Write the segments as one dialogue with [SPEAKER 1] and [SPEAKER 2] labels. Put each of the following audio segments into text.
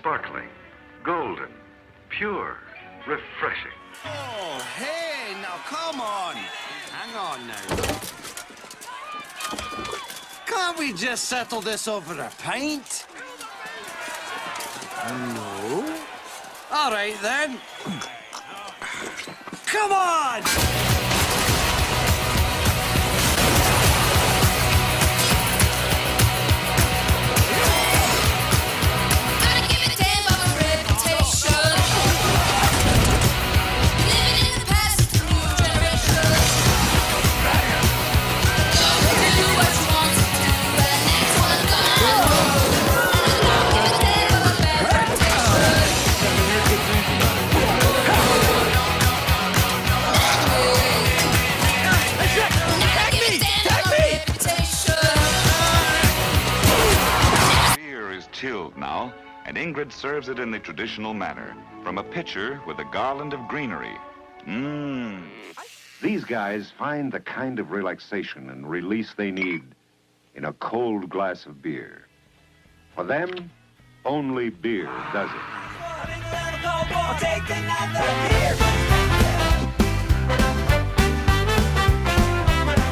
[SPEAKER 1] sparkling, golden, pure, refreshing.
[SPEAKER 2] Oh, hey, now come on. Hang on now. Can't we just settle this over a pint? No. All right, then. Come on!
[SPEAKER 1] Chilled now, and Ingrid serves it in the traditional manner, from a pitcher with a garland of greenery. Mmm.
[SPEAKER 3] These guys find the kind of relaxation and release they need in a cold glass of beer. For them, only beer does it.
[SPEAKER 4] I'll take another beer.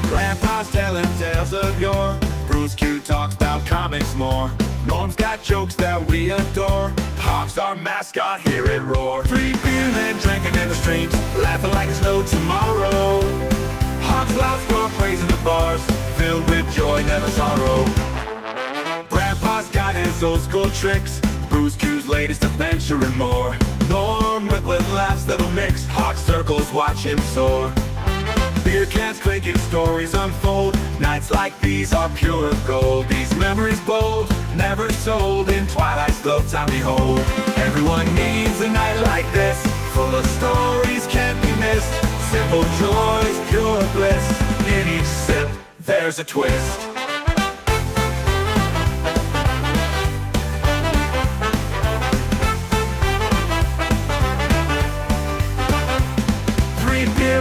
[SPEAKER 5] Grandpa's telling tales of yore. Bruce Q talks about comics more. Norm's got jokes that we adore. Hawk's our mascot, hear it roar. 3BeerMen drinking in the streams, laughing like it's no tomorrow. Hawk's loud score praising the bars, filled with joy, never sorrow. Grandpa's got his old school tricks, Bruce Q's latest adventure and more. Norm Whiplet laughs that'll mix, Hawk circles watch him soar. Beer cans clinking, stories unfold. Nights like these are pure gold. These memories bold, never sold. In Twilight's slow time behold. Everyone needs a night like this, full of stories can't be missed. Simple joys, pure bliss. In each sip, there's a twist.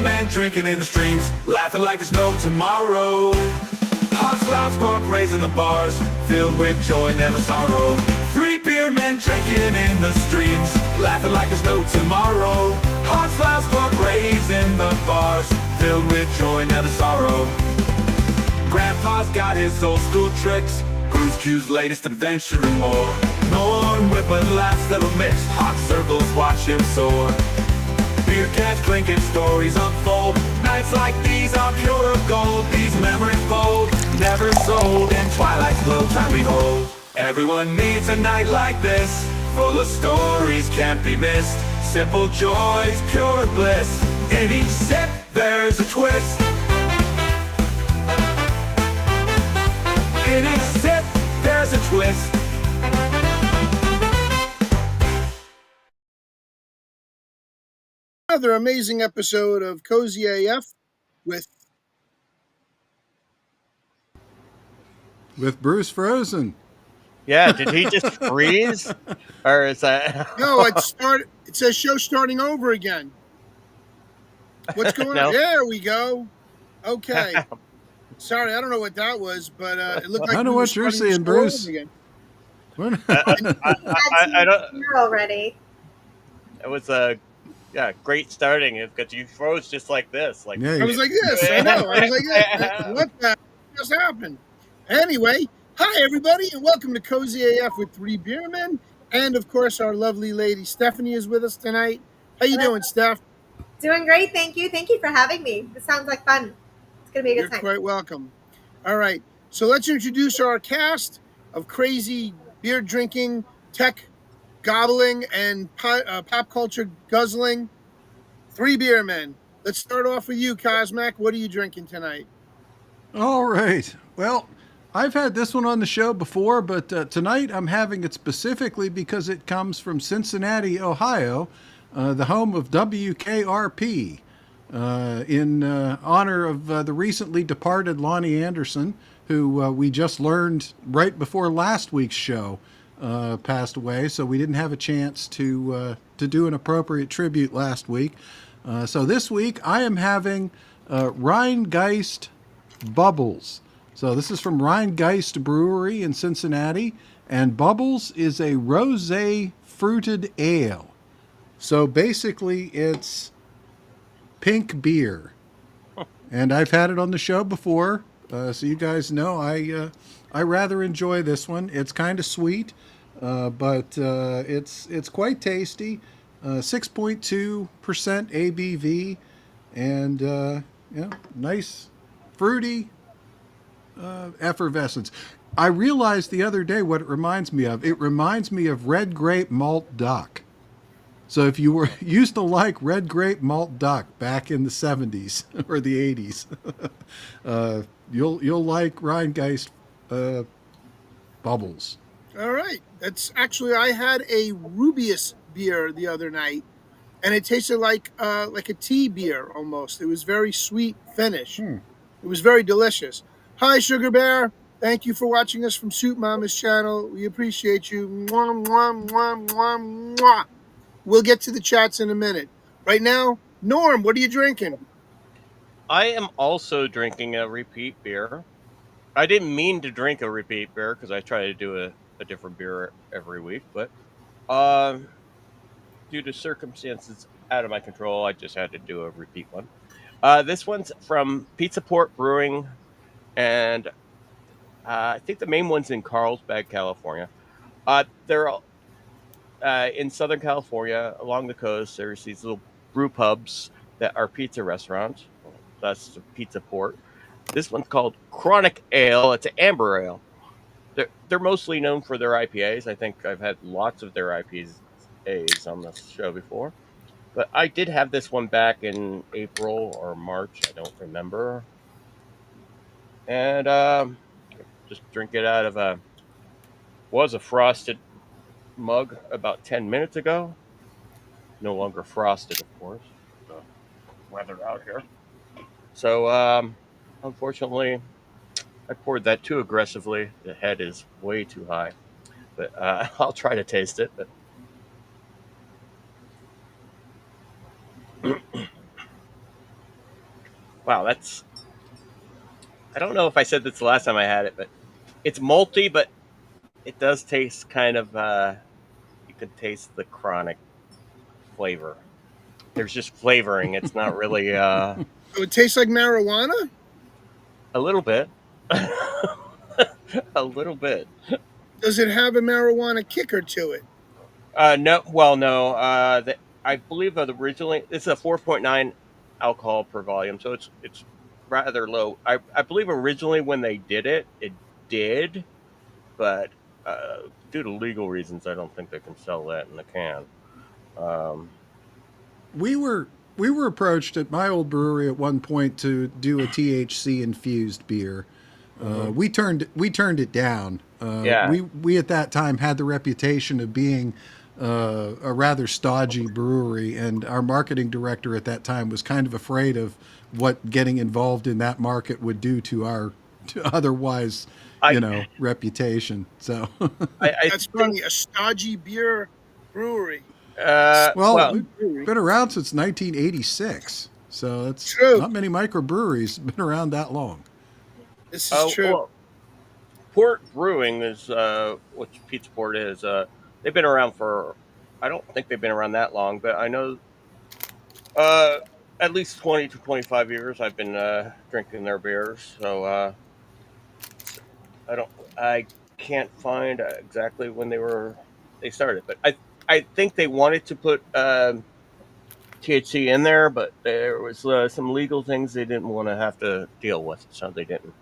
[SPEAKER 5] Man drinking in the streams, laughing like there's no tomorrow. Hawk's loud spark raising the bars, filled with joy, never sorrow. 3BeerMen drinking in the streams, laughing like there's no tomorrow. Hawk's loud spark raising the bars, filled with joy, never sorrow. Grandpa's got his old school tricks, Bruce Q's latest adventure and more. Norm Whiplet laughs that'll mix, Hawk circles watch him soar. Beer cans clinking, stories unfold. Nights like these are pure gold. These memories bold, never sold. In Twilight's glow time behold. Everyone needs a night like this, full of stories can't be missed. Simple joys, pure bliss. In each sip, there's a twist. In each sip, there's a twist.
[SPEAKER 6] Another amazing episode of Cozy AF with
[SPEAKER 7] Bruce Frozen.
[SPEAKER 8] Yeah, did he just freeze? Or is that
[SPEAKER 6] No, it says show starting over again. What's going on? There we go. Okay. Sorry, I don't know what that was, but it looked like
[SPEAKER 7] I know what you're seeing, Bruce.
[SPEAKER 8] I don't
[SPEAKER 9] already.
[SPEAKER 8] It was a great starting because you froze just like this. Like
[SPEAKER 6] I was like this. I know. I was like, what the just happened? Anyway, hi everybody, and welcome to Cozy AF with 3BeerMen, and of course our lovely lady Stephanie is with us tonight. How you doing, Steph?
[SPEAKER 9] Doing great, thank you. Thank you for having me. This sounds like fun. It's gonna be a good time.
[SPEAKER 6] You're quite welcome. All right, so let's introduce our cast of crazy beer drinking, tech gobbling, and pop culture guzzling 3BeerMen. Let's start off with you, Cosmac. What are you drinking tonight?
[SPEAKER 7] All right. Well, I've had this one on the show before, but tonight I'm having it specifically because it comes from Cincinnati, Ohio, the home of WKRP, in honor of the recently departed Lonnie Anderson, who we just learned right before last week's show passed away, so we didn't have a chance to do an appropriate tribute last week. So this week I am having Rheingeist Bubbles. So this is from Rheingeist Brewery in Cincinnati, and Bubbles is a rosé fruited ale. So basically, it's pink beer. And I've had it on the show before, so you guys know I rather enjoy this one. It's kind of sweet, but it's quite tasty. 6.2% ABV, and nice fruity effervescence. I realized the other day what it reminds me of. It reminds me of red grape malt duck. So if you were used to like red grape malt duck back in the 70s or the 80s, you'll like Rheingeist bubbles.
[SPEAKER 6] All right. That's actually, I had a Rubius beer the other night, and it tasted like a tea beer almost. It was very sweet finish. It was very delicious. Hi, Sugar Bear. Thank you for watching us from Soup Mama's channel. We appreciate you. Mwah, mwah, mwah, mwah, mwah. We'll get to the chats in a minute. Right now, Norm, what are you drinking?
[SPEAKER 8] I am also drinking a repeat beer. I didn't mean to drink a repeat beer because I try to do a different beer every week, but due to circumstances out of my control, I just had to do a repeat one. This one's from Pizza Port Brewing, and I think the main one's in Carlsbad, California. They're in Southern California, along the coast. There's these little brew pubs that are pizza restaurants. That's the Pizza Port. This one's called Chronic Ale. It's an amber ale. They're mostly known for their IPAs. I think I've had lots of their IPAs on the show before. But I did have this one back in April or March. I don't remember. And just drink it out of a frosted mug about 10 minutes ago. No longer frosted, of course. The weather out here. So, unfortunately, I poured that too aggressively. The head is way too high. But I'll try to taste it. But wow, that's... I don't know if I said this the last time I had it, but it's malty, but it does taste kind of... you can taste the chronic flavor. There's just flavoring. It's not really...
[SPEAKER 6] So it tastes like marijuana?
[SPEAKER 8] A little bit. A little bit.
[SPEAKER 6] Does it have a marijuana kicker to it?
[SPEAKER 8] No. Well, no. I believe originally it's a 4.9 alcohol per volume, so it's rather low. I believe originally when they did it did, but due to legal reasons, I don't think they can sell that in the can.
[SPEAKER 7] We were approached at my old brewery at one point to do a THC infused beer. We turned it down.
[SPEAKER 8] Yeah.
[SPEAKER 7] We at that time had the reputation of being a rather stodgy brewery, and our marketing director at that time was kind of afraid of what getting involved in that market would do to our otherwise reputation. So
[SPEAKER 6] that's funny. A stodgy beer brewery.
[SPEAKER 7] We've been around since 1986, so that's
[SPEAKER 6] true.
[SPEAKER 7] Not many microbreweries have been around that long.
[SPEAKER 6] This is true.
[SPEAKER 8] Well, Port Brewing is which Pizza Port is. They've been around for... I don't think they've been around that long, but I know at least 20 to 25 years I've been drinking their beers. So I can't find exactly when they started, but I think they wanted to put THC in there, but there was some legal things they didn't want to have to deal with, so they didn't.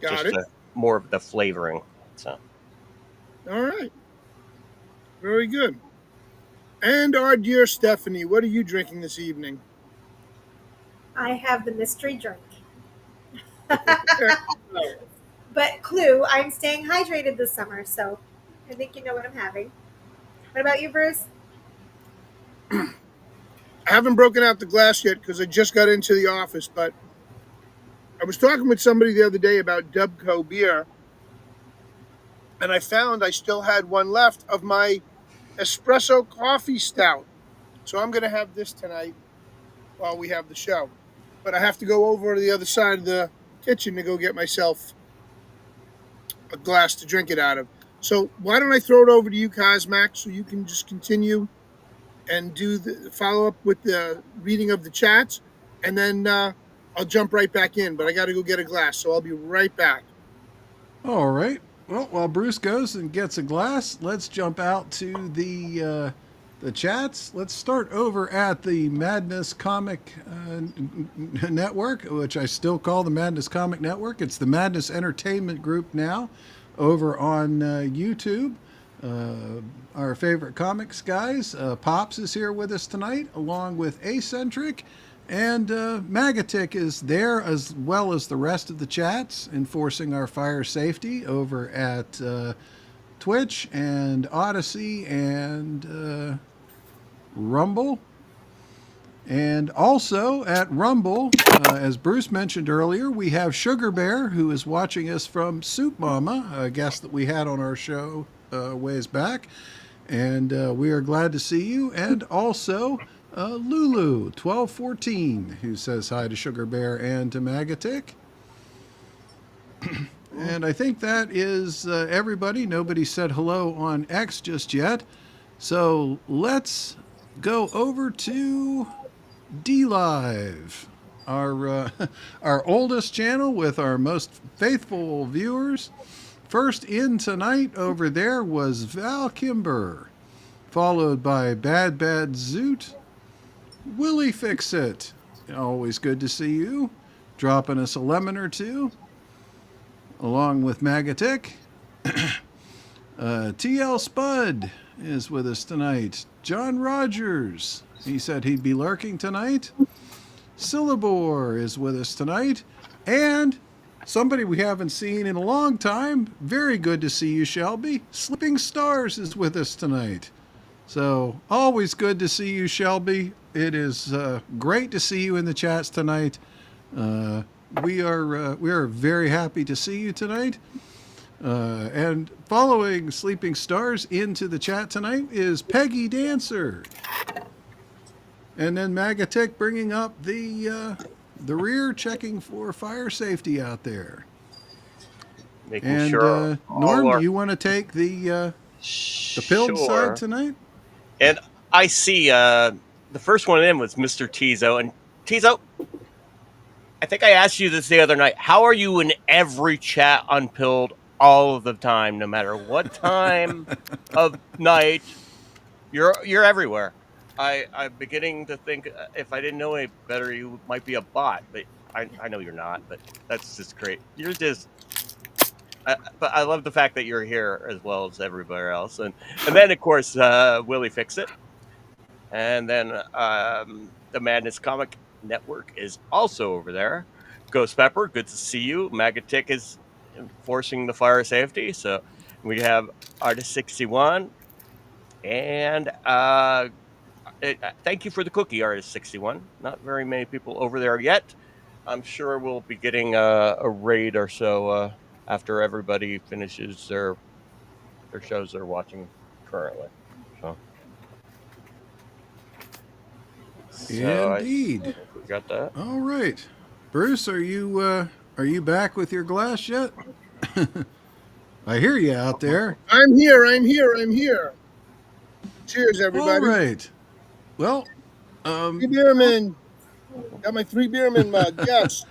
[SPEAKER 6] Got it.
[SPEAKER 8] More of the flavoring. So.
[SPEAKER 6] All right. Very good. And our dear Stephanie, what are you drinking this evening?
[SPEAKER 9] I have the mystery drink. But clue, I'm staying hydrated this summer, so I think you know what I'm having. What about you, Bruce?
[SPEAKER 6] I haven't broken out the glass yet because I just got into the office, but I was talking with somebody the other day about Dubco beer, and I found I still had one left of my espresso coffee stout. So I'm going to have this tonight while we have the show. But I have to go over to the other side of the kitchen to go get myself a glass to drink it out of. So why don't I throw it over to you, Cosmac, so you can just continue and do the follow up with the reading of the chats, and then I'll jump right back in. But I got to go get a glass, so I'll be right back.
[SPEAKER 7] All right. Well, while Bruce goes and gets a glass, let's jump out to the chats. Let's start over at the Madness Comic Network, which I still call the Madness Comic Network. It's the Madness Entertainment Group now, over on YouTube. Our favorite comics guys, Pops is here with us tonight, along with Acentric, and Magatic is there as well as the rest of the chats, enforcing our fire safety over at Twitch and Odyssey and Rumble. And also at Rumble, as Bruce mentioned earlier, we have Sugar Bear, who is watching us from Soup Mama, a guest that we had on our show ways back. And we are glad to see you. And also Lulu1214, who says hi to Sugar Bear and to Magatic. And I think that is everybody. Nobody said hello on X just yet. So let's go over to D-Live, our oldest channel with our most faithful viewers. First in tonight over there was Val Kimber, followed by Bad Zoot, Willie Fixit, always good to see you, dropping us a lemon or two, along with Magatic. TL Spud is with us tonight. John Rogers, he said he'd be lurking tonight. Syllabor is with us tonight. And somebody we haven't seen in a long time, very good to see you, Shelby. Slipping Stars is with us tonight. So, always good to see you, Shelby. It is great to see you in the chats tonight. We are very happy to see you tonight. And following Sleeping Stars into the chat tonight is Peggy Dancer. And then Magatic bringing up the rear, checking for fire safety out there.
[SPEAKER 8] Making sure.
[SPEAKER 7] Norm, do you want to take the pilled side tonight?
[SPEAKER 8] And I see the first one in was Mr. Tizo. And Tizo, I think I asked you this the other night. How are you in every chat on Pilled all of the time, no matter what time of night? You're everywhere. I'm beginning to think if I didn't know any better, you might be a bot. But I know you're not. But that's just great. You're just. But I love the fact that you're here as well as everybody else, and then of course Willie Fixit, and then the Madness Comic Network is also over there. Ghost Pepper, good to see you. Magatic is enforcing the fire safety, so we have Artist 61, and thank you for the cookie, Artist 61. Not very many people over there yet. I'm sure we'll be getting a raid or so. After everybody finishes their shows they're watching currently. So
[SPEAKER 7] Indeed.
[SPEAKER 8] we got that.
[SPEAKER 7] All right. Bruce, are you back with your glass yet? I hear you out there.
[SPEAKER 6] I'm here. Cheers, everybody.
[SPEAKER 7] All right. Well,
[SPEAKER 6] 3BeerMen. Got my 3BeerMen mug, yes.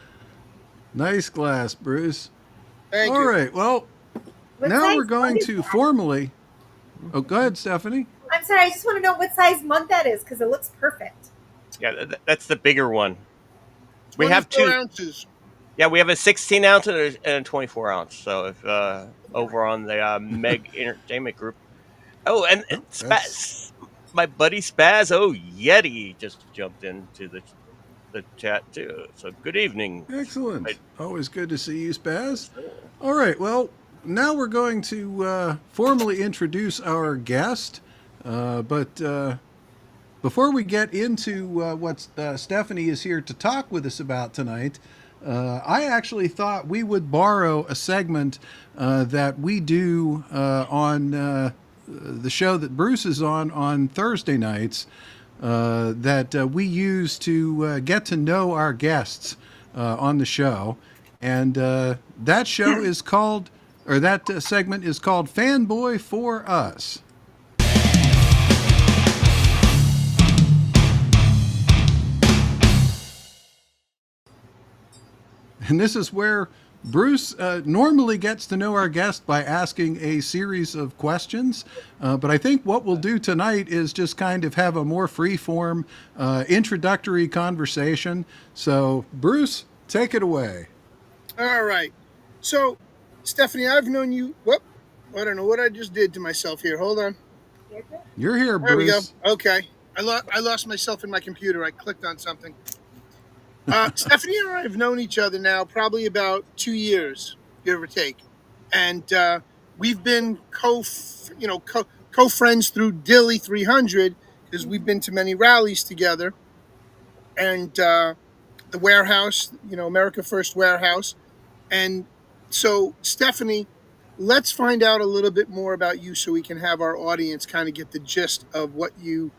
[SPEAKER 7] Nice glass, Bruce.
[SPEAKER 6] Thank
[SPEAKER 7] All
[SPEAKER 6] you.
[SPEAKER 7] right. Well, now we're going to formally. Oh, go ahead, Stephanie.
[SPEAKER 9] I'm sorry, I just want to know what size mug that is because it looks perfect.
[SPEAKER 8] Yeah, that's the bigger one. We have 2
[SPEAKER 6] ounces.
[SPEAKER 8] Yeah, we have a 16 ounce and a 24 ounce. So if over on the Meg Entertainment Group. Oh, and Spaz, my buddy Spaz. Oh, Yeti just jumped into the chat too. So good evening.
[SPEAKER 7] Excellent. Always good to see you, Spaz. All right. Well, now we're going to formally introduce our guest. But before we get into what Stephanie is here to talk with us about tonight, I actually thought we would borrow a segment that we do on the show that Bruce is on Thursday nights. That we use to get to know our guests on the show. And that show is called or that segment is called Fanboy for Us. And this is where Bruce normally gets to know our guest by asking a series of questions. But I think what we'll do tonight is just kind of have a more free-form introductory conversation. So, Bruce, take it away.
[SPEAKER 6] All right. So, Stephanie, I've known you. Whoop. I don't know what I just did to myself here. Hold on.
[SPEAKER 7] You're here,
[SPEAKER 6] There we go.
[SPEAKER 7] Bruce.
[SPEAKER 6] Okay. I lost myself in my computer. I clicked on something. Stephanie and I have known each other now probably about 2 years, give or take, and we've been co-friends through Dilly 300 because we've been to many rallies together, and the warehouse, America First Warehouse, and so Stephanie, let's find out a little bit more about you so we can have our audience kind of get the gist of what you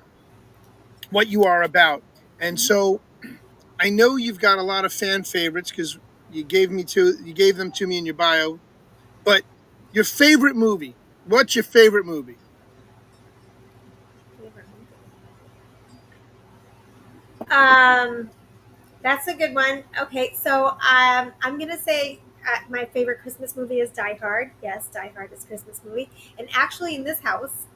[SPEAKER 6] are about, and so. I know you've got a lot of fan favorites because you gave them to me in your bio. But your favorite movie? What's your favorite movie?
[SPEAKER 9] That's a good one. Okay, so I'm gonna say my favorite Christmas movie is Die Hard. Yes, Die Hard is a Christmas movie. And actually, in this house,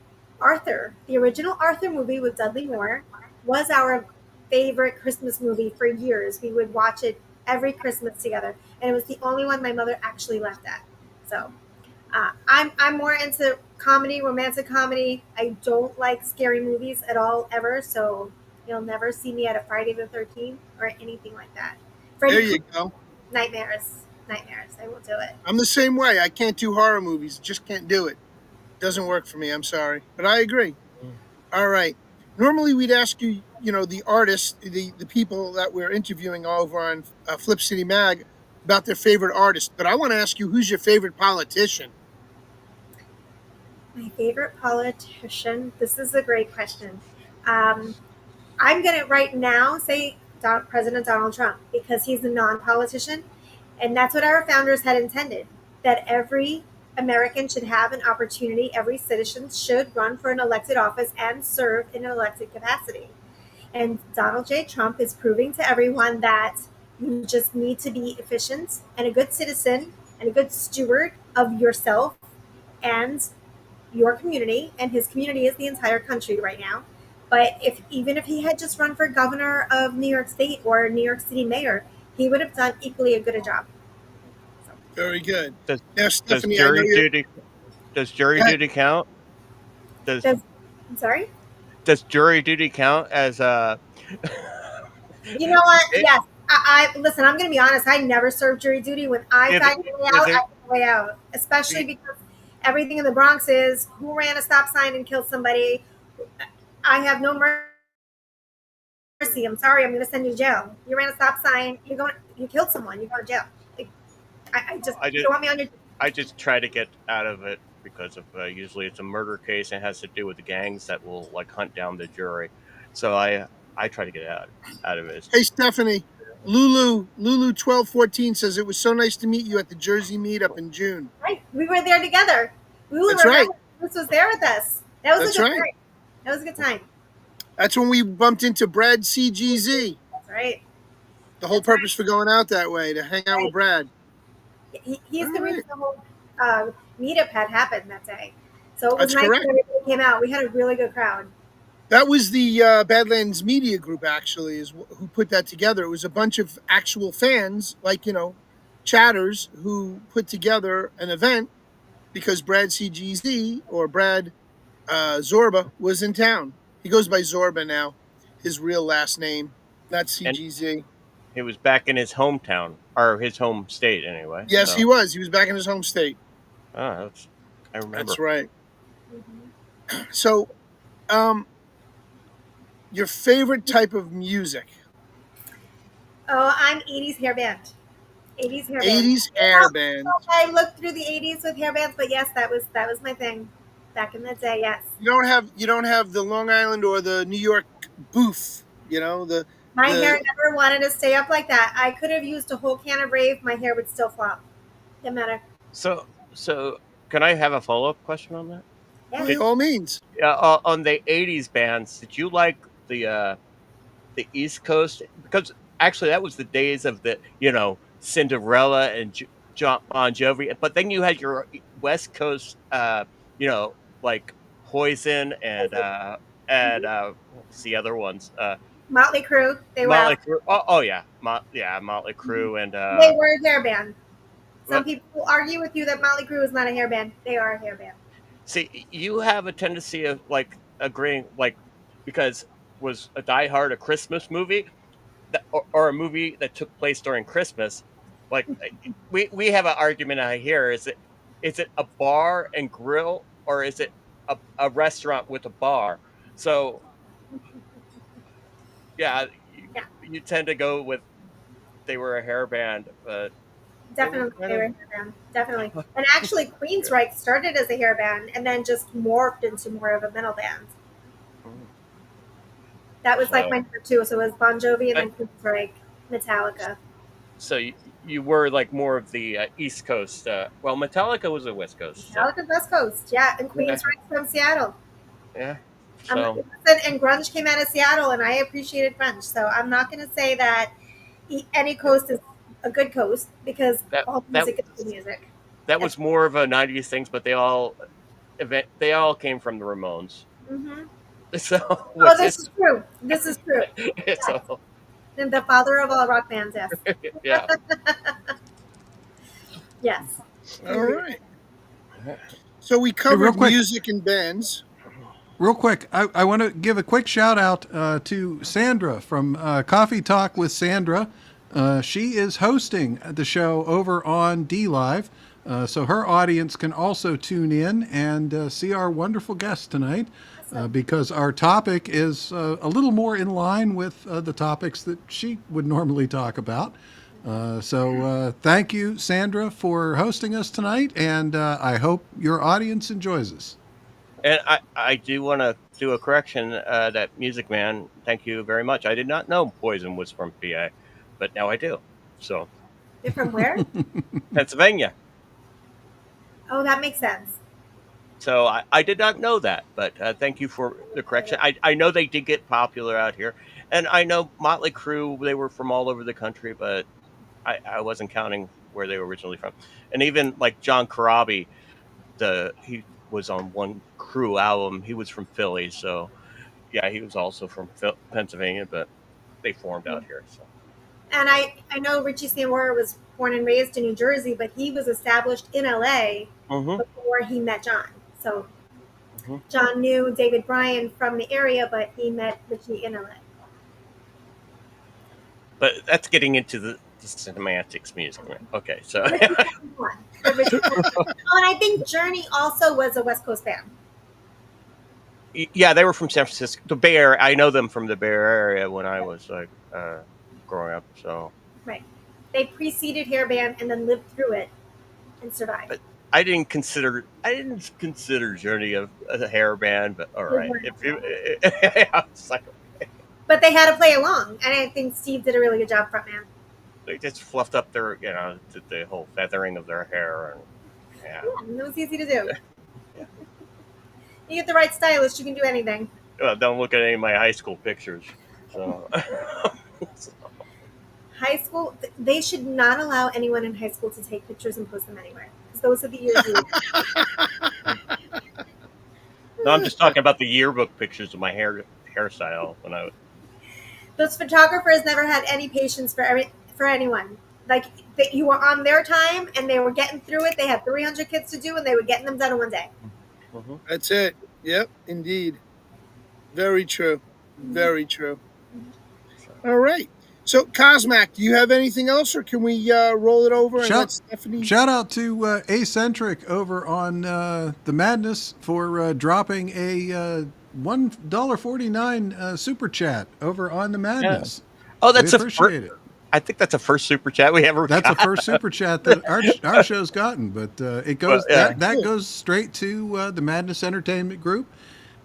[SPEAKER 9] Arthur, the original Arthur movie with Dudley Moore, was our favorite Christmas movie for years. We would watch it every Christmas together, and it was the only one my mother actually laughed at. So I'm more into comedy, romantic comedy. I don't like scary movies at all ever. So you'll never see me at a Friday the 13th or anything like that.
[SPEAKER 6] There you go.
[SPEAKER 9] Nightmares. I won't do it.
[SPEAKER 6] I'm the same way. I can't do horror movies. Just can't do it. Doesn't work for me. I'm sorry, but I agree. All right. Normally, we'd ask you, the artists, the people that we're interviewing over on Flip City Mag about their favorite artist. But I want to ask you, who's your favorite politician?
[SPEAKER 9] My favorite politician? This is a great question. I'm going to right now say President Donald Trump because he's a non-politician. And that's what our founders had intended, that every American should have an opportunity, every citizen should run for an elected office and serve in an elected capacity. And Donald J. Trump is proving to everyone that you just need to be efficient and a good citizen and a good steward of yourself and your community. And his community is the entire country right now. But even if he had just run for governor of New York State or New York City mayor, he would have done equally a good job.
[SPEAKER 6] Very good.
[SPEAKER 8] Does
[SPEAKER 6] Stephanie,
[SPEAKER 8] jury duty count?
[SPEAKER 9] I'm sorry?
[SPEAKER 8] Does jury duty count as a?
[SPEAKER 9] You know what? Yes. I listen. I'm going to be honest. I never served jury duty. When I got the way out, I got the way out. Especially because everything in the Bronx is who ran a stop sign and killed somebody. I have no mercy. I'm sorry. I'm going to send you to jail. You ran a stop sign. You killed someone. You go to jail. You don't want me on your.
[SPEAKER 8] I just try to get out of it because of usually it's a murder case and it has to do with the gangs that will hunt down the jury. So I try to get out of it.
[SPEAKER 6] Hey Stephanie, Lulu 1214 says it was so nice to meet you at the Jersey meetup in June.
[SPEAKER 9] Right, we were there together.
[SPEAKER 6] That's right.
[SPEAKER 9] Bruce was there with us. That was a good time. That was a good time.
[SPEAKER 6] That's when we bumped into Brad CGZ.
[SPEAKER 9] That's right.
[SPEAKER 6] The whole purpose for going out that way to hang out with Brad.
[SPEAKER 9] He's the reason the whole meetup had happened that day. So it was
[SPEAKER 6] That's
[SPEAKER 9] nice
[SPEAKER 6] correct.
[SPEAKER 9] when everybody came out. We had a really good crowd.
[SPEAKER 6] That was the Badlands Media Group, actually, who put that together. It was a bunch of actual fans, chatters, who put together an event because Brad CGZ, or Brad Zorba, was in town. He goes by Zorba now, his real last name, not CGZ.
[SPEAKER 8] And he was back in his hometown, or his home state, anyway.
[SPEAKER 6] Yes, so. He was. He was back in his home state.
[SPEAKER 8] Oh, I remember.
[SPEAKER 6] That's right. Mm-hmm. So, your favorite type of music?
[SPEAKER 9] Oh, I'm 80s hair band. 80s hair band.
[SPEAKER 6] 80s hair band.
[SPEAKER 9] I looked through the 80s with hair bands, but yes, that was my thing back in the day. Yes.
[SPEAKER 6] You don't have the Long Island or the New York booth.
[SPEAKER 9] My hair never wanted to stay up like that. I could have used a whole can of Rave. My hair would still flop. Didn't matter.
[SPEAKER 8] So So can I have a follow-up question on that?
[SPEAKER 6] By all means.
[SPEAKER 8] On the '80s bands, did you like the East Coast? Because actually, that was the days of the Cinderella and John Bon Jovi. But then you had your West Coast, like Poison and what's the other ones?
[SPEAKER 9] Motley Crue. They were
[SPEAKER 8] Motley
[SPEAKER 9] out.
[SPEAKER 8] Crue. Oh yeah, Motley Crue and
[SPEAKER 9] They were a hair band. Some
[SPEAKER 8] what-
[SPEAKER 9] people will argue with you that Motley Crue is not a hair band. They are a hair band.
[SPEAKER 8] see, you have a tendency of like agreeing, like because was a Die Hard a Christmas movie? Or a movie that took place during Christmas, like we have an argument out here. Is it a bar and grill, or is it a restaurant with a bar? So yeah,
[SPEAKER 9] Yeah.
[SPEAKER 8] you tend to go with they were a hair band, but
[SPEAKER 9] Definitely, they were a hair band. Definitely. And actually, Queensryche started as a hair band and then just morphed into more of a metal band. That was like my number two. So it was Bon Jovi and then Queensryche, Metallica.
[SPEAKER 8] So you were like more of the East Coast. Well, Metallica was a West Coast. So,
[SPEAKER 9] Metallica's West Coast, yeah, and Queensryche from Seattle.
[SPEAKER 8] yeah. So
[SPEAKER 9] And grunge came out of Seattle, and I appreciated grunge. So I'm not going to say that any coast is a good coast because all music is good music.
[SPEAKER 8] that was more of a '90s thing, but they all came from the Ramones.
[SPEAKER 9] Mm-hmm.
[SPEAKER 8] So
[SPEAKER 9] Oh, this is true. This is true.
[SPEAKER 8] so,
[SPEAKER 9] And the father of all rock bands, yes.
[SPEAKER 8] yeah.
[SPEAKER 9] Yes.
[SPEAKER 6] All right. So we
[SPEAKER 7] real
[SPEAKER 6] covered
[SPEAKER 7] quick.
[SPEAKER 6] music and bands.
[SPEAKER 7] Real quick, I want to give a quick shout out to Sandra from Coffee Talk with Sandra. She is hosting the show over on D Live, so her audience can also tune in and see our wonderful guest tonight, because our topic is a little more in line with the topics that she would normally talk about. So thank you, Sandra, for hosting us tonight, and I hope your audience enjoys us.
[SPEAKER 8] And I do want to do a correction. That Music Man, thank you very much. I did not know Poison was from PA, but now I do. So
[SPEAKER 9] They're from where?
[SPEAKER 8] Pennsylvania.
[SPEAKER 9] Oh, that makes sense.
[SPEAKER 8] So I did not know that, but thank you for the correction. I know they did get popular out here, and I know Motley Crue, they were from all over the country, but I wasn't counting where they were originally from. And even like John Corabi, he was on one Crue album. He was from Philly, so yeah, he was also from Pennsylvania, but they formed out here. So.
[SPEAKER 9] And I know Richie Sambora was born and raised in New Jersey, but he was established in LA before he met John. So John knew David Bryan from the area, but he met Richie in LA.
[SPEAKER 8] But that's getting into the semantics music. Okay, so.
[SPEAKER 9] Oh, and I think Journey also was a West Coast band.
[SPEAKER 8] Yeah, they were from San Francisco, the Bay Area. I know them from the Bay Area when I was like growing up. So
[SPEAKER 9] Right. They preceded hair band and then lived through it and survived.
[SPEAKER 8] but I didn't consider Journey a hair band, but all right. If you, it's like,
[SPEAKER 9] But they had to play along, and I think Steve did a really good job frontman.
[SPEAKER 8] they just fluffed up their, the whole feathering of their hair, and yeah.
[SPEAKER 9] Yeah, it was easy to do. You get the right stylist, you can do anything.
[SPEAKER 8] Don't look at any of my high school pictures. So.
[SPEAKER 9] High school, they should not allow anyone in high school to take pictures and post them anywhere. Because those are the years.
[SPEAKER 8] No, I'm just talking about the yearbook pictures of my hairstyle when I.
[SPEAKER 9] Those photographers never had any patience for anyone. Like, you were on their time, and they were getting through it. They had 300 kids to do, and they were getting them done in one day.
[SPEAKER 6] That's it. Yep, indeed. Very true. Very true. All right. So, Cosmac, do you have anything else, or can we roll it over and let Stephanie?
[SPEAKER 7] Shout out to Acentric over on The Madness for dropping a $1.49 super chat over on The Madness.
[SPEAKER 8] Yeah. Oh, that's
[SPEAKER 7] we appreciate it.
[SPEAKER 8] I think that's the first super chat we ever got.
[SPEAKER 7] That's the first super chat that our show's gotten, but it goes that goes straight to the Madness Entertainment Group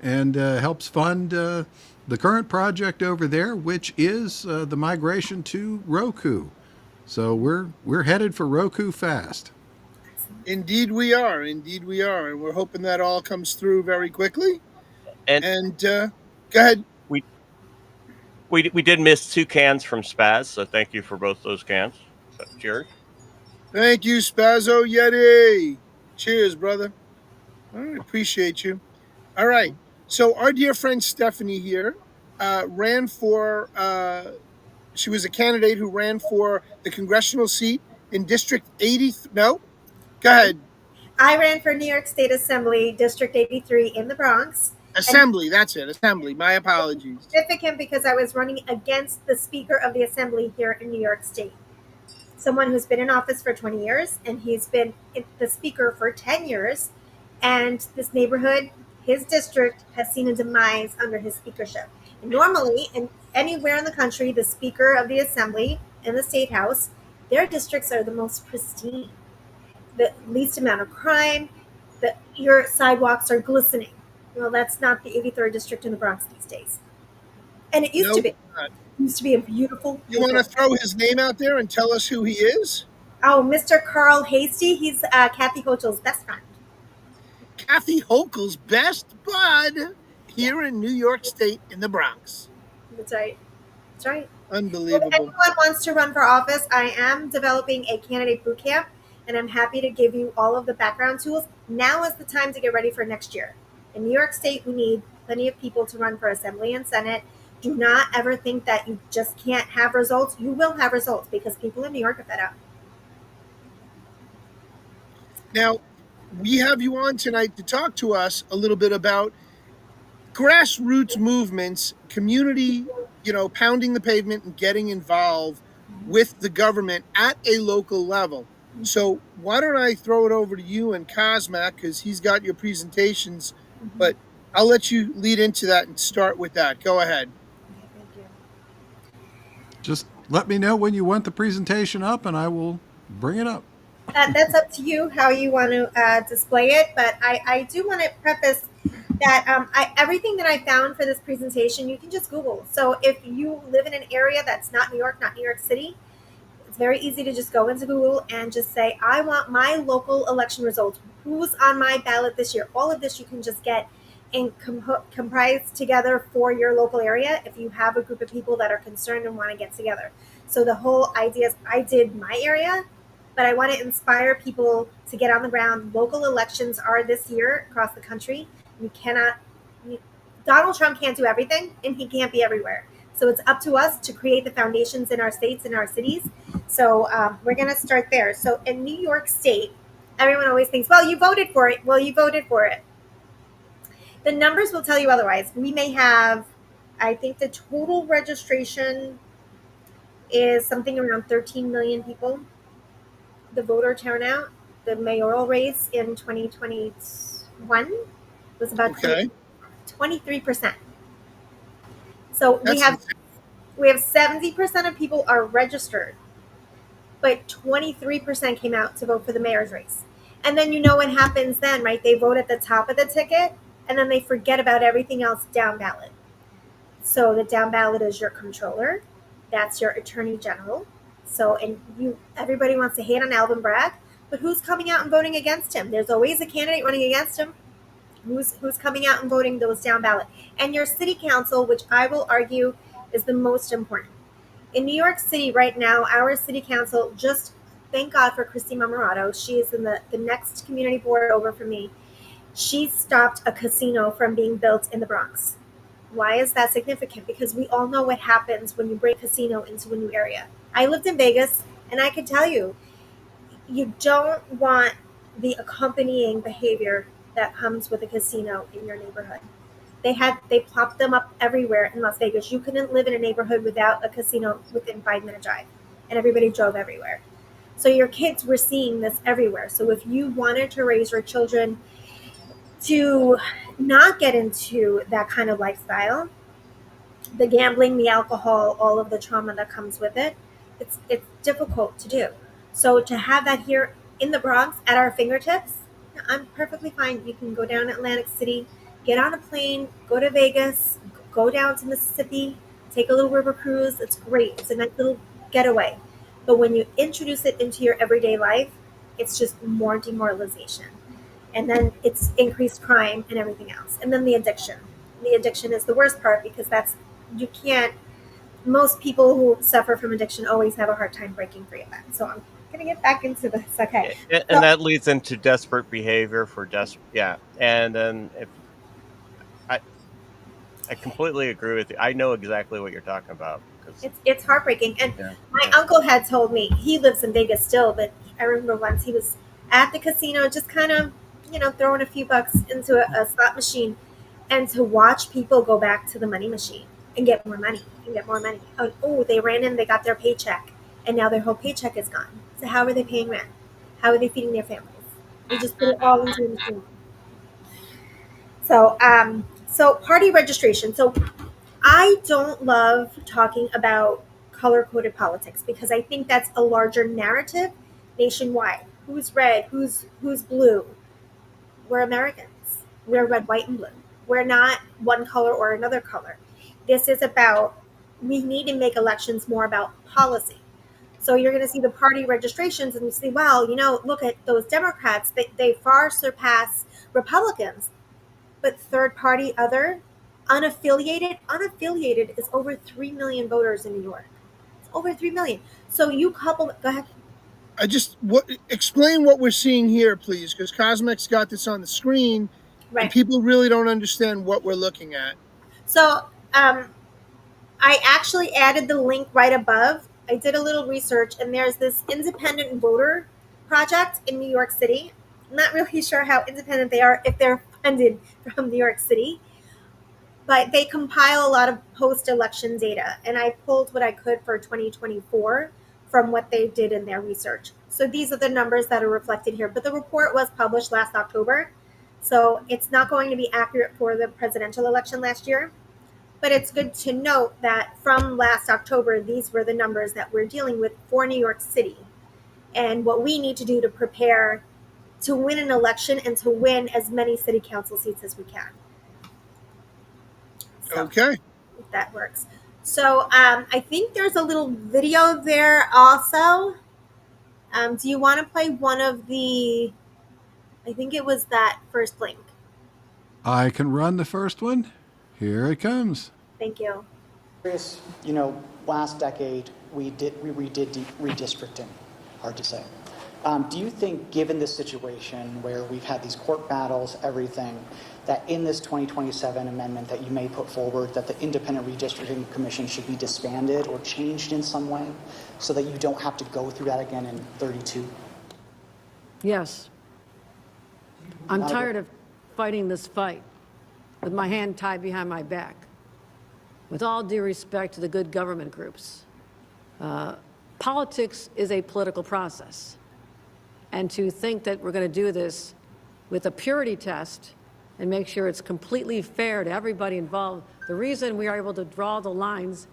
[SPEAKER 7] and helps fund the current project over there, which is the migration to Roku. So we're headed for Roku fast.
[SPEAKER 6] Indeed we are. Indeed we are. And we're hoping that all comes through very quickly.
[SPEAKER 8] And
[SPEAKER 6] And go ahead.
[SPEAKER 8] we we did miss 2 cans from Spaz, so thank you for both those cans. So, cheers.
[SPEAKER 6] Thank you, Spazzo Yeti. Cheers, brother. All right, appreciate you. All right. So our dear friend Stephanie here ran for. She was a candidate who ran for the congressional seat in District 80. No, go ahead.
[SPEAKER 9] I ran for New York State Assembly, District 83 in the Bronx.
[SPEAKER 6] Assembly. That's it. Assembly. My apologies.
[SPEAKER 9] Significant because I was running against the Speaker of the Assembly here in New York State. Someone who's been in office for 20 years, and he's been the Speaker for 10 years. And this neighborhood, his district, has seen a demise under his speakership. And normally, anywhere in the country, the Speaker of the Assembly and the State House, their districts are the most pristine, the least amount of crime, your sidewalks are glistening. Well, that's not the 83rd district in the Bronx these days. And it used to be. It used to be a beautiful.
[SPEAKER 6] You want to throw his name out there and tell us who he is?
[SPEAKER 9] Oh, Mr. Carl Hasty. He's Kathy Hochul's best friend.
[SPEAKER 6] Kathy Hochul's best bud here in New York State in the Bronx.
[SPEAKER 9] That's right. That's right.
[SPEAKER 6] Unbelievable.
[SPEAKER 9] If anyone wants to run for office, I am developing a candidate boot camp, and I'm happy to give you all of the background tools. Now is the time to get ready for next year. In New York State, we need plenty of people to run for Assembly and Senate. Do not ever think that you just can't have results. You will have results because people in New York are fed up.
[SPEAKER 6] Now, we have you on tonight to talk to us a little bit about grassroots movements, community, pounding the pavement and getting involved with the government at a local level. So why don't I throw it over to you and Cosmac, because he's got your presentations, but I'll let you lead into that and start with that. Go ahead.
[SPEAKER 9] Thank you.
[SPEAKER 7] Just let me know when you want the presentation up and I will bring it up.
[SPEAKER 9] That's up to you how you want to display it, but I do want to preface that everything that I found for this presentation, you can just Google. So if you live in an area that's not New York City, it's very easy to just go into Google and just say, I want my local election results. Who's on my ballot this year? All of this you can just get and comprise together for your local area if you have a group of people that are concerned and want to get together. So the whole idea is I did my area, but I want to inspire people to get on the ground. Local elections are this year across the country. Donald Trump can't do everything, and he can't be everywhere. So it's up to us to create the foundations in our states and our cities. So we're going to start there. So in New York State, everyone always thinks, well, you voted for it. Well, you voted for it. The numbers will tell you otherwise. We may have, I think the total registration is something around 13 million people. The voter turnout, the mayoral race in 2021 was about 23%. So we have 70% of people are registered, but 23% came out to vote for the mayor's race. And then you know what happens then, right? They vote at the top of the ticket, and then they forget about everything else down ballot. So the down ballot is your comptroller, that's your attorney general. So, and everybody wants to hate on Alvin Bragg, but who's coming out and voting against him? There's always a candidate running against him. Who's coming out and voting those down ballot? And your city council, which I will argue is the most important. In New York City right now, our city council, just thank God for Christy Marmorato. She is in the next community board over from me. She stopped a casino from being built in the Bronx. Why is that significant? Because we all know what happens when you bring a casino into a new area. I lived in Vegas, and I can tell you, you don't want the accompanying behavior that comes with a casino in your neighborhood. They plopped them up everywhere in Las Vegas. You couldn't live in a neighborhood without a casino within 5-minute drive, and everybody drove everywhere. So your kids were seeing this everywhere. So if you wanted to raise your children to not get into that kind of lifestyle, the gambling, the alcohol, all of the trauma that comes with it, it's difficult to do. So to have that here in the Bronx at our fingertips, I'm perfectly fine. You can go down to Atlantic City, get on a plane, go to Vegas, go down to Mississippi, take a little river cruise. It's great. It's a nice little getaway. But when you introduce it into your everyday life, It's just more demoralization. And then it's increased crime and everything else. And then the addiction. The addiction is the worst part because you can't, most people who suffer from addiction always have a hard time breaking free of that. So I'm going to get back into this. Okay.
[SPEAKER 8] And that leads into desperate behavior for yeah. And then if I completely agree with you. I know exactly what you're talking about because
[SPEAKER 9] it's heartbreaking. And my uncle had told me, he lives in Vegas still, but I remember once he was at the casino just kind of, throwing a few bucks into a slot machine, and to watch people go back to the money machine and get more money and get more money. Oh, they ran in, they got their paycheck, and now their whole paycheck is gone. So how are they paying rent? How are they feeding their families? They just put it all into the machine. So party registration. So I don't love talking about color-coded politics because I think that's a larger narrative nationwide. Who's red? Who's blue? We're Americans. We're red, white, and blue. We're not one color or another color. This is about, we need to make elections more about policy. So you're going to see the party registrations and you see, wow, look at those Democrats. They far surpass Republicans. But third party, unaffiliated is over 3 million voters in New York. It's over 3 million. So you couple, go ahead.
[SPEAKER 6] Explain what we're seeing here, please, because Cosmic's got this on the screen,
[SPEAKER 9] right,
[SPEAKER 6] and people really don't understand what we're looking at.
[SPEAKER 9] So I actually added the link right above. I did a little research, and there's this independent voter project in New York City. I'm not really sure how independent they are, if they're funded from New York City, but they compile a lot of post-election data, and I pulled what I could for 2024 from what they did in their research. So these are the numbers that are reflected here, but the report was published last October, so it's not going to be accurate for the presidential election last year, but it's good to note that from last October, these were the numbers that we're dealing with for New York City and what we need to do to prepare to win an election and to win as many city council seats as we can. So,
[SPEAKER 6] okay.
[SPEAKER 9] If that works. So I think there's a little video there also. Do you want to play one of the, I think it was that first link.
[SPEAKER 7] I can run the first one. Here it comes.
[SPEAKER 9] Thank you.
[SPEAKER 10] Last decade we redid redistricting. Hard to say. Do you think, given this situation where we've had these court battles, everything, that in this 2027 amendment that you may put forward, that the Independent Redistricting Commission should be disbanded or changed in some way so that you don't have to go through that again in 32?
[SPEAKER 11] Yes. I'm tired of fighting this fight with my hand tied behind my back. With all due respect to the good government groups, politics is a political process. And to think that we're going to do this with a purity test and make sure it's completely fair to everybody involved. The reason we are able to draw the lines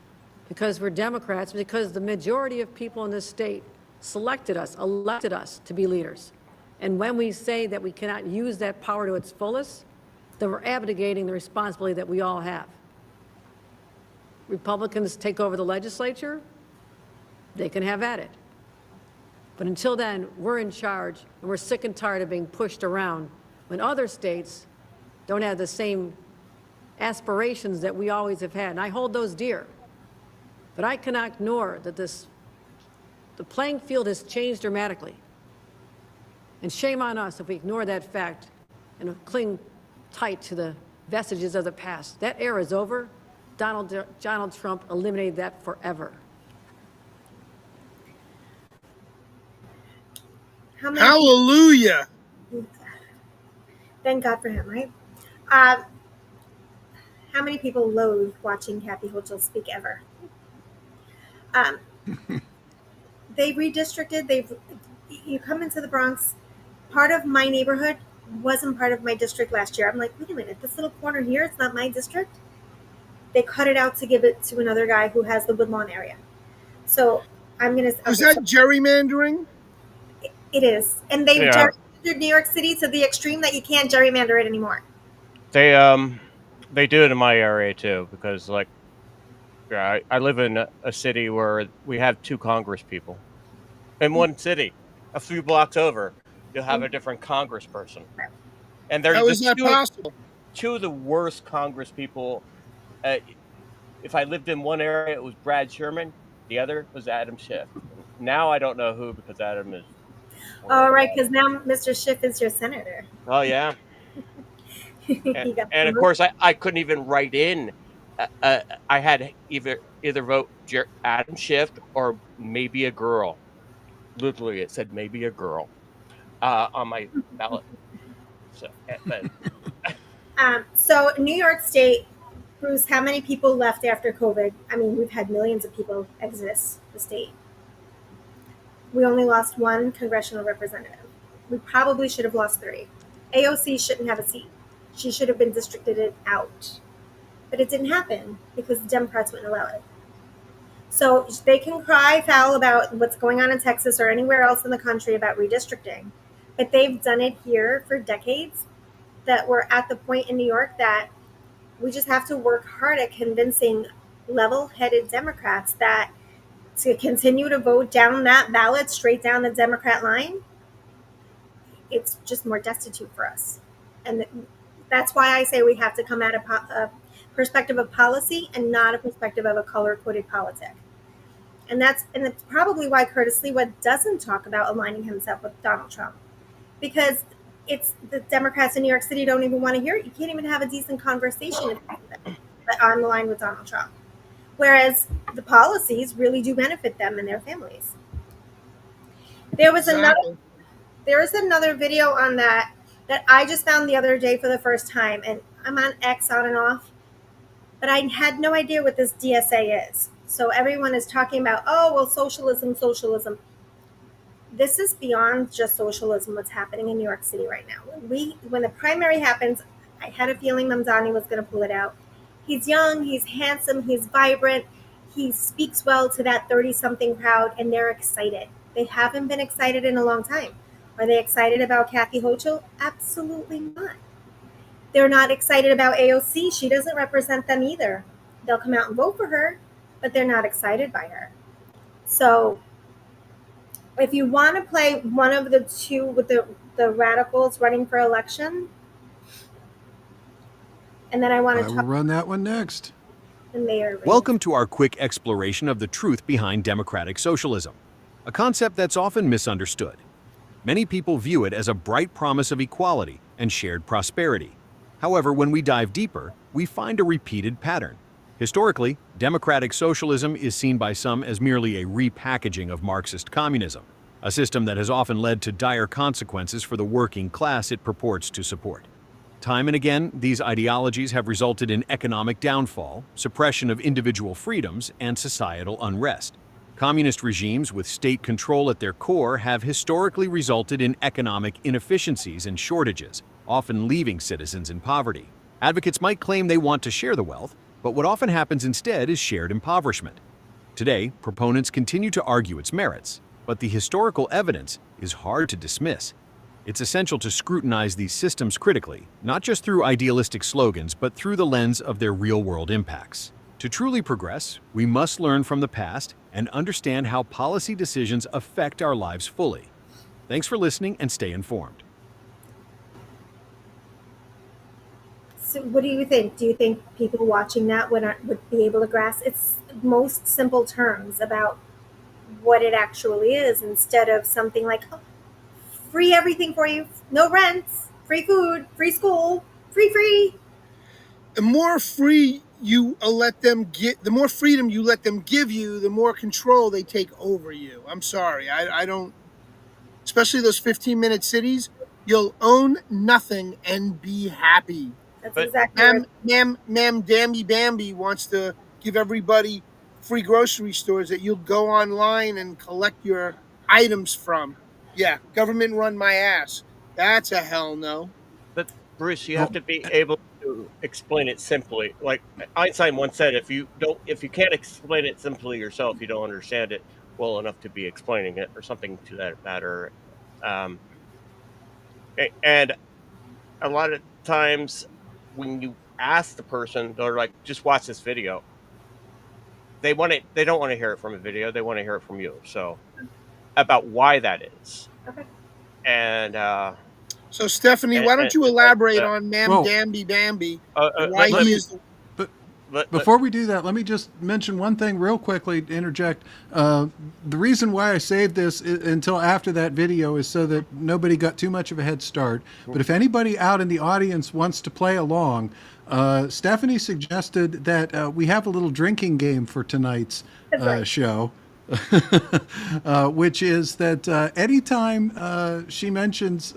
[SPEAKER 11] because we're Democrats, because the majority of people in this state selected us, elected us to be leaders. And when we say that we cannot use that power to its fullest, then we're abdicating the responsibility that we all have. Republicans take over the legislature, they can have at it. But until then, we're in charge, and we're sick and tired of being pushed around when other states don't have the same aspirations that we always have had. And I hold those dear. But I cannot ignore that the playing field has changed dramatically. And shame on us if we ignore that fact and cling tight to the vestiges of the past. That era is over. Donald Trump eliminated that forever.
[SPEAKER 6] Hallelujah.
[SPEAKER 9] Thank God for him, right? How many people loathe watching Kathy Hochul speak ever? They redistricted. You come into the Bronx. Part of my neighborhood wasn't part of my district last year. I'm like, wait a minute, this little corner here, it's not my district. They cut it out to give it to another guy who has the Woodlawn area. So I'm gonna.
[SPEAKER 6] Is that gerrymandering?
[SPEAKER 9] It is, and they've gerrymandered New York City to the extreme that you can't gerrymander it anymore.
[SPEAKER 8] They do it in my area too, because I live in a city where we have 2 Congress people in one city. a few blocks over, you'll have a different congressperson. And they're
[SPEAKER 6] How
[SPEAKER 8] the
[SPEAKER 6] is that
[SPEAKER 8] two,
[SPEAKER 6] possible?
[SPEAKER 8] two of the worst congress people. If I lived in one area, it was Brad Sherman. The other was Adam Schiff. Now I don't know who because Adam is.
[SPEAKER 9] All right, because now Mr. Schiff is your senator.
[SPEAKER 8] Oh yeah,
[SPEAKER 9] He got
[SPEAKER 8] and of
[SPEAKER 9] promoted.
[SPEAKER 8] course I couldn't even write in. I had either vote Adam Schiff or maybe a girl. Literally, it said maybe a girl on my ballot. So, but
[SPEAKER 9] So New York State, Bruce, how many people left after COVID? I mean, we've had millions of people exit the state. We only lost one congressional representative. We probably should have lost 3. AOC shouldn't have a seat. She should have been districted out. But it didn't happen because the Democrats wouldn't allow it. So they can cry foul about what's going on in Texas or anywhere else in the country about redistricting. But they've done it here for decades, that we're at the point in New York that we just have to work hard at convincing level-headed Democrats that to continue to vote down that ballot straight down the Democrat line, it's just more destitute for us. And that's why I say we have to come at a perspective of policy and not a perspective of a color-coded politic. And that's probably why Curtis Lewa doesn't talk about aligning himself with Donald Trump, because it's the Democrats in New York City don't even want to hear it. You can't even have a decent conversation on the line with Donald Trump. Whereas the policies really do benefit them and their families. There was another video on that I just found the other day for the first time, and I'm on X on and off, but I had no idea what this DSA is. So everyone is talking about, oh, well, socialism. This is beyond just socialism, what's happening in New York City right now. When the primary happens, I had a feeling Mamdani was going to pull it out. He's young, he's handsome, he's vibrant, he speaks well to that 30-something crowd, and they're excited. They haven't been excited in a long time. Are they excited about Kathy Hochul? Absolutely not. They're not excited about AOC. She doesn't represent them either. They'll come out and vote for her, but they're not excited by her. So if you want to play one of the two with the radicals running for election, and then I want to
[SPEAKER 7] I will run that one next.
[SPEAKER 9] The mayor.
[SPEAKER 12] Welcome to our quick exploration of the truth behind democratic socialism, a concept that's often misunderstood. Many people view it as a bright promise of equality and shared prosperity. However, when we dive deeper, we find a repeated pattern. Historically, democratic socialism is seen by some as merely a repackaging of Marxist communism, a system that has often led to dire consequences for the working class it purports to support. Time and again, these ideologies have resulted in economic downfall, suppression of individual freedoms, and societal unrest. Communist regimes with state control at their core have historically resulted in economic inefficiencies and shortages, often leaving citizens in poverty. Advocates might claim they want to share the wealth, but what often happens instead is shared impoverishment. Today, proponents continue to argue its merits, but the historical evidence is hard to dismiss. It's essential to scrutinize these systems critically, not just through idealistic slogans, but through the lens of their real-world impacts. To truly progress, we must learn from the past and understand how policy decisions affect our lives fully. Thanks for listening and stay informed.
[SPEAKER 9] So what do you think? Do you think people watching that would be able to grasp its most simple terms about what it actually is, instead of something like, oh, free everything for you, no rents, free food, free school, free.
[SPEAKER 6] The more free you let them get, the more freedom you let them give you, the more control they take over you. I'm sorry, I don't. Especially those 15-minute cities, you'll own nothing and be happy.
[SPEAKER 9] That's exactly right.
[SPEAKER 6] Ma'am Damby Bambi wants to give everybody free grocery stores that you'll go online and collect your items from. Yeah, government run my ass. That's a hell no.
[SPEAKER 8] But Bruce, you have to be able to explain it simply. Like Einstein once said, if you can't explain it simply yourself, you don't understand it well enough to be explaining it, or something to that matter. And a lot of times when you ask the person, they're like, just watch this video. They don't want to hear it from a video. They want to hear it from you. So about why that is.
[SPEAKER 9] Okay.
[SPEAKER 8] And
[SPEAKER 6] So, Stephanie, why don't you elaborate on Ma'am
[SPEAKER 7] Well-
[SPEAKER 6] Damby Bambi and why he is the...
[SPEAKER 7] Before we do that, let me just mention one thing real quickly to interject. The reason why I saved this until after that video is so that nobody got too much of a head start. But if anybody out in the audience wants to play along, Stephanie suggested that we have a little drinking game for tonight's show. Which is that anytime she mentions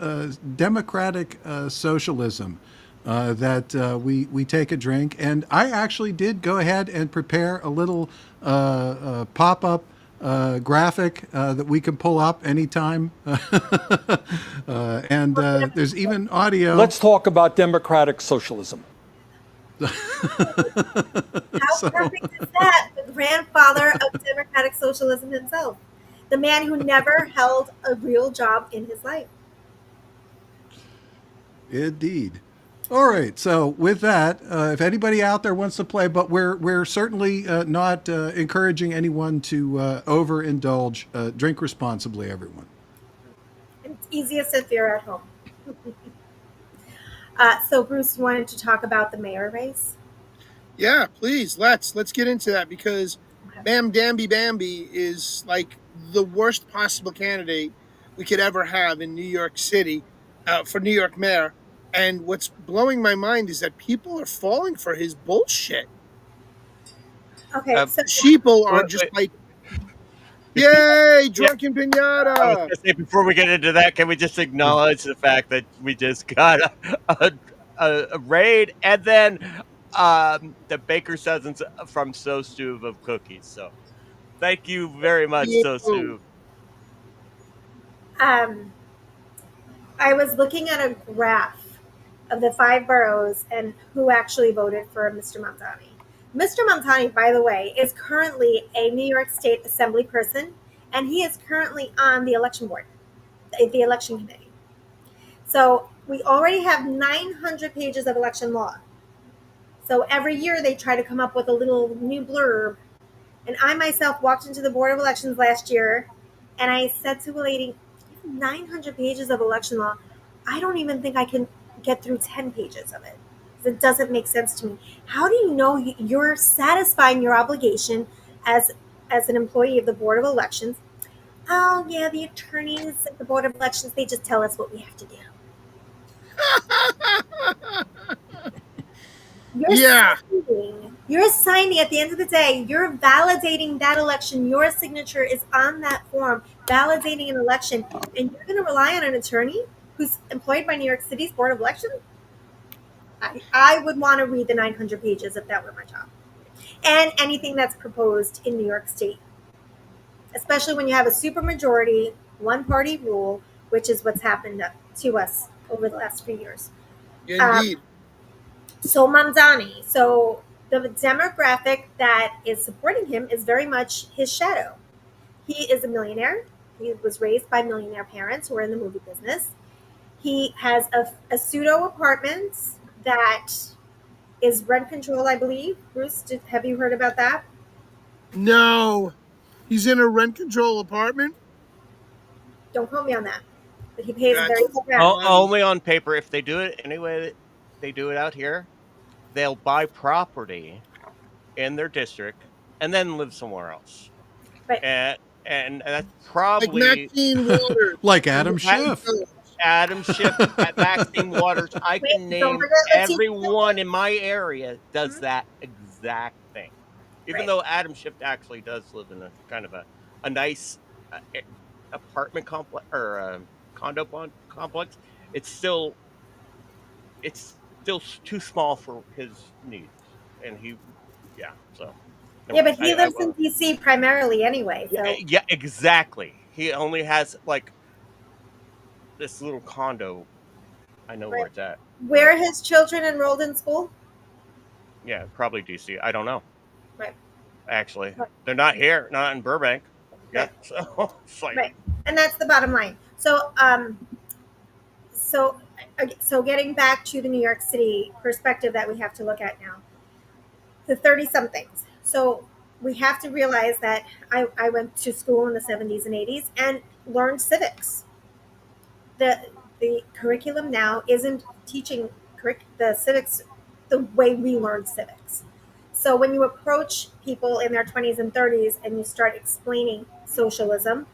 [SPEAKER 7] democratic socialism, that we take a drink. And I actually did go ahead and prepare a little pop-up graphic that we can pull up anytime. And there's even audio.
[SPEAKER 13] Let's talk about democratic socialism.
[SPEAKER 9] How perfect is that? The grandfather of democratic socialism himself. The man who never held a real job in his life.
[SPEAKER 7] Indeed. All right. So with that, if anybody out there wants to play, but we're certainly not encouraging anyone to overindulge. Drink responsibly, everyone.
[SPEAKER 9] It's easiest if you're at home. So Bruce wanted to talk about the mayor race.
[SPEAKER 6] Yeah, please, let's get into that, because Ma'am Damby Bambi is like the worst possible candidate we could ever have in New York City for New York mayor. And what's blowing my mind is that people are falling for his bullshit.
[SPEAKER 9] Okay, so
[SPEAKER 6] sheeple are just like, yay, drunken pinata.
[SPEAKER 8] I was gonna say, before we get into that, can we just acknowledge the fact that we just got a raid, and then the baker's dozens from So Stove of cookies. So thank you very much, So Stove.
[SPEAKER 9] I was looking at a graph of the 5 boroughs and who actually voted for Mr. Mamdani. Mr. Mamdani, by the way, is currently a New York State Assembly person, and he is currently on the election board, the election committee. So we already have 900 pages of election law. So every year they try to come up with a little new blurb. And I myself walked into the Board of Elections last year, and I said to a lady, 900 pages of election law, I don't even think I can get through 10 pages of it. It doesn't make sense to me. How do you know you're satisfying your obligation as an employee of the Board of Elections? Oh, yeah, the attorneys at the Board of Elections, they just tell us what we have to do. You're signing at the end of the day, you're validating that election. Your signature is on that form, validating an election, and you're going to rely on an attorney who's employed by New York City's Board of Elections? I would want to read the 900 pages if that were my job. And anything that's proposed in New York State, especially when you have a supermajority, one-party rule, which is what's happened to us over the last few years.
[SPEAKER 6] Indeed.
[SPEAKER 9] So Mamdani, so the demographic that is supporting him is very much his shadow. He is a millionaire. He was raised by millionaire parents who are in the movie business. He has a pseudo apartment that is rent control, I believe. Bruce, have you heard about that?
[SPEAKER 6] No. He's in a rent control apartment?
[SPEAKER 9] Don't quote me on that. But he pays very good rent.
[SPEAKER 8] Only on paper. If they do it anyway, they do it out here, they'll buy property in their district and then live somewhere else.
[SPEAKER 9] Right.
[SPEAKER 8] And that's probably
[SPEAKER 6] like Maxine Waters.
[SPEAKER 7] Like Adam Schiff.
[SPEAKER 8] Adam Schiff at Maxine Waters. I can name everyone in my area does that exact thing. Even though Adam Schiff actually does live in a kind of a nice apartment complex or condo complex, it's still too small for his needs, and so.
[SPEAKER 9] Yeah, but he lives in DC primarily anyway. So.
[SPEAKER 8] Yeah, exactly. He only has like this little condo. I know where it's at.
[SPEAKER 9] Where are his children enrolled in school?
[SPEAKER 8] Yeah, probably DC. I don't know.
[SPEAKER 9] Right.
[SPEAKER 8] Actually, they're not here, not in Burbank. Yeah, so it's like...
[SPEAKER 9] Right, and that's the bottom line. So, so getting back to the New York City perspective that we have to look at now, the 30-somethings. So we have to realize that I went to school in the 70s and 80s, and learn civics. The curriculum now isn't teaching the civics the way we learn civics. So when you approach people in their 20s and 30s and you start explaining socialism,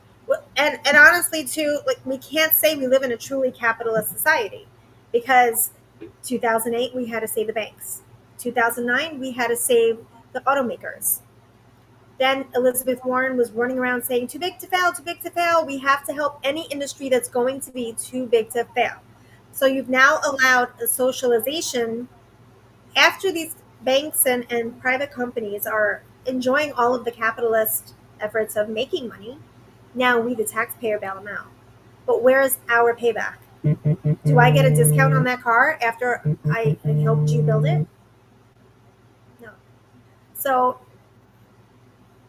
[SPEAKER 9] and honestly too, like, we can't say we live in a truly capitalist society, because 2008 we had to save the banks. 2009 we had to save the automakers. Then Elizabeth Warren was running around saying, too big to fail, too big to fail. We have to help any industry that's going to be too big to fail. So you've now allowed a socialization after these banks and private companies are enjoying all of the capitalist efforts of making money. Now we, the taxpayer, bail them out. But where's our payback? Do I get a discount on that car after I helped you build it? No. So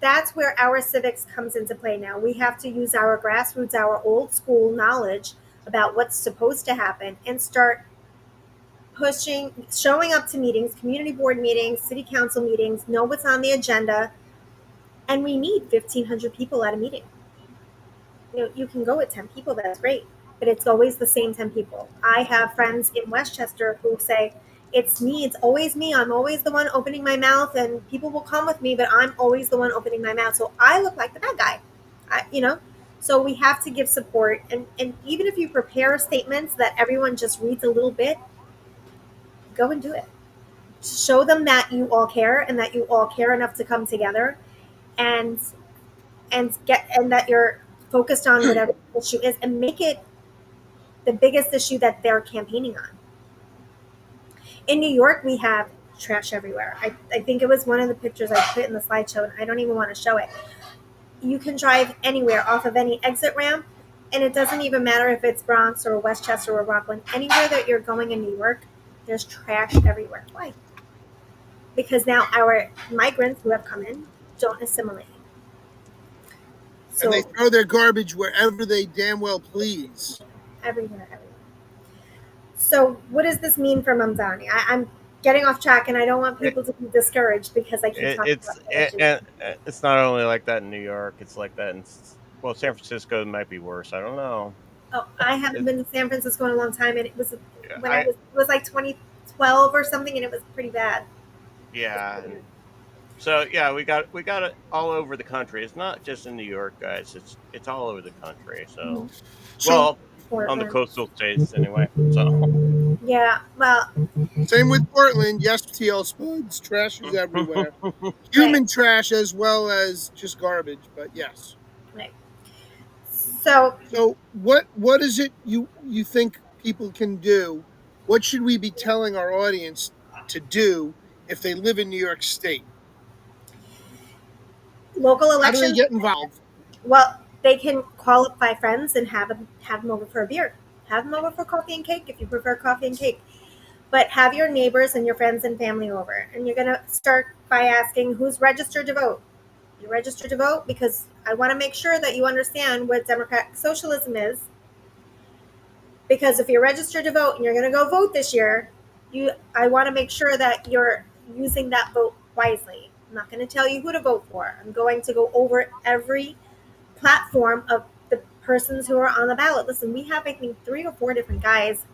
[SPEAKER 9] that's where our civics comes into play now. We have to use our grassroots, our old school knowledge about what's supposed to happen, and start pushing, showing up to meetings, community board meetings, city council meetings, know what's on the agenda. And we need 1,500 people at a meeting. You can go with 10 people, that's great, but it's always the same 10 people. I have friends in Westchester who say, it's me, it's always me. I'm always the one opening my mouth, and people will come with me, but I'm always the one opening my mouth. So I look like the bad guy, So we have to give support. And even if you prepare statements that everyone just reads a little bit, go and do it. Show them that you all care, and that you all care enough to come together and that you're focused on whatever the issue is, and make it the biggest issue that they're campaigning on. In New York, we have trash everywhere. I think it was one of the pictures I put in the slideshow, and I don't even want to show it. You can drive anywhere off of any exit ramp, and it doesn't even matter if it's Bronx or Westchester or Rockland. Anywhere that you're going in New York, there's trash everywhere. Why? Because now our migrants who have come in don't assimilate.
[SPEAKER 6] And they throw their garbage wherever they damn well please.
[SPEAKER 9] Everywhere. So what does this mean for Mamdani? I'm getting off track, and I don't want people to be discouraged because I keep talking about it.
[SPEAKER 8] It's not only like that in New York. It's like that in, well, San Francisco might be worse. I don't know.
[SPEAKER 9] Oh, I haven't been to San Francisco in a long time, and it was it was like 2012 or something, and it was pretty bad.
[SPEAKER 8] Yeah. So yeah, we got it all over the country. It's not just in New York, guys. It's all over the country. So, well, on the coastal states anyway. So
[SPEAKER 9] yeah, well,
[SPEAKER 6] same with Portland. Yes, TL Spuds. Trash is everywhere. Human trash as well as just garbage. But yes.
[SPEAKER 9] Right. So
[SPEAKER 6] what is it you think people can do? What should we be telling our audience to do if they live in New York State?
[SPEAKER 9] Local elections.
[SPEAKER 6] How do they get involved?
[SPEAKER 9] Well, they can call up 5 friends and have them over for a beer. Have them over for coffee and cake if you prefer coffee and cake. But have your neighbors and your friends and family over. And you're going to start by asking, who's registered to vote? You're registered to vote because I want to make sure that you understand what democratic socialism is. Because if you're registered to vote and you're going to go vote this year, I want to make sure that you're using that vote wisely. I'm not going to tell you who to vote for. I'm going to go over every platform of the persons who are on the ballot. Listen, we have, I think, 3 or 4 different guys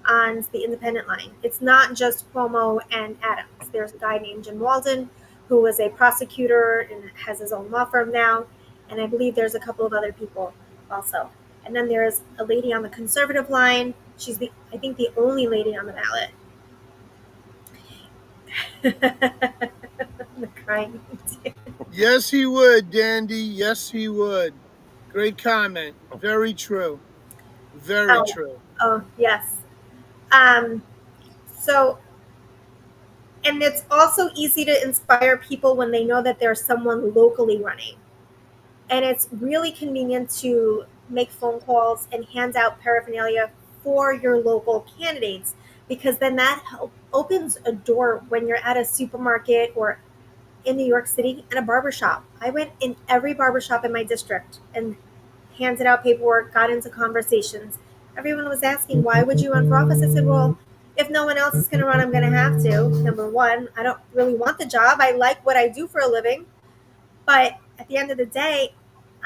[SPEAKER 9] on the independent line. It's not just Cuomo and Adams. There's a guy named Jim Walden who was a prosecutor and has his own law firm now. And I believe there's a couple of other people also. And then there's a lady on the conservative line. She's I think the only lady on the ballot. The crying.
[SPEAKER 6] Yes, he would, Dandy. Yes, he would. Great comment. Very true. Very true.
[SPEAKER 9] Oh, yes. So, and it's also easy to inspire people when they know that there's someone locally running. And it's really convenient to make phone calls and hand out paraphernalia for your local candidates, because then that opens a door when you're at a supermarket or in New York City and a barbershop. I went in every barbershop in my district and handed out paperwork, got into conversations. Everyone was asking, why would you run for office? I said, well, if no one else is going to run, I'm going to have to. Number one, I don't really want the job. I like what I do for a living. But at the end of the day,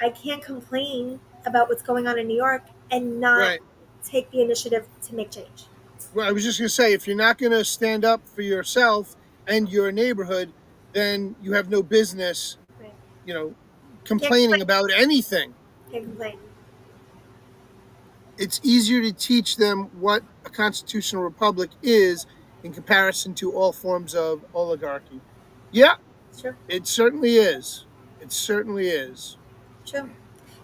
[SPEAKER 9] I can't complain about what's going on in New York and not
[SPEAKER 6] Right.
[SPEAKER 9] take the initiative to make change.
[SPEAKER 6] Well, I was just going to say, if you're not going to stand up for yourself and your neighborhood, then you have no business,
[SPEAKER 9] Right.
[SPEAKER 6] you know, complaining about anything.
[SPEAKER 9] Can't complain.
[SPEAKER 6] It's easier to teach them what a constitutional republic is in comparison to all forms of oligarchy. Yeah,
[SPEAKER 9] Sure.
[SPEAKER 6] it certainly is. It certainly is.
[SPEAKER 9] True.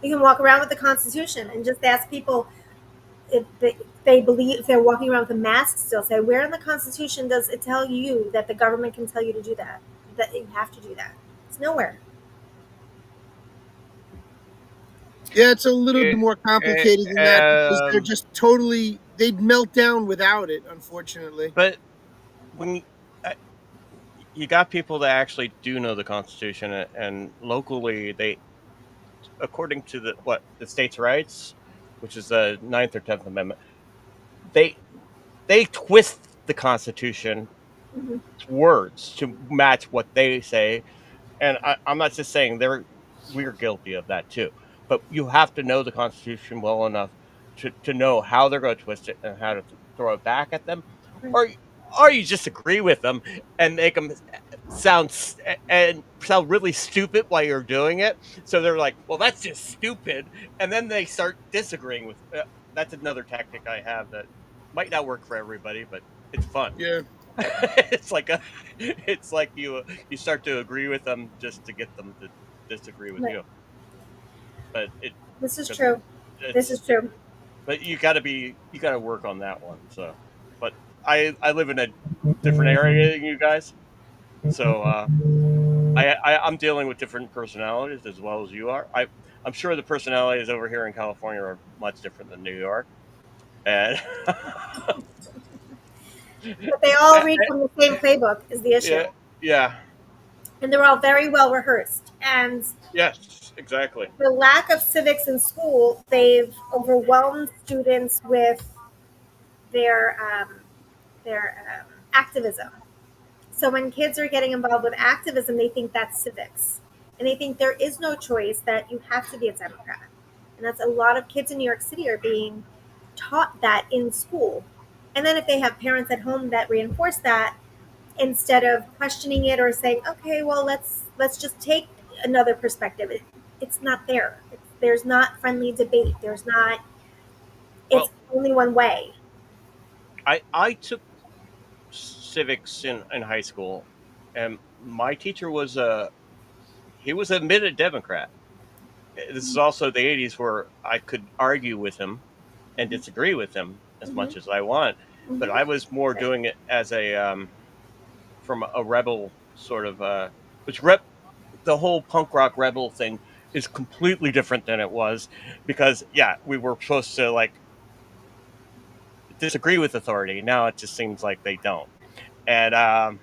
[SPEAKER 9] You can walk around with the Constitution and just ask people if they believe, if they're walking around with a mask still, say, where in the Constitution does it tell you that the government can tell you to do that? That you have to do that? It's nowhere.
[SPEAKER 6] Yeah, it's a little bit more complicated than that because they're just totally, they'd melt down without it, unfortunately.
[SPEAKER 8] But when you got people that actually do know the Constitution, and locally they, according to the states' rights, which is the 9th or 10th Amendment, they twist the Constitution
[SPEAKER 9] Mm-hmm.
[SPEAKER 8] words to match what they say, and I'm not just saying we're guilty of that too, but you have to know the Constitution well enough to know how they're going to twist it and how to throw it back at them, or you just agree with them and make them sound really stupid while you're doing it. So they're like, "Well, that's just stupid," and then they start disagreeing with. That's another tactic I have that might not work for everybody, but it's fun.
[SPEAKER 6] Yeah.
[SPEAKER 8] it's like you start to agree with them just to get them to disagree with
[SPEAKER 9] Right.
[SPEAKER 8] you. But
[SPEAKER 9] this is true. This is true.
[SPEAKER 8] But you got to work on that one. So, but I live in a different area than you guys, so I'm dealing with different personalities as well as you are. I'm sure the personalities over here in California are much different than New York, and
[SPEAKER 9] But they all read from the same playbook is the issue.
[SPEAKER 8] yeah.
[SPEAKER 9] And they're all very well rehearsed. And
[SPEAKER 8] Yes, exactly.
[SPEAKER 9] the lack of civics in school, they've overwhelmed students with their activism. So when kids are getting involved with activism, they think that's civics. And they think there is no choice, that you have to be a Democrat. And that's a lot of kids in New York City are being taught that in school. And then if they have parents at home that reinforce that, instead of questioning it or saying, okay, well, let's just take another perspective, it's not there. There's not friendly debate. There's not. It's only one way.
[SPEAKER 8] I took civics in high school, and my teacher was he was admitted Democrat. This is also the 80s where I could argue with him and disagree with him as much as I want, but I was more doing it as a from a rebel sort of the whole punk rock rebel thing is completely different than it was, because we were supposed to like disagree with authority. Now it just seems like they don't, and I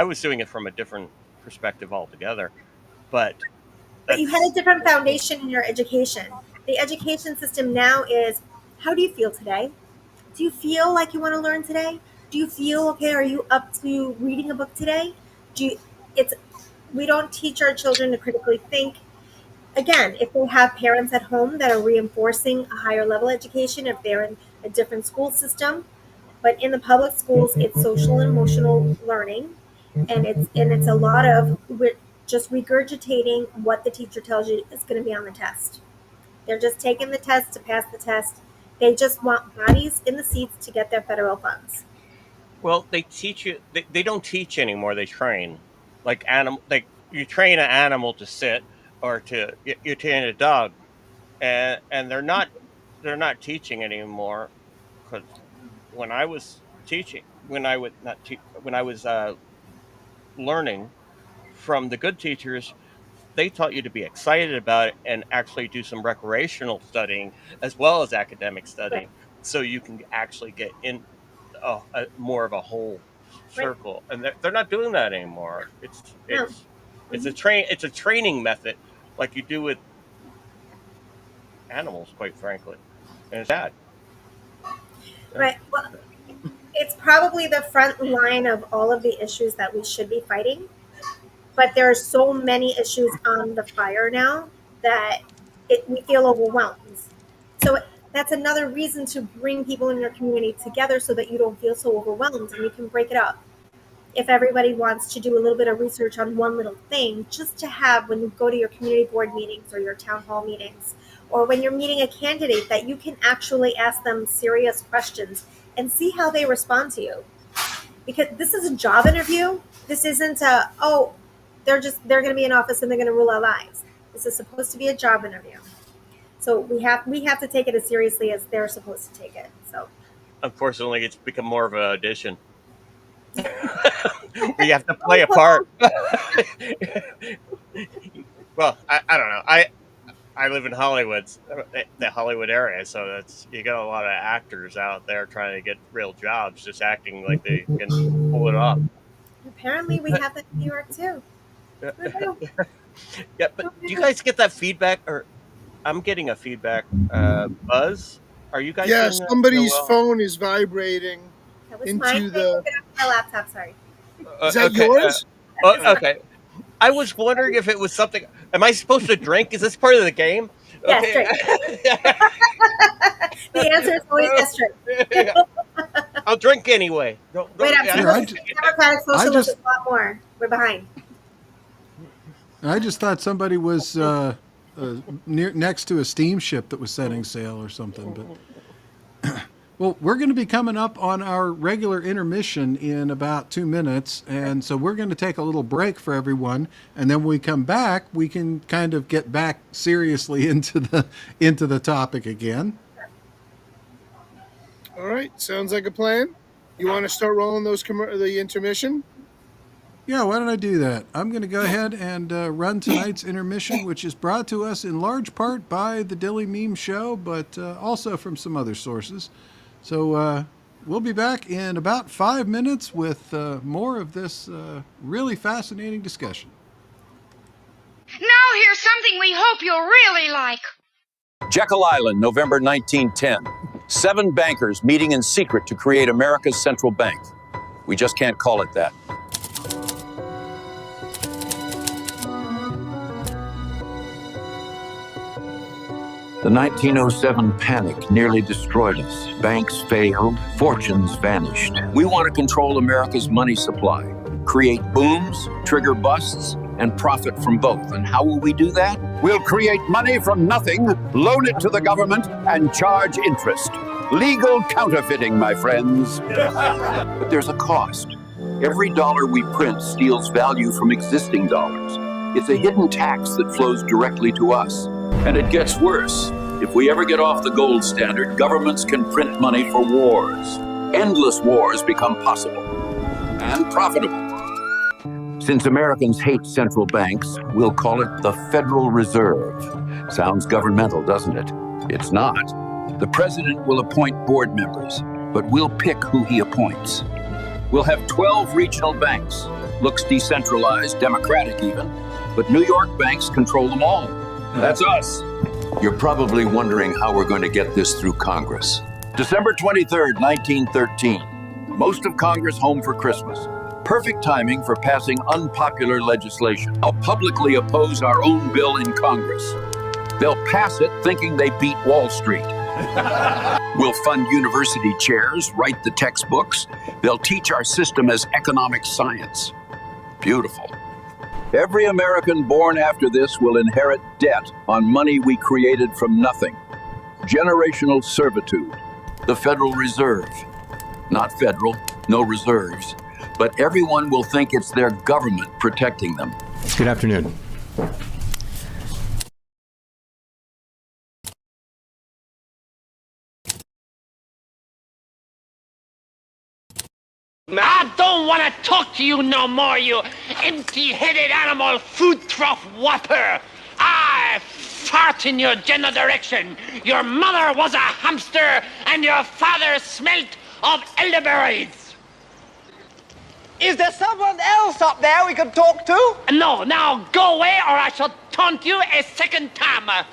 [SPEAKER 8] was doing it from a different perspective altogether, but
[SPEAKER 9] you had a different foundation in your education. The education system now is, how do you feel today? Do you feel like you want to learn today? Do you feel okay? Are you up to reading a book today? We don't teach our children to critically think. Again, if they have parents at home that are reinforcing a higher level education, if they're in a different school system, but in the public schools, it's social and emotional learning, and it's a lot of just regurgitating what the teacher tells you is going to be on the test. They're just taking the test to pass the test. They just want bodies in the seats to get their federal funds.
[SPEAKER 8] Well, they teach you. They don't teach anymore. They train, like you train an animal to sit, or you train a dog, and they're not teaching anymore. Because when I was teaching, when I was learning from the good teachers, they taught you to be excited about it and actually do some recreational studying as well as academic studying, so you can actually get in more of a whole circle. And they're not doing that anymore. It's a training method, like you do with animals, quite frankly, and it's sad.
[SPEAKER 9] Right. Well, it's probably the front line of all of the issues that we should be fighting. But there are so many issues on the fire now that we feel overwhelmed. So that's another reason to bring people in your community together so that you don't feel so overwhelmed and you can break it up. If everybody wants to do a little bit of research on one little thing, just to have when you go to your community board meetings or your town hall meetings, or when you're meeting a candidate, that you can actually ask them serious questions and see how they respond to you. Because this is a job interview. This isn't they're going to be in office and they're going to rule our lives. This is supposed to be a job interview. So we have to take it as seriously as they're supposed to take it. So
[SPEAKER 8] Unfortunately, it's become more of an audition. We have to play a part. Well, I don't know. I live in Hollywood, the Hollywood area, so that's you got a lot of actors out there trying to get real jobs, just acting like they can pull it off.
[SPEAKER 9] apparently we have that in New York too.
[SPEAKER 8] Yeah, but do you guys get that feedback? Or I'm getting a feedback buzz. Are you guys
[SPEAKER 6] Yeah,
[SPEAKER 8] getting that as
[SPEAKER 6] somebody's
[SPEAKER 8] well?
[SPEAKER 6] phone is vibrating
[SPEAKER 9] That was
[SPEAKER 6] into
[SPEAKER 9] mine.
[SPEAKER 6] the.
[SPEAKER 9] My laptop. Sorry.
[SPEAKER 6] Is that
[SPEAKER 8] Okay.
[SPEAKER 6] yours?
[SPEAKER 8] Okay. I was wondering if it was something. Am I supposed to drink? Is this part of the game?
[SPEAKER 9] Yes,
[SPEAKER 8] Okay.
[SPEAKER 9] drink. The answer is always yes, drink.
[SPEAKER 8] I'll drink anyway.
[SPEAKER 9] Wait, I'm Democratic Socialist a lot more. We're behind.
[SPEAKER 7] I just thought somebody was next to a steamship that was setting sail or something. But well, we're going to be coming up on our regular intermission in about 2 minutes, and so we're going to take a little break for everyone, and then when we come back, we can kind of get back seriously into the topic again.
[SPEAKER 6] All right, sounds like a plan. You want to start rolling the intermission?
[SPEAKER 7] Yeah, why don't I do that? I'm going to go ahead and run tonight's intermission, which is brought to us in large part by the Dilly Meme Show, but also from some other sources. So we'll be back in about 5 minutes with more of this really fascinating discussion.
[SPEAKER 14] Now here's something we hope you'll really like.
[SPEAKER 15] Jekyll Island, November 1910. 7 bankers meeting in secret to create America's central bank. We just can't call it that. The 1907 panic nearly destroyed us. Banks failed, fortunes vanished. We want to control America's money supply, create booms, trigger busts, and profit from both. And how will we do that?
[SPEAKER 16] We'll create money from nothing, loan it to the government, and charge interest. Legal counterfeiting, my friends.
[SPEAKER 15] But there's a cost. Every dollar we print steals value from existing dollars. It's a hidden tax that flows directly to us. And it gets worse. If we ever get off the gold standard, governments can print money for wars. Endless wars become possible and profitable. Since Americans hate central banks, we'll call it the Federal Reserve. Sounds governmental, doesn't it? It's not. The president will appoint board members, but we'll pick who he appoints. We'll have 12 regional banks. Looks decentralized, democratic even, but New York banks control them all. That's us. You're probably wondering how we're going to get this through Congress. December 23rd, 1913. Most of Congress home for Christmas. Perfect timing for passing unpopular legislation. I'll publicly oppose our own bill in Congress. They'll pass it thinking they beat Wall Street. We'll fund university chairs, write the textbooks. They'll teach our system as economic science. Beautiful. Every American born after this will inherit debt on money we created from nothing. Generational servitude. The Federal Reserve. Not federal, no reserves. But everyone will think it's their government protecting them.
[SPEAKER 17] Good afternoon.
[SPEAKER 18] I don't want to talk to you no more, you empty-headed animal food trough whopper. I fart in your general direction. Your mother was a hamster, and your father smelt of elderberries.
[SPEAKER 19] Is there someone else up there we could talk to?
[SPEAKER 18] No, now go away, or I shall taunt you a second time.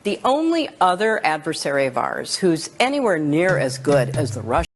[SPEAKER 20] The only other adversary of ours who's anywhere near as good as the Russians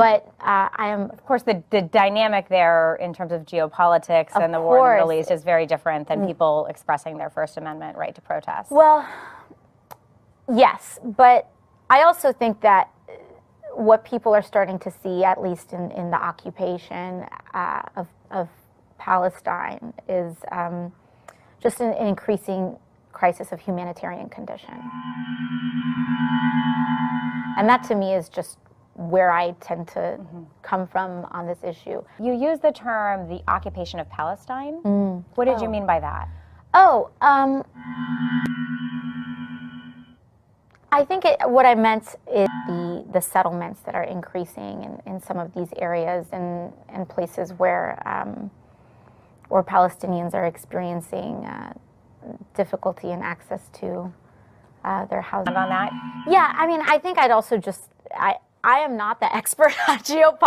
[SPEAKER 17] But
[SPEAKER 21] of course, the dynamic there in terms of geopolitics and the war in the Middle East is very different than people expressing their First Amendment right to protest.
[SPEAKER 17] Well, yes, but I also think that what people are starting to see, at least in the occupation of Palestine, is just an increasing crisis of humanitarian condition. And that to me is just where I tend to come from on this issue.
[SPEAKER 21] You use the term the occupation of Palestine. What did you mean by that?
[SPEAKER 17] I think what I meant is the settlements that are increasing in some of these areas and places where Palestinians are experiencing difficulty in access to their housing.
[SPEAKER 21] On that?
[SPEAKER 17] Yeah, I mean, I think I'd also just, I am not the expert on geopolitics.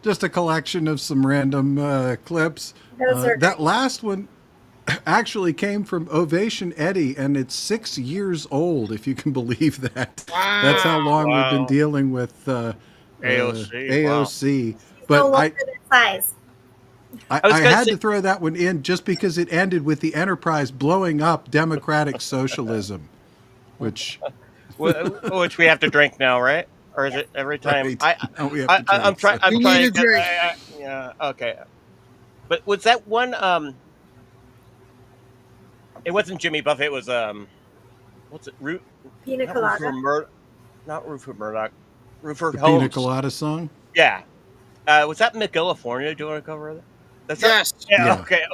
[SPEAKER 7] Just a collection of some random clips. That last one actually came from Ovation Eddie, and it's 6 years old, if you can believe that.
[SPEAKER 6] Wow.
[SPEAKER 7] That's how long we've been dealing with AOC.
[SPEAKER 9] Wow.
[SPEAKER 7] But
[SPEAKER 8] I
[SPEAKER 7] had to throw that one in just because it ended with the Enterprise blowing up democratic socialism, which
[SPEAKER 8] we have to drink now, right? Or is it every time?
[SPEAKER 7] Right.
[SPEAKER 8] I'm trying.
[SPEAKER 6] We need a drink.
[SPEAKER 8] Yeah. Okay. But was that one? It wasn't Jimmy Buffett. It was what's it?
[SPEAKER 9] Pina Colada.
[SPEAKER 8] Not Rupert Murdoch. Rupert
[SPEAKER 7] the
[SPEAKER 8] Holmes.
[SPEAKER 7] Pina Colada song.
[SPEAKER 8] Yeah. Was that McCalifornia doing a cover of it?
[SPEAKER 6] Yes.
[SPEAKER 8] Yeah. Okay.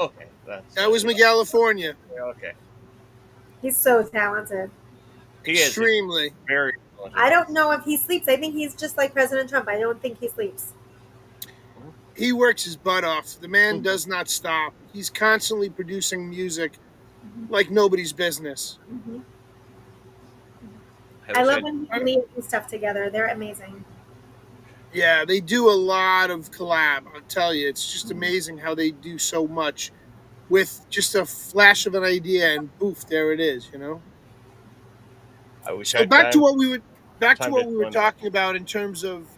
[SPEAKER 6] That was California.
[SPEAKER 8] Okay.
[SPEAKER 9] He's so talented.
[SPEAKER 8] He is
[SPEAKER 6] extremely
[SPEAKER 8] very.
[SPEAKER 9] I don't know if he sleeps. I think he's just like President Trump. I don't think he sleeps.
[SPEAKER 6] He works his butt off. The man does not stop. He's constantly producing music like nobody's business.
[SPEAKER 9] I love when he leads stuff together. They're amazing.
[SPEAKER 6] Yeah, they do a lot of collab. I'll tell you, it's just amazing how they do so much with just a flash of an idea, and poof, there it is. You know. So back to what we were talking about in terms of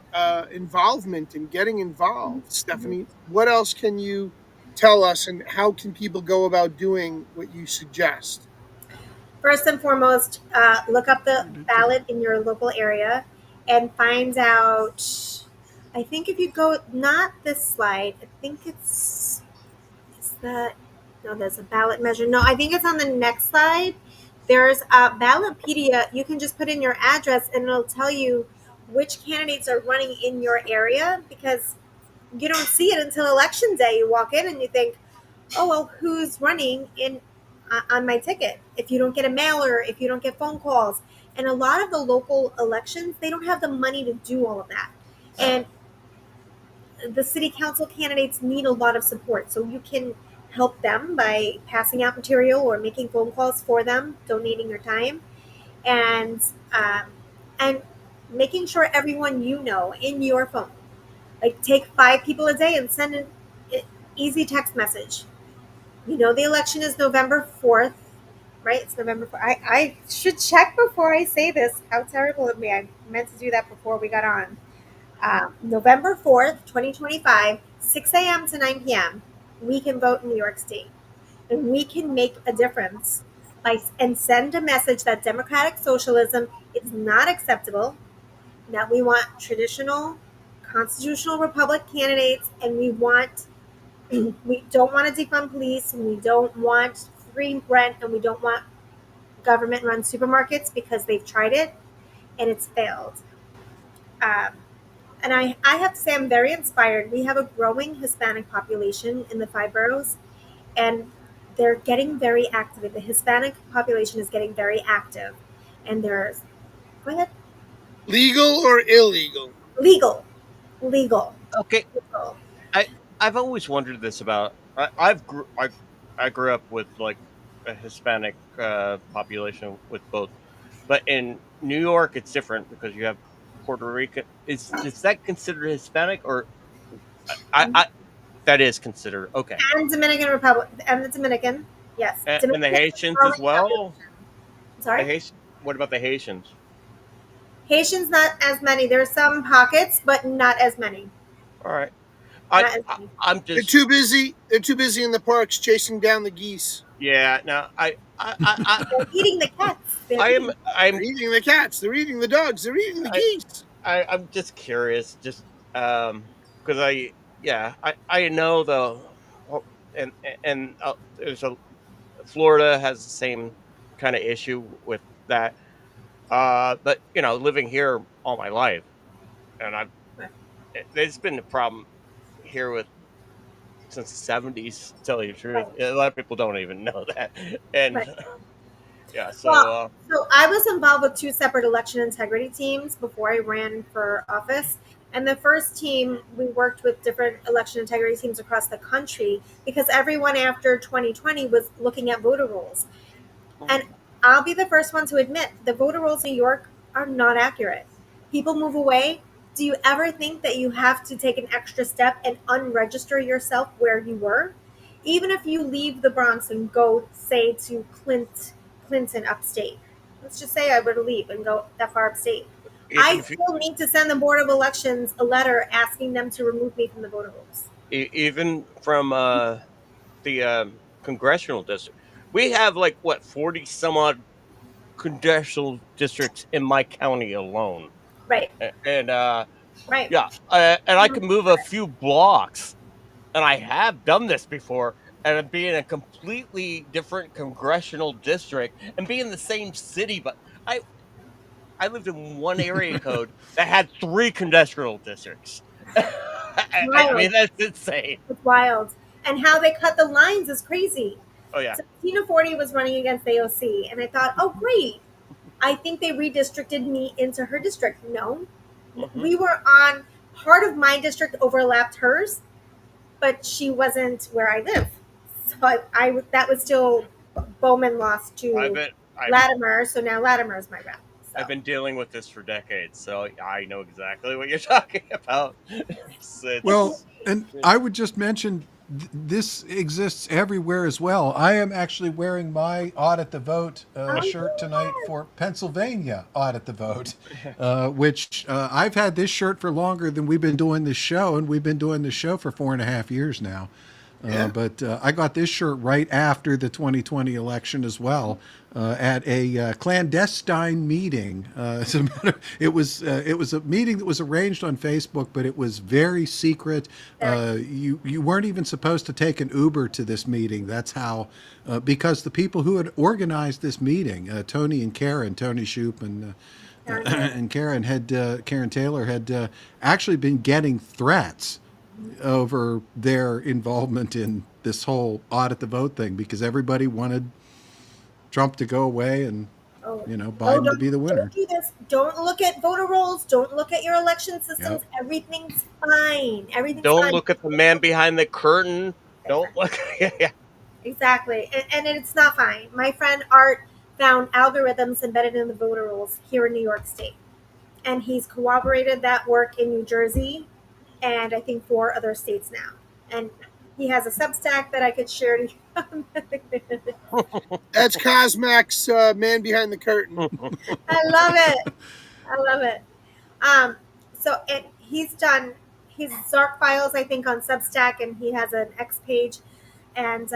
[SPEAKER 6] involvement and getting involved, Stephanie. What else can you tell us, and how can people go about doing what you suggest?
[SPEAKER 9] First and foremost, look up the ballot in your local area and find out. I think if you go, not this slide, I think it's that. No, there's a ballot measure. No, I think it's on the next slide. There's a Ballotpedia. You can just put in your address and it'll tell you which candidates are running in your area, because you don't see it until election day. You walk in and you think, oh, well, who's running in on my ticket? If you don't get a mailer, if you don't get phone calls. And a lot of the local elections, they don't have the money to do all of that. And the city council candidates need a lot of support. So you can help them by passing out material or making phone calls for them, donating your time, and making sure everyone you know in your phone, like take 5 people a day and send an easy text message. You know, the election is November 4th, right? It's November 4th. I should check before I say this. How terrible of me. I meant to do that before we got on. November 4th, 2025, 6 a.m. to 9 p.m., we can vote in New York State, and we can make a difference and send a message that democratic socialism is not acceptable, that we want traditional constitutional republic candidates, and we don't want to defund police, and we don't want free rent, and we don't want government-run supermarkets, because they've tried it and it's failed. And I have to say, I'm very inspired. We have a growing Hispanic population in the 5 boroughs, and they're getting very active. The Hispanic population is getting very active. And there's, go ahead.
[SPEAKER 6] Legal or illegal?
[SPEAKER 9] Legal.
[SPEAKER 8] Okay. Legal. I've always wondered this about. I grew up with like a Hispanic population with both, but in New York it's different because you have Puerto Rican. Is that considered Hispanic, or That is considered okay.
[SPEAKER 9] And Dominican Republic and the Dominican, yes.
[SPEAKER 8] And the
[SPEAKER 9] Dominican
[SPEAKER 8] Haitians as well.
[SPEAKER 9] Sorry.
[SPEAKER 8] What about the Haitians?
[SPEAKER 9] Haitians not as many. There are some pockets, but not as many.
[SPEAKER 8] All right.
[SPEAKER 6] They're
[SPEAKER 8] I'm just
[SPEAKER 6] too busy. They're too busy in the parks chasing down the geese.
[SPEAKER 8] yeah. No,
[SPEAKER 9] They're eating the cats.
[SPEAKER 8] I'm
[SPEAKER 6] They're eating the cats. They're eating the dogs. They're eating the geese.
[SPEAKER 8] I'm just curious, just because I know and there's a Florida has the same kind of issue with that. But living here all my life, and there's been a problem here with since the 70s. To tell you the truth,
[SPEAKER 9] Right.
[SPEAKER 8] a lot of people don't even know that, and
[SPEAKER 9] Right.
[SPEAKER 8] yeah. So
[SPEAKER 9] So I was involved with 2 separate election integrity teams before I ran for office. And the first team, we worked with different election integrity teams across the country because everyone after 2020 was looking at voter rolls. And I'll be the first one to admit the voter rolls in New York are not accurate. People move away. Do you ever think that you have to take an extra step and unregister yourself where you were? Even if you leave the Bronx and go, say, to Clinton upstate. Let's just say I were to leave and go that far upstate. I still need to send the Board of Elections a letter asking them to remove me from the voter rolls.
[SPEAKER 8] even from the congressional district, we have 40 some odd congressional districts in my county alone.
[SPEAKER 9] Right.
[SPEAKER 8] And
[SPEAKER 9] Right.
[SPEAKER 8] yeah, and I can move a few blocks, and I have done this before, and be in a completely different congressional district and be in the same city, but I lived in one area code that had 3 congressional districts. I mean, that's insane.
[SPEAKER 9] It's wild. And how they cut the lines is crazy.
[SPEAKER 8] Oh yeah.
[SPEAKER 9] So Tina Forty was running against AOC, and I thought, oh great. I think they redistricted me into her district. No. We were on part of my district overlapped hers, but she wasn't where I live. So I that was still Bowman lost to Latimer, so now Latimer's my rep.
[SPEAKER 8] I've been dealing with this for decades, so I know exactly what you're talking about.
[SPEAKER 7] Well, and I would just mention this exists everywhere as well. I am actually wearing my Audit the Vote shirt tonight for Pennsylvania Audit the Vote, which I've had this shirt for longer than we've been doing this show, and we've been doing this show for 4.5 years now. But I got this shirt right after the 2020 election as well, at a clandestine meeting. As a matter, it was a meeting that was arranged on Facebook, but it was very secret. You weren't even supposed to take an Uber to this meeting. That's how, because the people who had organized this meeting, Tony Shoup and Karen Taylor had actually been getting threats over their involvement in this whole Audit the Vote thing, because everybody wanted Trump to go away and Biden to be the winner.
[SPEAKER 9] Don't do this. Don't look at voter rolls. Don't look at your election systems.
[SPEAKER 7] Yep.
[SPEAKER 9] Everything's fine. Everything's
[SPEAKER 8] Don't
[SPEAKER 9] fine.
[SPEAKER 8] look at the man behind the curtain. Don't look. Yeah.
[SPEAKER 9] Exactly. And it's not fine. My friend Art found algorithms embedded in the voter rolls here in New York State. And he's corroborated that work in New Jersey and I think 4 other states now. And he has a Substack that I could share to you.
[SPEAKER 6] That's Cosmac's Man Behind the Curtain.
[SPEAKER 9] I love it. I love it. So he's done his Zark files, I think, on Substack, and he has an X page. And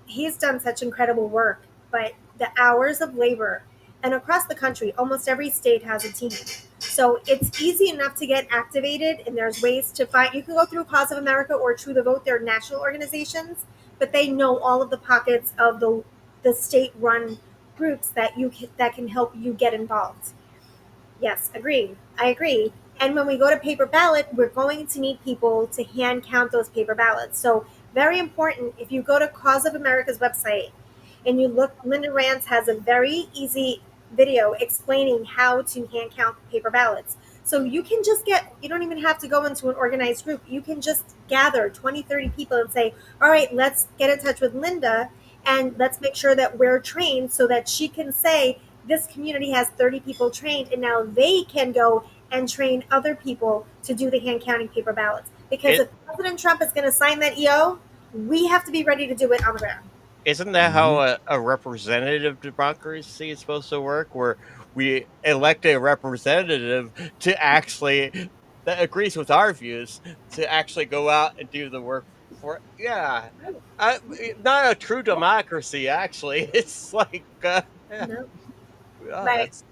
[SPEAKER 9] he's done such incredible work. But the hours of labor, and across the country, almost every state has a team. So it's easy enough to get activated, and there's ways to find. You can go through Cause of America or True the Vote. They're national organizations, but they know all of the pockets of the state-run groups that can help you get involved. Yes, agree. I agree. And when we go to paper ballot, we're going to need people to hand count those paper ballots. So very important. If you go to Cause of America's website and you look, Linda Rance has a very easy video explaining how to hand count paper ballots. So you can just you don't even have to go into an organized group. You can just gather 20, 30 people and say, all right, let's get in touch with Linda and let's make sure that we're trained so that she can say this community has 30 people trained, and now they can go and train other people to do the hand counting paper ballots. Because if President Trump is going to sign that EO, we have to be ready to do it on the ground.
[SPEAKER 8] Isn't that how a representative democracy is supposed to work? Where we elect a representative to actually that agrees with our views to actually go out and do the work for. Yeah, not a true democracy. Actually, it's like
[SPEAKER 9] No.
[SPEAKER 8] yeah,
[SPEAKER 9] Right.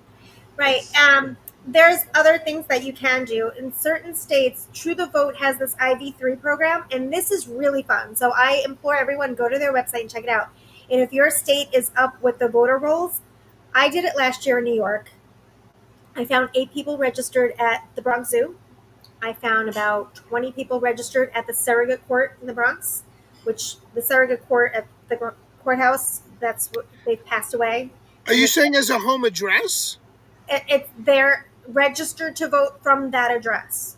[SPEAKER 9] Right. There's other things that you can do. In certain states, True the Vote has this IV3 program, and this is really fun. So I implore everyone, go to their website and check it out. And if your state is up with the voter rolls, I did it last year in New York. I found 8 people registered at the Bronx Zoo. I found about 20 people registered at the surrogate court in the Bronx, which the surrogate court at the courthouse, that's what they've passed away.
[SPEAKER 6] Are you saying as a home address?
[SPEAKER 9] They're registered to vote from that address.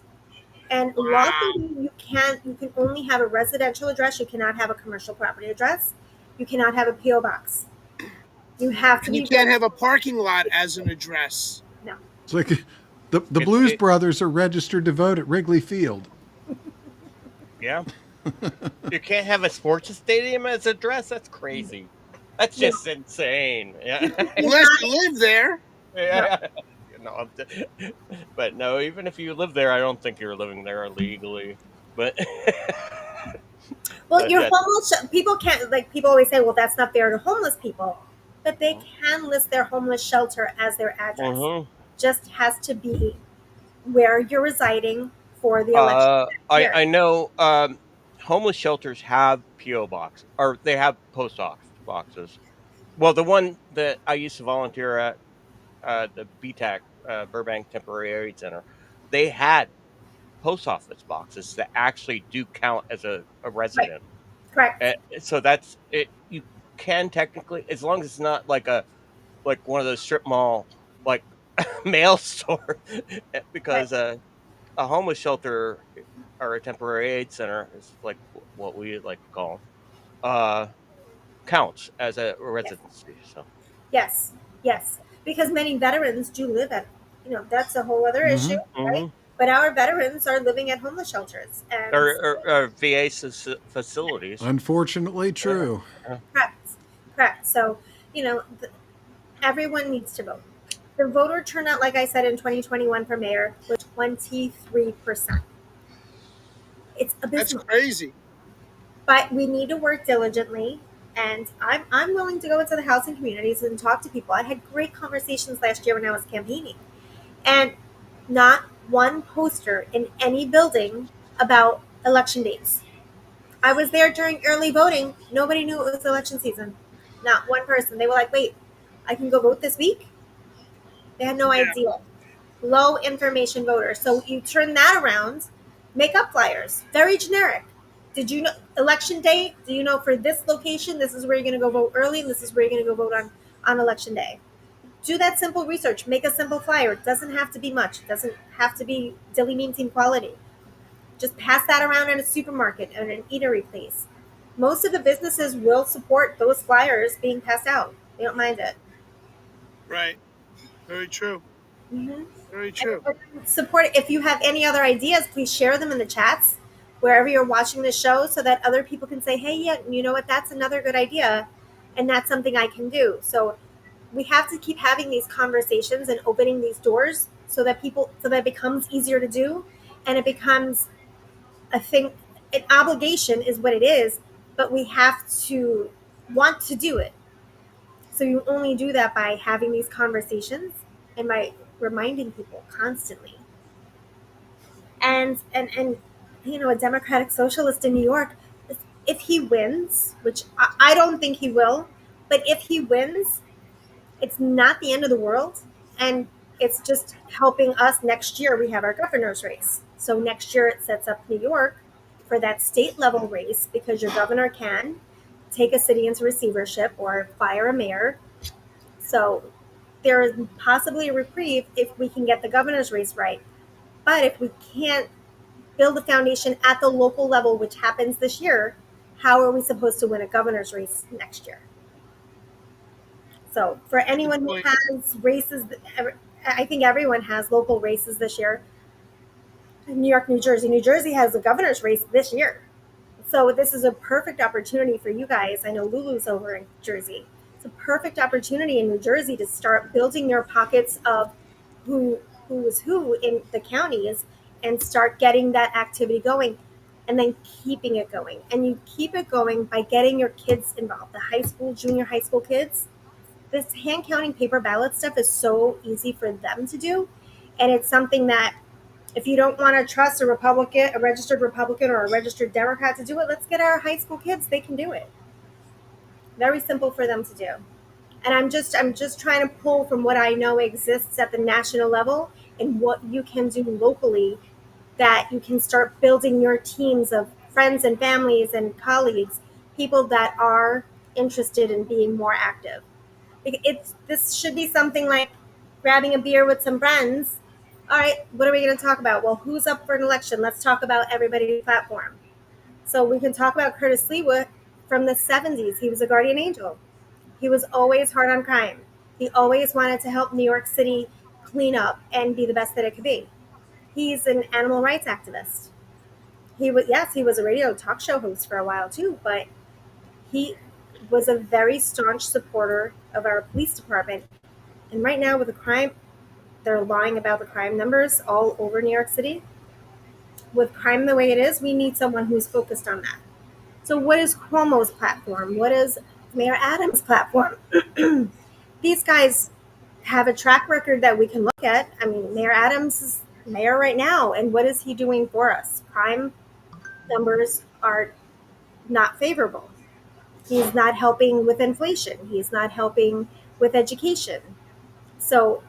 [SPEAKER 9] And lawfully, you can only have a residential address. You cannot have a commercial property address. You cannot have a PO box. You have to.
[SPEAKER 6] And you can't have a parking lot as an address.
[SPEAKER 9] No.
[SPEAKER 7] It's like the Blues Brothers are registered to vote at Wrigley Field.
[SPEAKER 8] yeah. You can't have a sports stadium as address. That's crazy. That's just insane. Yeah.
[SPEAKER 6] Unless you live there.
[SPEAKER 8] Yeah. No, but no, even if you live there, I don't think you're living there illegally. But
[SPEAKER 9] well, you're homeless. People can't, like, people always say, well, that's not fair to homeless people, but they can list their homeless shelter as their address. Just has to be where you're residing for the election.
[SPEAKER 8] I know homeless shelters have PO box, or they have post office boxes. Well, the one that I used to volunteer at, the BTAC, Burbank Temporary Aid Center, they had post office boxes that actually do count as a resident.
[SPEAKER 9] Right. Correct.
[SPEAKER 8] So that's it. You can technically, as long as it's not like one of those strip mall like mail store, because a homeless shelter or a temporary aid center is like what we like to call counts as a residency. So
[SPEAKER 9] yes, because many veterans do live at, that's a whole other issue, right? But our veterans are living at homeless shelters and
[SPEAKER 8] or VA facilities.
[SPEAKER 7] Unfortunately, true.
[SPEAKER 9] Correct. So, everyone needs to vote. The voter turnout, like I said, in 2021 for mayor was 23%. It's abysmal.
[SPEAKER 6] That's crazy.
[SPEAKER 9] But we need to work diligently, and I'm willing to go into the housing communities and talk to people. I had great conversations last year when I was campaigning, and not one poster in any building about election dates. I was there during early voting. Nobody knew it was election season. Not one person. They were like, wait, I can go vote this week? They had no idea. Low information voters. So you turn that around, make up flyers. Very generic. Did you know election day? Do you know for this location, this is where you're going to go vote early, and this is where you're going to go vote on election day? Do that simple research. Make a simple flyer. It doesn't have to be much. It doesn't have to be dilly mean team quality. Just pass that around in a supermarket and an eatery place. Most of the businesses will support those flyers being passed out. They don't mind it.
[SPEAKER 6] Right. Very true.
[SPEAKER 9] Mm-hmm.
[SPEAKER 6] Very true.
[SPEAKER 9] Support. If you have any other ideas, please share them in the chats wherever you're watching the show, so that other people can say, hey, yeah, you know what, that's another good idea, and that's something I can do. So we have to keep having these conversations and opening these doors so that it becomes easier to do, and it becomes a thing. An obligation is what it is, but we have to want to do it. So you only do that by having these conversations and by reminding people constantly. And a Democratic Socialist in New York, if he wins, which I don't think he will, but if he wins, it's not the end of the world. And it's just helping us. Next year, we have our governor's race. So next year, it sets up New York for that state level race, because your governor can take a city into receivership or fire a mayor. So there is possibly a reprieve if we can get the governor's race right. But if we can't build a foundation at the local level, which happens this year, how are we supposed to win a governor's race next year? So for anyone who has races, I think everyone has local races this year. New York, New Jersey. New Jersey has a governor's race this year. So this is a perfect opportunity for you guys. I know Lulu's over in Jersey. It's a perfect opportunity in New Jersey to start building your pockets of who is who in the counties and start getting that activity going and then keeping it going. And you keep it going by getting your kids involved, the high school, junior high school kids. This hand counting paper ballot stuff is so easy for them to do. And it's something that if you don't want to trust a Republican, a registered Republican or a registered Democrat to do it, let's get our high school kids. They can do it. Very simple for them to do. And I'm just trying to pull from what I know exists at the national level and what you can do locally, that you can start building your teams of friends and families and colleagues, people that are interested in being more active. This should be something like grabbing a beer with some friends. All right, what are we going to talk about? Well, who's up for an election? Let's talk about everybody's platform. So we can talk about Curtis Leawood from the 70s. He was a guardian angel. He was always hard on crime. He always wanted to help New York City clean up and be the best that it could be. He's an animal rights activist. He was a radio talk show host for a while too, but he was a very staunch supporter of our police department. And right now with the crime, they're lying about the crime numbers all over New York City. With crime the way it is, we need someone who's focused on that. So what is Cuomo's platform? What is Mayor Adams' platform? These guys have a track record that we can look at. I mean, Mayor Adams is mayor right now, and what is he doing for us? Crime numbers are not favorable. He's not helping with inflation. He's not helping with education. So,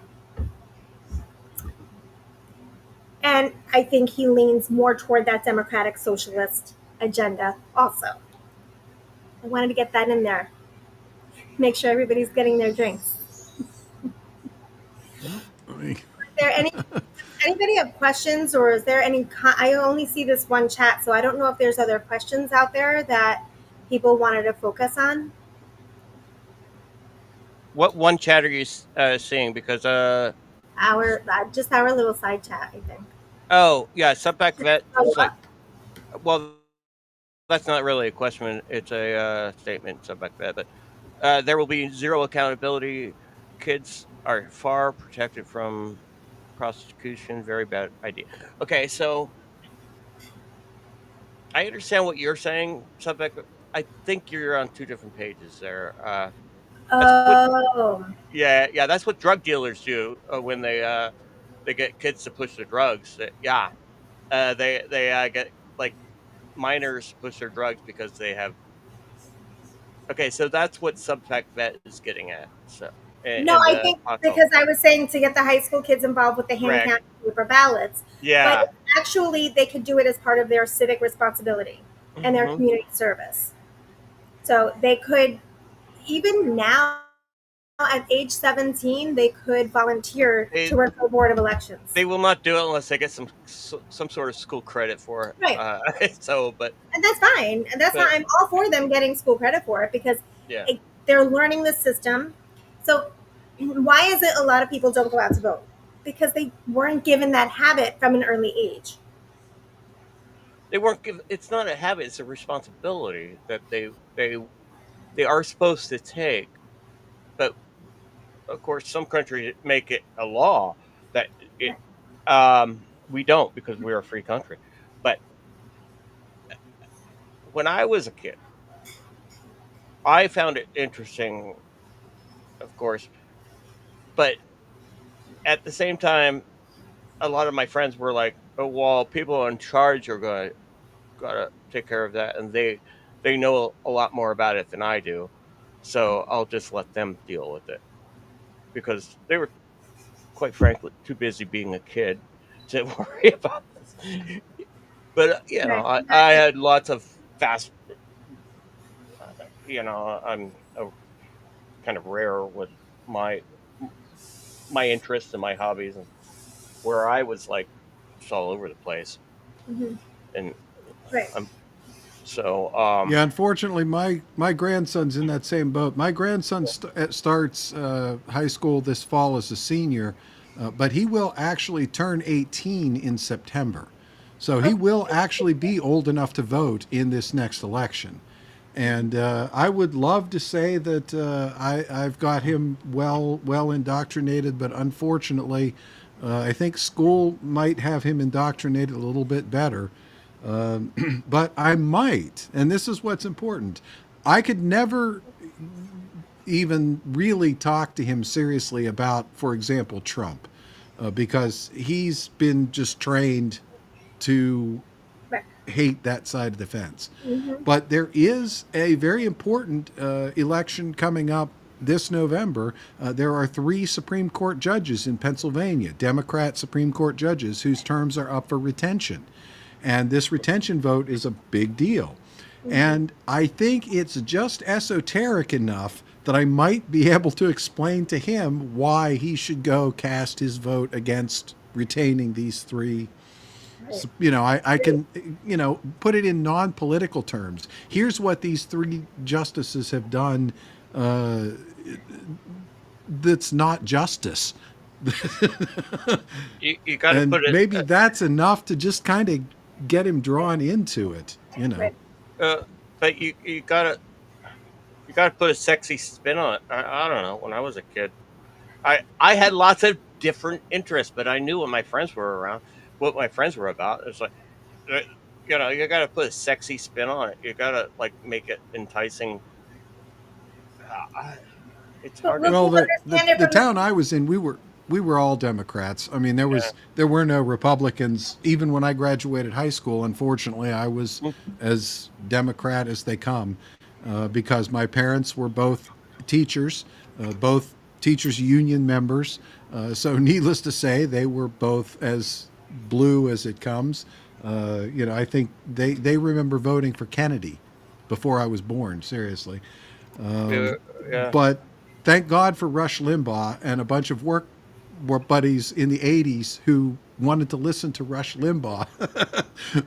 [SPEAKER 9] and I think he leans more toward that democratic socialist agenda also. I wanted to get that in there. Make sure everybody's getting their drinks. Is there anybody have questions, or is there any? I only see this one chat, so I don't know if there's other questions out there that people wanted to focus on.
[SPEAKER 8] What one chat are you seeing? Because
[SPEAKER 9] our little side chat, I think.
[SPEAKER 8] Oh yeah, Subback Vet. It's like, well, that's not really a question. It's a statement, Subback Vet. But there will be zero accountability. Kids are far protected from prosecution. Very bad idea. Okay, so I understand what you're saying, Subback. I think you're on two different pages there. That's what drug dealers do when they get kids to push their drugs. They get like minors push their drugs because they have. Okay, so that's what Subpack Vet is getting at. So
[SPEAKER 9] no, I think because I was saying to get the high school kids involved with the hand counting paper ballots.
[SPEAKER 8] Yeah,
[SPEAKER 9] but actually they could do it as part of their civic responsibility and their community service. So they could, even now at age 17, they could volunteer to work for the Board of Elections.
[SPEAKER 8] They will not do it unless they get some sort of school credit for it.
[SPEAKER 9] Right.
[SPEAKER 8] And
[SPEAKER 9] that's fine. And that's not. I'm all for them getting school credit for it because they're learning the system. So why is it a lot of people don't go out to vote? Because they weren't given that habit from an early age.
[SPEAKER 8] They weren't given. It's not a habit; it's a responsibility that they are supposed to take. But of course, some countries make it a law that we don't, because we're a free country. But when I was a kid, I found it interesting, of course, but at the same time, a lot of my friends were like, "Oh, well, people in charge are gotta take care of that, and they know a lot more about it than I do, so I'll just let them deal with it," because they were, quite frankly, too busy being a kid to worry about this. But I had lots of fast. I'm kind of rare with my interests and my hobbies, and where I was like just all over the place. And
[SPEAKER 7] unfortunately, my grandson's in that same boat. My grandson starts high school this fall as a senior, but he will actually turn 18 in September. So he will actually be old enough to vote in this next election. And I would love to say that I've got him well indoctrinated, but unfortunately, I think school might have him indoctrinated a little bit better. But I might, and this is what's important. I could never even really talk to him seriously about, for example, Trump, because he's been just trained to hate that side of the fence.
[SPEAKER 9] Mhm.
[SPEAKER 7] But there is a very important election coming up this November. There are 3 Supreme Court judges in Pennsylvania, Democrat Supreme Court judges, whose terms are up for retention. And this retention vote is a big deal. And I think it's just esoteric enough that I might be able to explain to him why he should go cast his vote against retaining these 3. You know, I can, put it in non-political terms. Here's what these 3 justices have done that's not justice.
[SPEAKER 8] You got to put it.
[SPEAKER 7] Maybe that's enough to just kind of get him drawn into it,
[SPEAKER 8] But you gotta put a sexy spin on it. I don't know. When I was a kid, I had lots of different interests, but I knew when my friends were around what my friends were about. It's like, you got to put a sexy spin on it. You got to make it enticing. It's hard.
[SPEAKER 7] Well, the town I was in, we were all Democrats. I mean, there were no Republicans. Even when I graduated high school, unfortunately, I was as Democrat as they come, because my parents were both teachers, both teachers union members. So needless to say, they were both as blue as it comes. I think they remember voting for Kennedy before I was born, seriously.
[SPEAKER 8] Yeah.
[SPEAKER 7] But thank God for Rush Limbaugh and a bunch of work buddies in the 80s who wanted to listen to Rush Limbaugh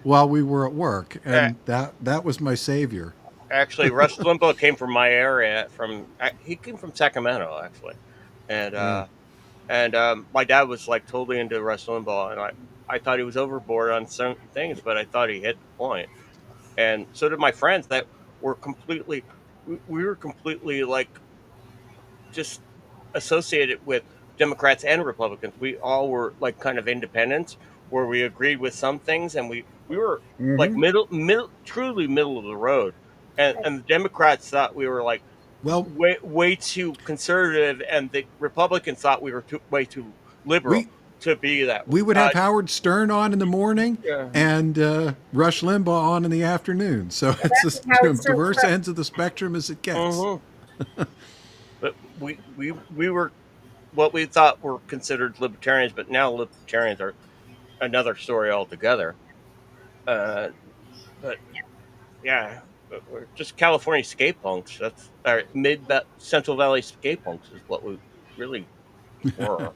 [SPEAKER 7] while we were at work. And that was my savior.
[SPEAKER 8] Actually, Rush Limbaugh came from my area. He came from Sacramento, actually. And my dad was totally into Rush Limbaugh, and I thought he was overboard on certain things, but I thought he hit the point. And so did my friends that were completely, we were completely just associated with Democrats and Republicans. We all were kind of independents, where we agreed with some things, and we were truly middle of the road. And the Democrats thought we were way too conservative, and the Republicans thought we were way too liberal to be that way.
[SPEAKER 7] We would have Howard Stern on in the morning and Rush Limbaugh on in the afternoon. So it's as diverse ends of the spectrum as it gets.
[SPEAKER 8] But we were what we thought were considered libertarians, but now libertarians are another story altogether. But yeah, we're just California skate punks. That's our Central Valley skate punks is what we really were.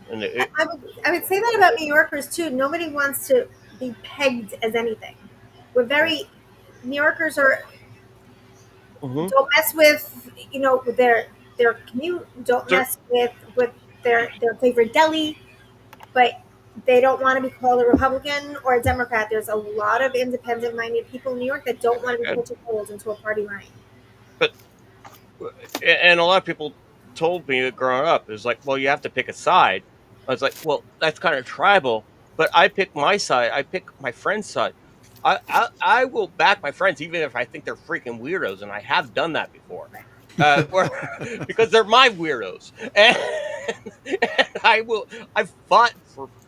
[SPEAKER 8] And
[SPEAKER 9] I would say that about New Yorkers too. Nobody wants to be pegged as anything. New Yorkers are don't mess with with their commute. Don't mess with their favorite deli, but they don't want to be called a Republican or a Democrat. There's a lot of independent-minded people in New York that don't want to be pigeonholed into a party line.
[SPEAKER 8] And a lot of people told me growing up, is well, you have to pick a side. I was like, well, that's kind of tribal, but I pick my side. I pick my friend's side. I will back my friends even if I think they're freaking weirdos, and I have done that before, because they're my weirdos. And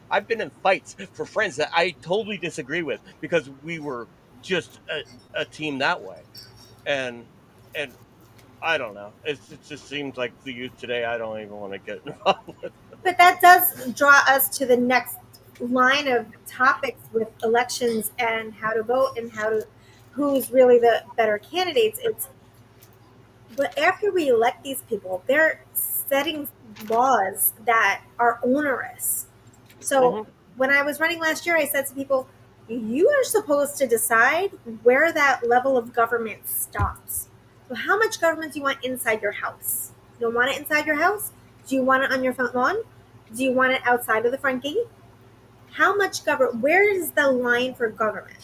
[SPEAKER 8] I've been in fights for friends that I totally disagree with because we were just a team that way, and I don't know. It just seems like the youth today. I don't even want to get involved with.
[SPEAKER 9] But that does draw us to the next line of topics with elections and how to vote and who's really the better candidates. But after we elect these people, they're setting laws that are onerous. So when I was running last year, I said to people, you are supposed to decide where that level of government stops. So how much government do you want inside your house? You don't want it inside your house? Do you want it on your front lawn? Do you want it outside of the front gate? how much government, where is the line for government?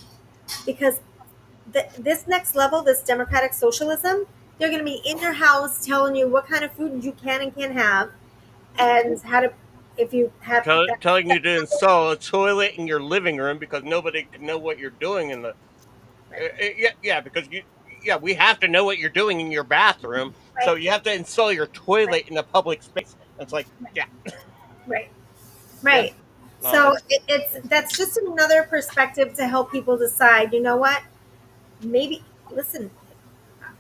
[SPEAKER 9] Because this next level, this democratic socialism, they're going to be in your house telling you what kind of food you can and can't have, and how to, if you have
[SPEAKER 8] telling you to install a toilet in your living room because nobody can know what you're doing in the. Because we have to know what you're doing in your bathroom, so you have to install your toilet in a public space. It's like,
[SPEAKER 9] right.
[SPEAKER 8] No,
[SPEAKER 9] So that's just another perspective to help people decide. You know what? Maybe listen.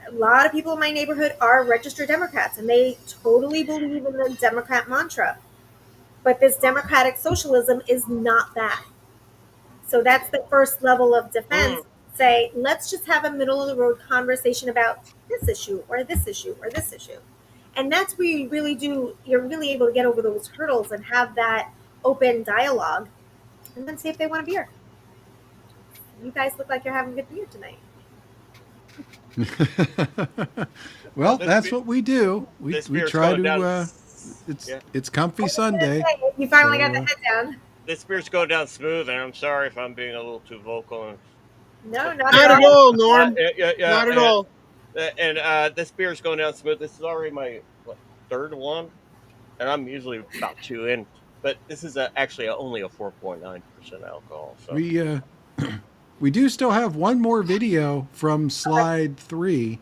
[SPEAKER 9] A lot of people in my neighborhood are registered Democrats, and they totally believe in the Democrat mantra. But this democratic socialism is not that. So that's the first level of defense. Say, let's just have a middle of the road conversation about this issue or this issue or this issue. And that's where you're really able to get over those hurdles and have that open dialogue, and then see if they want a beer. You guys look like you're having a good beer tonight.
[SPEAKER 7] Well, that's what we do. We try to. It's comfy Sunday.
[SPEAKER 9] You finally got the head down.
[SPEAKER 8] This beer's going down smooth, and I'm sorry if I'm being a little too vocal.
[SPEAKER 9] No, not
[SPEAKER 6] at all, Norm.
[SPEAKER 8] Not
[SPEAKER 6] at all.
[SPEAKER 8] And this beer's going down smooth. This is already my third one, and I'm usually about 2 in. But this is actually only a 4.9% alcohol. So.
[SPEAKER 7] We do still have one more video from slide 3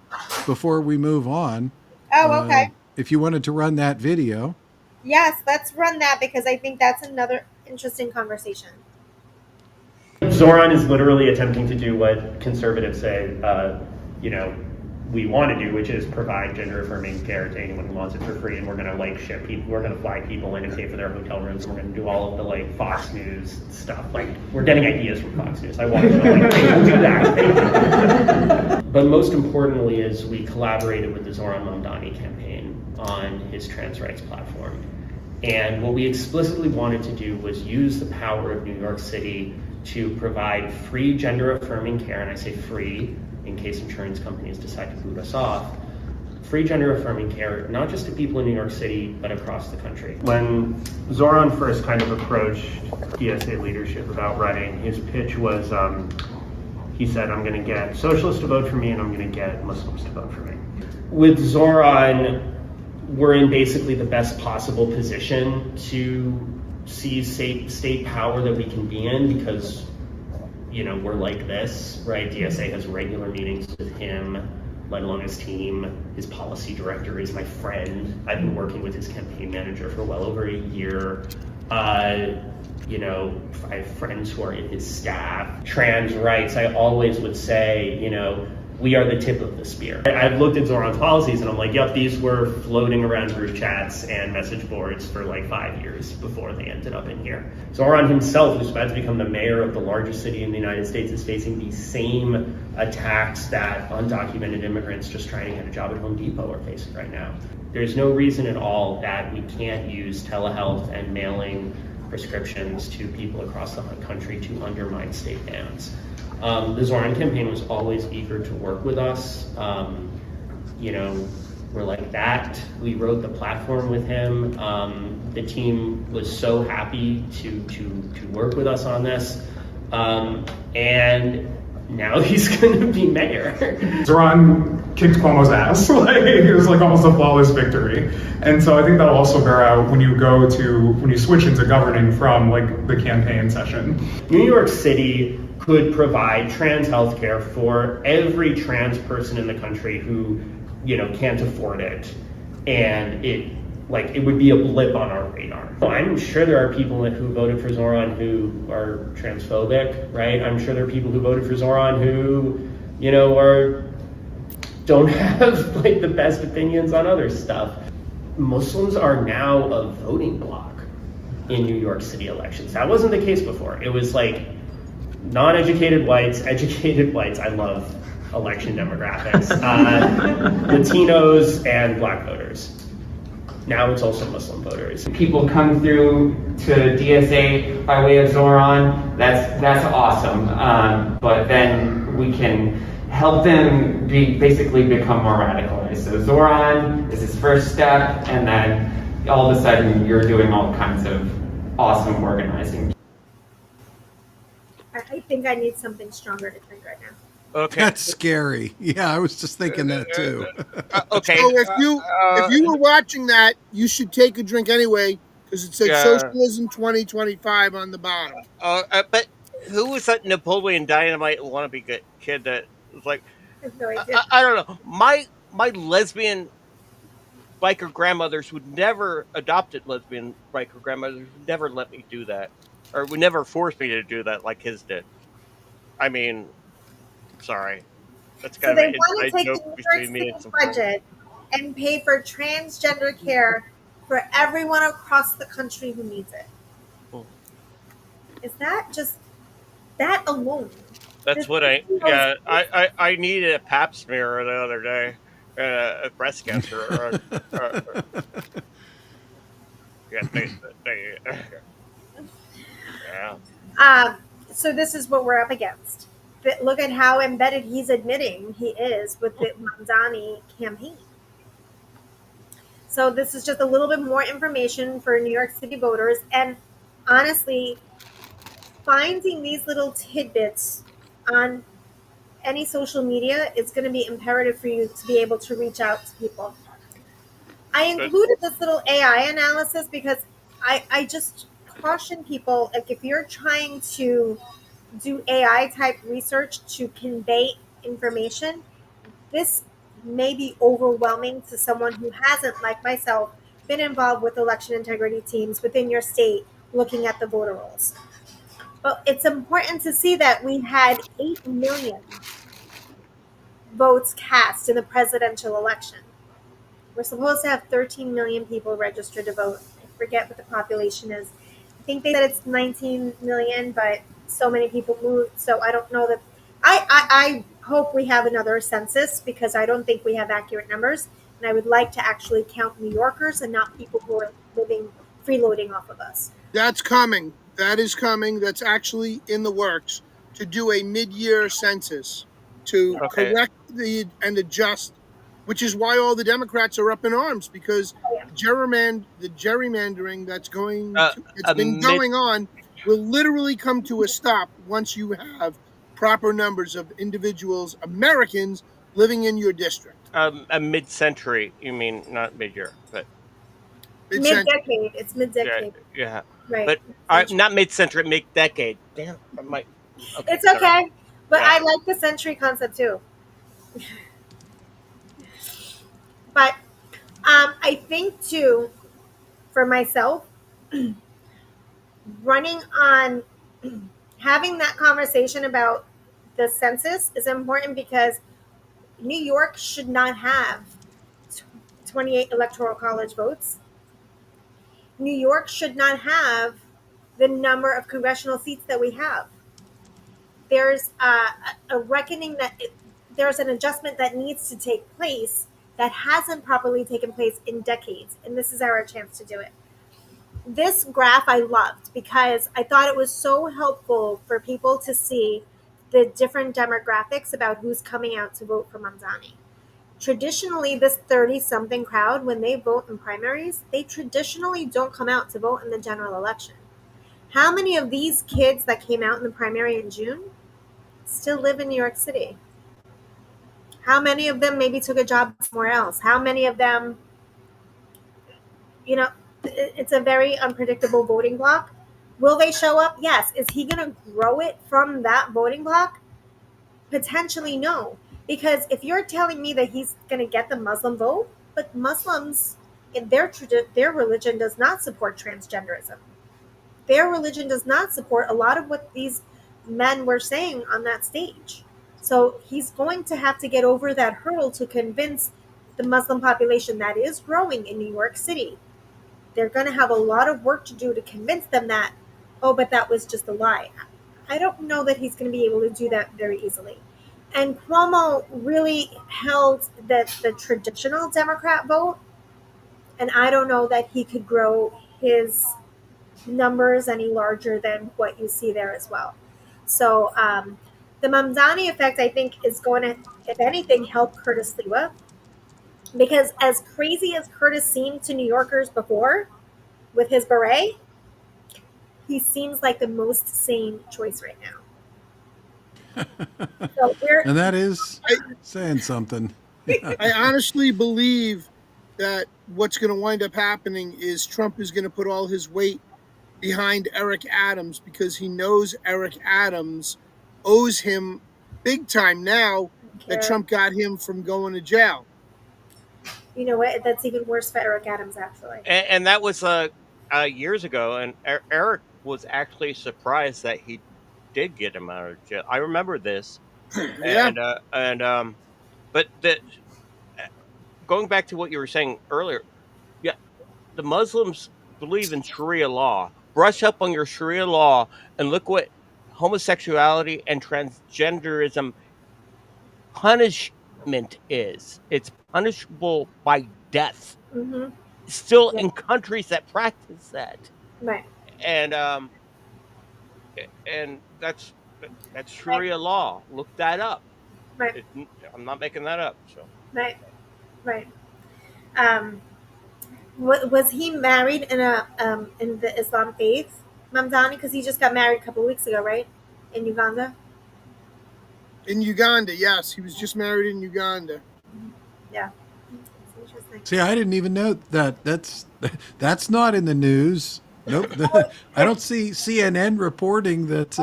[SPEAKER 7] before we move on.
[SPEAKER 9] Oh, okay.
[SPEAKER 7] If you wanted to run that video.
[SPEAKER 9] Yes, let's run that because I think that's another interesting conversation.
[SPEAKER 2] Zoran is literally attempting to do what conservatives say, we want to do, which is provide gender-affirming care to anyone who wants it for free, and we're going to ship people, we're going to fly people in and pay for their hotel rooms, and we're going to do all of the Fox News stuff. We're getting ideas from Fox News. I want to know, hey, we'll do that. But most importantly is we collaborated with the Zoran Mamdani campaign on his trans rights platform. And what we explicitly wanted to do was use the power of New York City to provide free gender-affirming care, and I say free, in case insurance companies decide to boot us off, free gender-affirming care, not just to people in New York City, but across the country. When Zoran first kind of approached DSA leadership about running, his pitch was, he said, I'm going to get socialists to vote for me, and I'm going to get Muslims to vote for me. With Zoran, we're in basically the best possible position to seize state power that we can be in because we're like this, right? DSA has regular meetings with him, let alone his team. His policy director is my friend. I've been working with his campaign manager for well over a year. I have friends who are in his staff. Trans rights, I always would say, we are the tip of the spear. I've looked at Zoran's policies and I'm like, yep, these were floating around group chats and message boards for 5 years before they ended up in here. Zoran himself, who's about to become the mayor of the largest city in the United States, is facing these same attacks that undocumented immigrants just trying to get a job at Home Depot are facing right now. There's no reason at all that we can't use telehealth and mailing prescriptions to people across the country to undermine state bans. The Zoran campaign was always eager to work with us. We're like that. We wrote the platform with him. The team was so happy to work with us on this. And now he's going to be mayor.
[SPEAKER 22] Zoran kicked Cuomo's ass. It was almost a flawless victory. And so I think that'll also bear out when you switch into governing from the campaign session.
[SPEAKER 2] New York City could provide trans health care for every trans person in the country who, can't afford it. And it would be a blip on our radar. I'm sure there are people who voted for Zoran who are transphobic, right? I'm sure there are people who voted for Zoran who, don't have the best opinions on other stuff. Muslims are now a voting bloc in New York City elections. That wasn't the case before. It was non-educated whites, educated whites. I love election demographics. Latinos and Black voters. Now it's also Muslim voters.
[SPEAKER 23] People come through to DSA by way of Zoran. That's awesome. But then we can help them basically become more radicalized. So Zoran is his first step, and then all of a sudden you're doing all kinds of awesome organizing.
[SPEAKER 9] think I need something stronger to drink right now.
[SPEAKER 8] Okay.
[SPEAKER 7] That's scary. Yeah, I was just thinking that too.
[SPEAKER 8] Okay.
[SPEAKER 6] So if you were watching that, you should take a drink anyway because it said
[SPEAKER 8] Yeah.
[SPEAKER 6] Socialism 2025 on the bottom.
[SPEAKER 8] But who was that Napoleon Dynamite wannabe kid that was like,
[SPEAKER 9] I have no idea.
[SPEAKER 8] I don't know. My lesbian biker grandmothers would never adopted lesbian biker grandmothers would never let me do that, or would never force me to do that like his did. I mean, sorry, that's
[SPEAKER 9] So
[SPEAKER 8] kind
[SPEAKER 9] they
[SPEAKER 8] of an
[SPEAKER 9] want to
[SPEAKER 8] inside
[SPEAKER 9] take
[SPEAKER 8] joke
[SPEAKER 9] the New
[SPEAKER 8] between
[SPEAKER 9] York
[SPEAKER 8] me
[SPEAKER 9] City
[SPEAKER 8] and some.
[SPEAKER 9] budget and pay for transgender care for everyone across the country who needs it.
[SPEAKER 8] Oh.
[SPEAKER 9] Is that just that alone?
[SPEAKER 8] That's what I needed a pap smear the other day, a breast cancer. Yeah, yeah.
[SPEAKER 9] So this is what we're up against. But look at how embedded he's admitting he is with the Mamdani campaign. So this is just a little bit more information for New York City voters. And honestly, finding these little tidbits on any social media is going to be imperative for you to be able to reach out to people. I included this little AI analysis because I just caution people, like if you're trying to do AI type research to convey information, this may be overwhelming to someone who hasn't, like myself, been involved with election integrity teams within your state looking at the voter rolls. But it's important to see that we had 8 million votes cast in the presidential election. We're supposed to have 13 million people registered to vote. I forget what the population is. I think they said it's 19 million, but so many people moved, so I don't know that. I hope we have another census because I don't think we have accurate numbers, and I would like to actually count New Yorkers and not people who are living freeloading off of us.
[SPEAKER 6] That's coming. That is coming. That's actually in the works to do a mid-year census to correct and adjust, which is why all the Democrats are up in arms because the gerrymandering that's been going on will literally come to a stop once you have proper numbers of individuals, Americans living in your district.
[SPEAKER 8] A mid-century, you mean, not mid-year, but
[SPEAKER 9] Mid-decade. It's mid-decade.
[SPEAKER 8] yeah.
[SPEAKER 9] Right.
[SPEAKER 8] But not mid-century, mid-decade. Damn, I might. Okay,
[SPEAKER 9] it's okay,
[SPEAKER 8] sorry.
[SPEAKER 9] but
[SPEAKER 8] Yeah.
[SPEAKER 9] I like the century concept too. But I think too, for myself, running on having that conversation about the census is important because New York should not have 28 electoral college votes. New York should not have the number of congressional seats that we have. There's a reckoning that there's an adjustment that needs to take place that hasn't properly taken place in decades, and this is our chance to do it. This graph I loved because I thought it was so helpful for people to see the different demographics about who's coming out to vote for Mamdani. Traditionally, this 30-something crowd, when they vote in primaries, they traditionally don't come out to vote in the general election. How many of these kids that came out in the primary in June still live in New York City? How many of them maybe took a job somewhere else? How many of them, it's a very unpredictable voting block. Will they show up? Yes. Is he going to grow it from that voting block? Potentially no. Because if you're telling me that he's going to get the Muslim vote, but Muslims, in their religion does not support transgenderism. Their religion does not support a lot of what these men were saying on that stage. So he's going to have to get over that hurdle to convince the Muslim population that is growing in New York City. They're going to have a lot of work to do to convince them that, oh, but that was just a lie. I don't know that he's going to be able to do that very easily. And Cuomo really held the traditional Democrat vote, and I don't know that he could grow his numbers any larger than what you see there as well. So the Mamdani effect, I think, is going to, if anything, help Curtis Lewa. Because as crazy as Curtis seemed to New Yorkers before with his beret, he seems like the most sane choice right now. So
[SPEAKER 7] And that is saying something.
[SPEAKER 6] I honestly believe that what's going to wind up happening is Trump is going to put all his weight behind Eric Adams because he knows Eric Adams owes him big time now that Trump got him from going to jail.
[SPEAKER 9] You know what? That's even worse for Eric Adams, actually.
[SPEAKER 8] And that was years ago, and Eric was actually surprised that he did get him out of jail. I remember this,
[SPEAKER 6] Yeah.
[SPEAKER 8] but going back to what you were saying earlier, yeah, the Muslims believe in Sharia law. Brush up on your Sharia law and look what homosexuality and transgenderism punishment is. It's punishable by death.
[SPEAKER 9] Mm-hmm.
[SPEAKER 8] Still in countries that practice that.
[SPEAKER 9] Right.
[SPEAKER 8] And that's Sharia law. Look that up.
[SPEAKER 9] Right.
[SPEAKER 8] I'm not making that up. So.
[SPEAKER 9] Right. Right. Was he married in the Islam faith, Mamdani? Because he just got married a couple of weeks ago, right? In Uganda.
[SPEAKER 6] In Uganda, yes, he was just married in Uganda.
[SPEAKER 9] Yeah. It's interesting.
[SPEAKER 7] See, I didn't even know that. That's not in the news. Nope. I don't see CNN reporting that.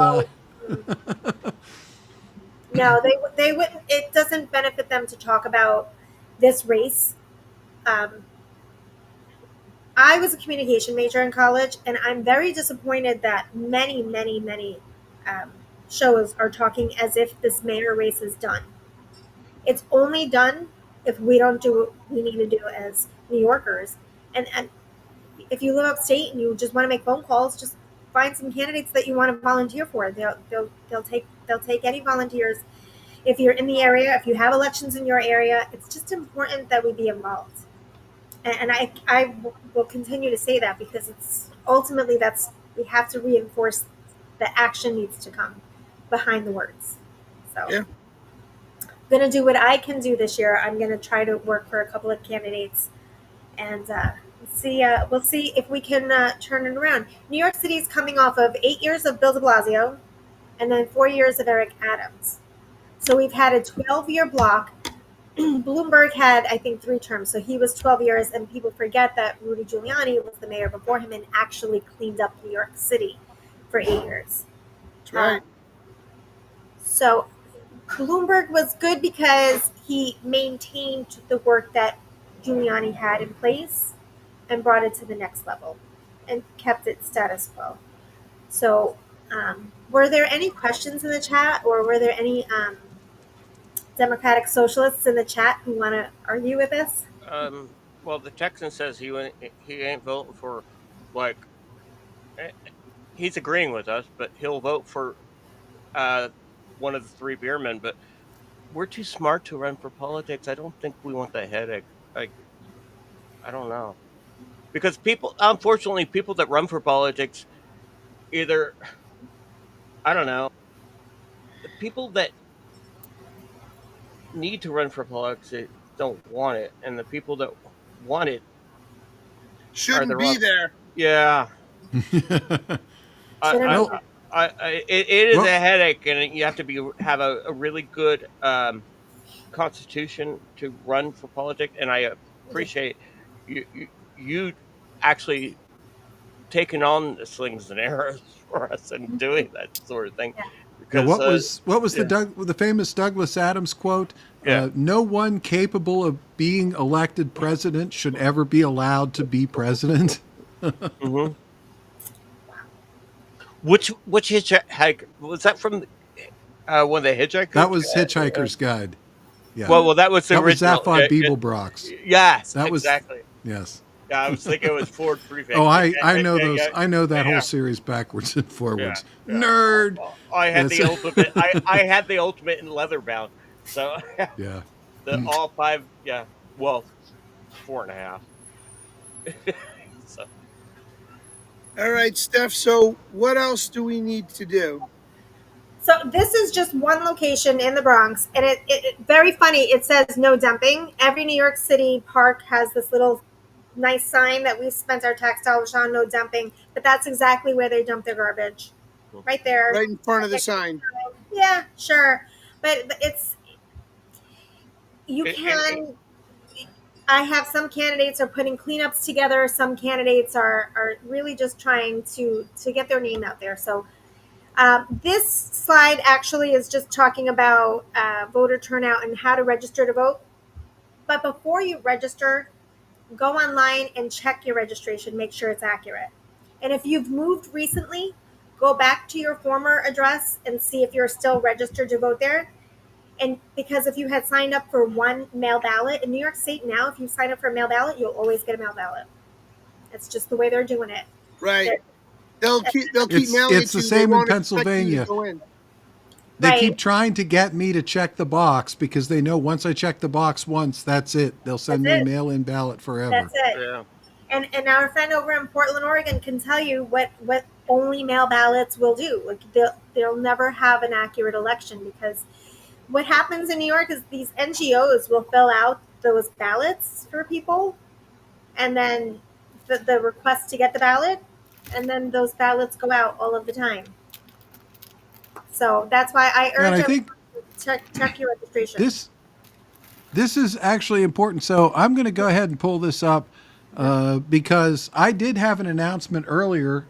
[SPEAKER 9] No, they wouldn't. It doesn't benefit them to talk about this race. I was a communication major in college, and I'm very disappointed that many shows are talking as if this mayor race is done. It's only done if we don't do what we need to do as New Yorkers. And if you live upstate and you just want to make phone calls, just find some candidates that you want to volunteer for. They'll take any volunteers. If you're in the area, if you have elections in your area, it's just important that we be involved. And I will continue to say that because it's ultimately we have to reinforce the action needs to come behind the words. So
[SPEAKER 6] yeah.
[SPEAKER 9] I'm going to do what I can do this year. I'm going to try to work for a couple of candidates and we'll see if we can turn it around. New York City is coming off of 8 years of Bill de Blasio and then 4 years of Eric Adams. So we've had a 12-year block. Bloomberg had, I think, 3 terms. So he was 12 years, and people forget that Rudy Giuliani was the mayor before him and actually cleaned up New York City for 8 years.
[SPEAKER 6] That's right.
[SPEAKER 9] So Bloomberg was good because he maintained the work that Giuliani had in place and brought it to the next level and kept it status quo. So were there any questions in the chat, or were there any Democratic socialists in the chat who want to argue with us?
[SPEAKER 8] Well, the Texan says he ain't voting for, like, he's agreeing with us, but he'll vote for one of the 3BeerMen. But we're too smart to run for politics. I don't think we want the headache. Like, I don't know, because unfortunately, people that run for politics, either, I don't know, the people that need to run for politics don't want it, and the people that want it
[SPEAKER 6] shouldn't be there.
[SPEAKER 8] Yeah. It is a headache, and you have to have a really good constitution to run for politics. And I appreciate you actually taking on the slings and arrows for us and doing that sort of thing.
[SPEAKER 7] Yeah, what was the famous Douglas Adams quote? No one capable of being elected president should ever be allowed to be president.
[SPEAKER 8] Mm-hmm. Which hitchhiker was that from? One of the Hitchhikers.
[SPEAKER 7] That was Hitchhiker's Guide. Yeah.
[SPEAKER 8] Well, that was the original.
[SPEAKER 7] Zaphod Beeblebrox.
[SPEAKER 8] Yes,
[SPEAKER 7] that was
[SPEAKER 8] exactly.
[SPEAKER 7] Yes.
[SPEAKER 8] Yeah, I was thinking it was Ford Prefect.
[SPEAKER 7] Oh, I know those. I know that whole series backwards and forwards. Yeah. Nerd.
[SPEAKER 8] I had the ultimate. I had the ultimate in leather-bound. So
[SPEAKER 7] yeah.
[SPEAKER 8] All 5. Yeah. Well, 4.5. So.
[SPEAKER 6] All right, Steph. So what else do we need to do?
[SPEAKER 9] So this is just one location in the Bronx, and it very funny. It says no dumping. Every New York City park has this little nice sign that we've spent our tax dollars on, no dumping. But that's exactly where they dump their garbage, right there,
[SPEAKER 6] right in front of the sign.
[SPEAKER 9] Yeah, sure, but it's you can. I have some candidates are putting cleanups together. Some candidates are really just trying to get their name out there. So this slide actually is just talking about voter turnout and how to register to vote. But before you register, go online and check your registration. Make sure it's accurate. And if you've moved recently, go back to your former address and see if you're still registered to vote there. And because if you had signed up for one mail ballot in New York State now, if you sign up for a mail ballot, you'll always get a mail ballot. It's just the way they're doing it.
[SPEAKER 6] Right. They'll keep mailing it
[SPEAKER 7] It's
[SPEAKER 6] to
[SPEAKER 7] the
[SPEAKER 6] you. They
[SPEAKER 7] same in
[SPEAKER 6] won't expect you to
[SPEAKER 7] Pennsylvania.
[SPEAKER 6] go in.
[SPEAKER 7] They
[SPEAKER 9] Right.
[SPEAKER 7] keep trying to get me to check the box because they know once I check the box once, that's it. They'll send
[SPEAKER 9] That's
[SPEAKER 7] me a
[SPEAKER 9] it.
[SPEAKER 7] mail-in ballot forever.
[SPEAKER 9] That's it. And our friend over in Portland, Oregon, can tell you what only mail ballots will do. Like they'll never have an accurate election because what happens in New York is these NGOs will fill out those ballots for people, and then the request to get the ballot, and then those ballots go out all of the time. So that's why I
[SPEAKER 7] And
[SPEAKER 9] urge
[SPEAKER 7] I
[SPEAKER 9] everyone
[SPEAKER 7] think
[SPEAKER 9] to check your registration.
[SPEAKER 7] This is actually important. So I'm going to go ahead and pull this up because I did have an announcement earlier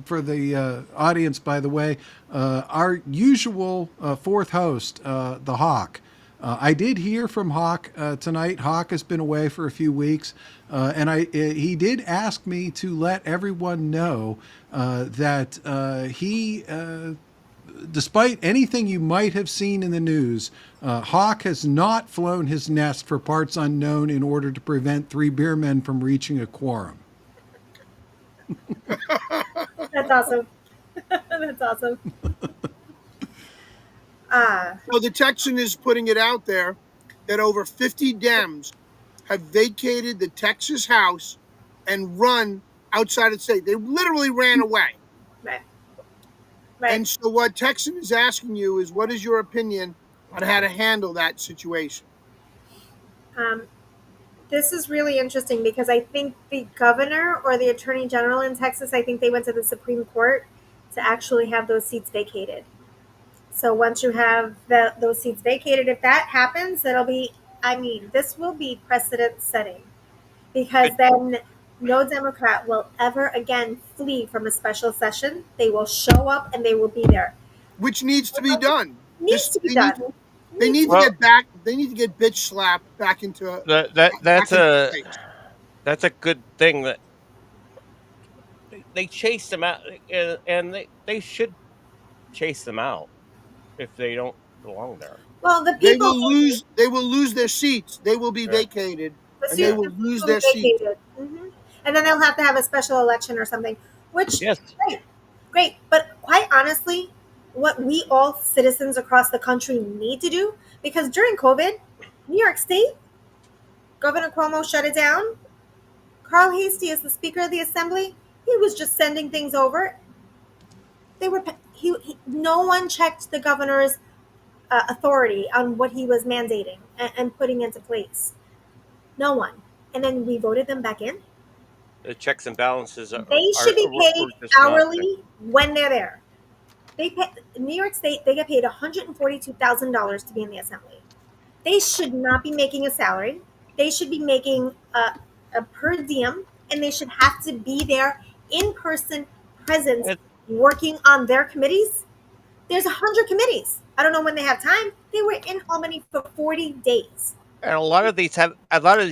[SPEAKER 7] for the audience, by the way. Our usual fourth host, the Hawk. I did hear from Hawk tonight. Hawk has been away for a few weeks, and he did ask me to let everyone know that he despite anything you might have seen in the news, Hawk has not flown his nest for parts unknown in order to prevent 3BeerMen from reaching a quorum.
[SPEAKER 9] That's awesome. That's awesome.
[SPEAKER 6] So the Texan is putting it out there that over 50 Dems have vacated the Texas House and run outside of the state. They literally ran away.
[SPEAKER 9] Right.
[SPEAKER 6] And so what Texan is asking you is, what is your opinion on how to handle that situation?
[SPEAKER 9] This is really interesting because I think the governor or the attorney general in Texas, I think they went to the Supreme Court to actually have those seats vacated. So once you have those seats vacated, if that happens, this will be precedent setting because then no Democrat will ever again flee from a special session. They will show up and they will be there.
[SPEAKER 6] Which needs to be done.
[SPEAKER 9] Needs to be done.
[SPEAKER 6] They need to get back. They need to get bitch slapped back into
[SPEAKER 8] that's a good thing that they chase them out, and they should chase them out if they don't belong there.
[SPEAKER 9] Well, the
[SPEAKER 6] They
[SPEAKER 9] people
[SPEAKER 6] will lose their seats. They will be vacated, and they will lose their seats.
[SPEAKER 9] And then they'll have to have a special election or something. Which great. But quite honestly, what we all citizens across the country need to do, because during COVID, New York State, Governor Cuomo shut it down. Carl Hastie is the Speaker of the Assembly. He was just sending things over. No one checked the governor's authority on what he was mandating and putting into place. No one. And then we voted them back in.
[SPEAKER 8] The checks and balances
[SPEAKER 9] They should be paid hourly when they're there. In New York State, they get paid $142,000 to be in the assembly. They should not be making a salary. They should be making a per diem, and they should have to be there in person presence working on their committees. There's 100 committees. I don't know when they have time. They were in Albany for 40 days.
[SPEAKER 8] And a lot of these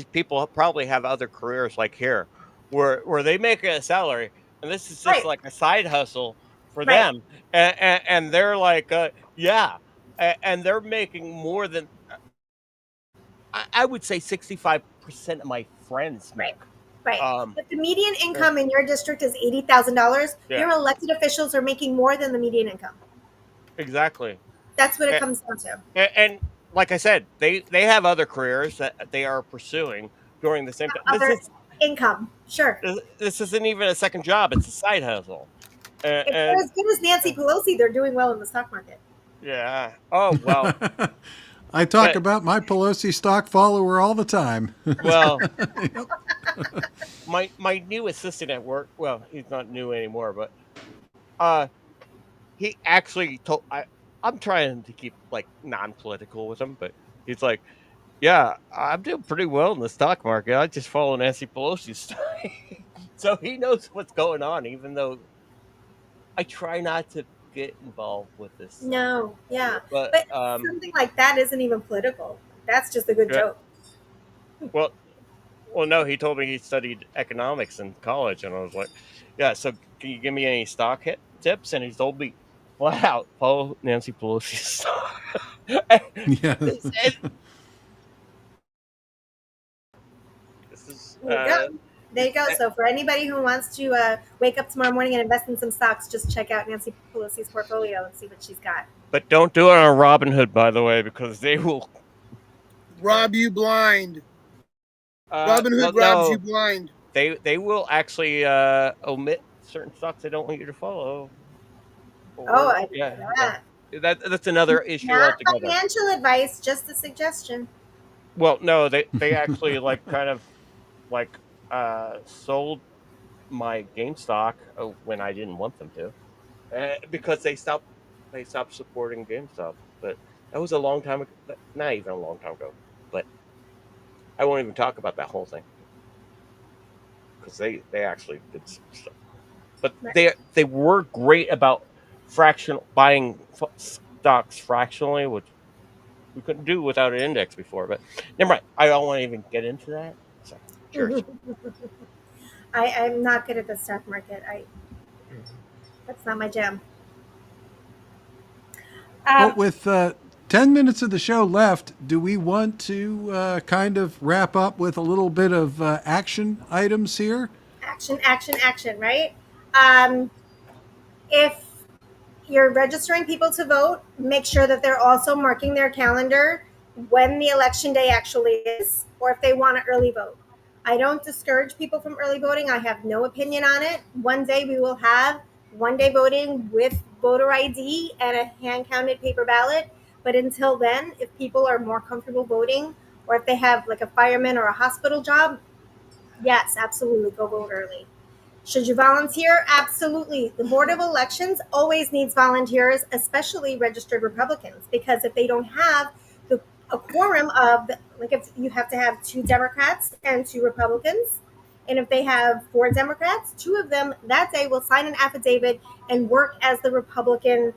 [SPEAKER 8] people probably have other careers like here, where they make a salary, and this is just like a side hustle for them, and they're like, and they're making more than I would say 65% of my friends make.
[SPEAKER 9] Right. If the median income in your district is $80,000, your elected officials are making more than the median income.
[SPEAKER 8] Exactly.
[SPEAKER 9] That's what it comes down to.
[SPEAKER 8] And like I said, they have other careers that they are pursuing during the same time.
[SPEAKER 9] Other income, sure.
[SPEAKER 8] This isn't even a second job; it's a side hustle.
[SPEAKER 9] If they're as good as Nancy Pelosi, they're doing well in the stock market.
[SPEAKER 8] Yeah. Oh well.
[SPEAKER 7] I talk about my Pelosi stock follower all the time.
[SPEAKER 8] Well, my new assistant at work. Well, he's not new anymore, but he actually told I'm trying to keep like non-political with him, but he's like, "Yeah, I'm doing pretty well in the stock market. I just follow Nancy Pelosi's stock." So he knows what's going on, even though I try not to get involved with this.
[SPEAKER 9] No, yeah,
[SPEAKER 8] But
[SPEAKER 9] but something like that isn't even political. That's just a good
[SPEAKER 8] yeah,
[SPEAKER 9] joke.
[SPEAKER 8] well, no, he told me he studied economics in college, and I was like, "Yeah, so can you give me any stock tips?" And he told me flat out, follow Nancy Pelosi's stock.
[SPEAKER 7] Yes.
[SPEAKER 8] This is
[SPEAKER 9] There you go. There you go. So for anybody who wants to wake up tomorrow morning and invest in some stocks, just check out Nancy Pelosi's portfolio and see what she's got.
[SPEAKER 8] But don't do it on Robinhood, by the way, because they will
[SPEAKER 6] rob you blind. Robinhood robs you blind.
[SPEAKER 8] They will actually omit certain stocks they don't want you to follow.
[SPEAKER 9] I didn't know that.
[SPEAKER 8] That's another issue
[SPEAKER 9] Not
[SPEAKER 8] altogether.
[SPEAKER 9] financial advice, just a suggestion.
[SPEAKER 8] Well, no, they actually like kind of like sold my GameStop when I didn't want them to, because they stopped supporting GameStop. But that was a long time ago. Not even a long time ago. But I won't even talk about that whole thing because they actually did some stuff. But they were great about buying stocks fractionally, which we couldn't do without an index before. But never mind. I don't want to even get into that. So, sure.
[SPEAKER 9] I'm not good at the stock market. That's not my jam.
[SPEAKER 7] Well, with 10 minutes of the show left, do we want to kind of wrap up with a little bit of action items here?
[SPEAKER 9] Action, right? If you're registering people to vote, make sure that they're also marking their calendar when the election day actually is, or if they want to early vote. I don't discourage people from early voting. I have no opinion on it. One day we will have one-day voting with voter ID and a hand-counted paper ballot. But until then, if people are more comfortable voting, or if they have like a fireman or a hospital job, yes, absolutely, go vote early. Should you volunteer? Absolutely. The Board of Elections always needs volunteers, especially registered Republicans, because if they don't have a quorum of, like if you have to have 2 Democrats and 2 Republicans, and if they have 4 Democrats, 2 of them that day will sign an affidavit and work as the Republican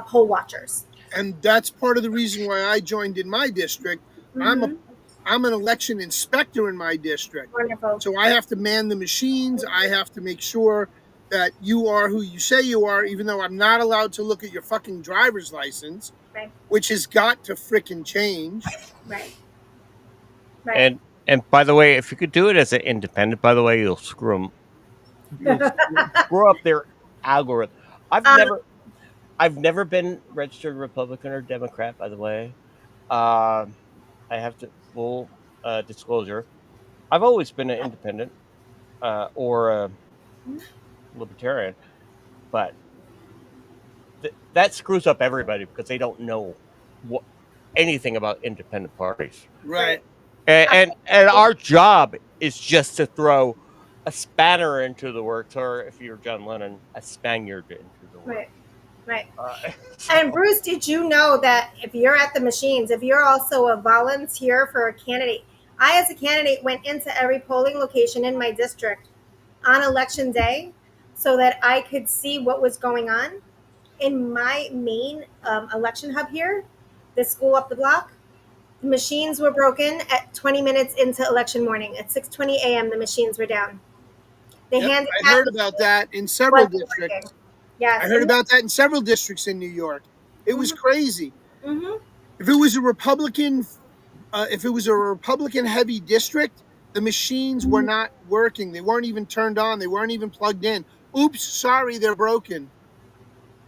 [SPEAKER 9] poll watchers.
[SPEAKER 6] And that's part of the reason why I joined in my district.
[SPEAKER 9] Mm-hmm.
[SPEAKER 6] I'm an election inspector in my district.
[SPEAKER 9] Wonderful.
[SPEAKER 6] So I have to man the machines. I have to make sure that you are who you say you are, even though I'm not allowed to look at your fucking driver's license,
[SPEAKER 9] right,
[SPEAKER 6] which has got to frickin' change.
[SPEAKER 9] Right.
[SPEAKER 8] And by the way, if you could do it as an independent, by the way, you'll screw up their algorithm. I've never been registered Republican or Democrat, by the way. I have to full disclosure. I've always been an independent or a libertarian, but that screws up everybody because they don't know anything about independent parties.
[SPEAKER 6] Right.
[SPEAKER 8] And our job is just to throw a spanner into the works, or if you're John Lennon, a Spaniard into the works.
[SPEAKER 9] Right. And Bruce, did you know that if you're at the machines, if you're also a volunteer for a candidate, I as a candidate went into every polling location in my district on election day so that I could see what was going on. In my main election hub here, the school up the block, the machines were broken at 20 minutes into election morning. At 6:20 a.m., the machines were down.
[SPEAKER 6] I heard about that in several districts.
[SPEAKER 9] Yes.
[SPEAKER 6] I heard about that in several districts in New York. It was crazy.
[SPEAKER 9] Mm-hmm.
[SPEAKER 6] If it was a Republican, heavy district, the machines were not working. They weren't even turned on. They weren't even plugged in. Oops, sorry, they're broken.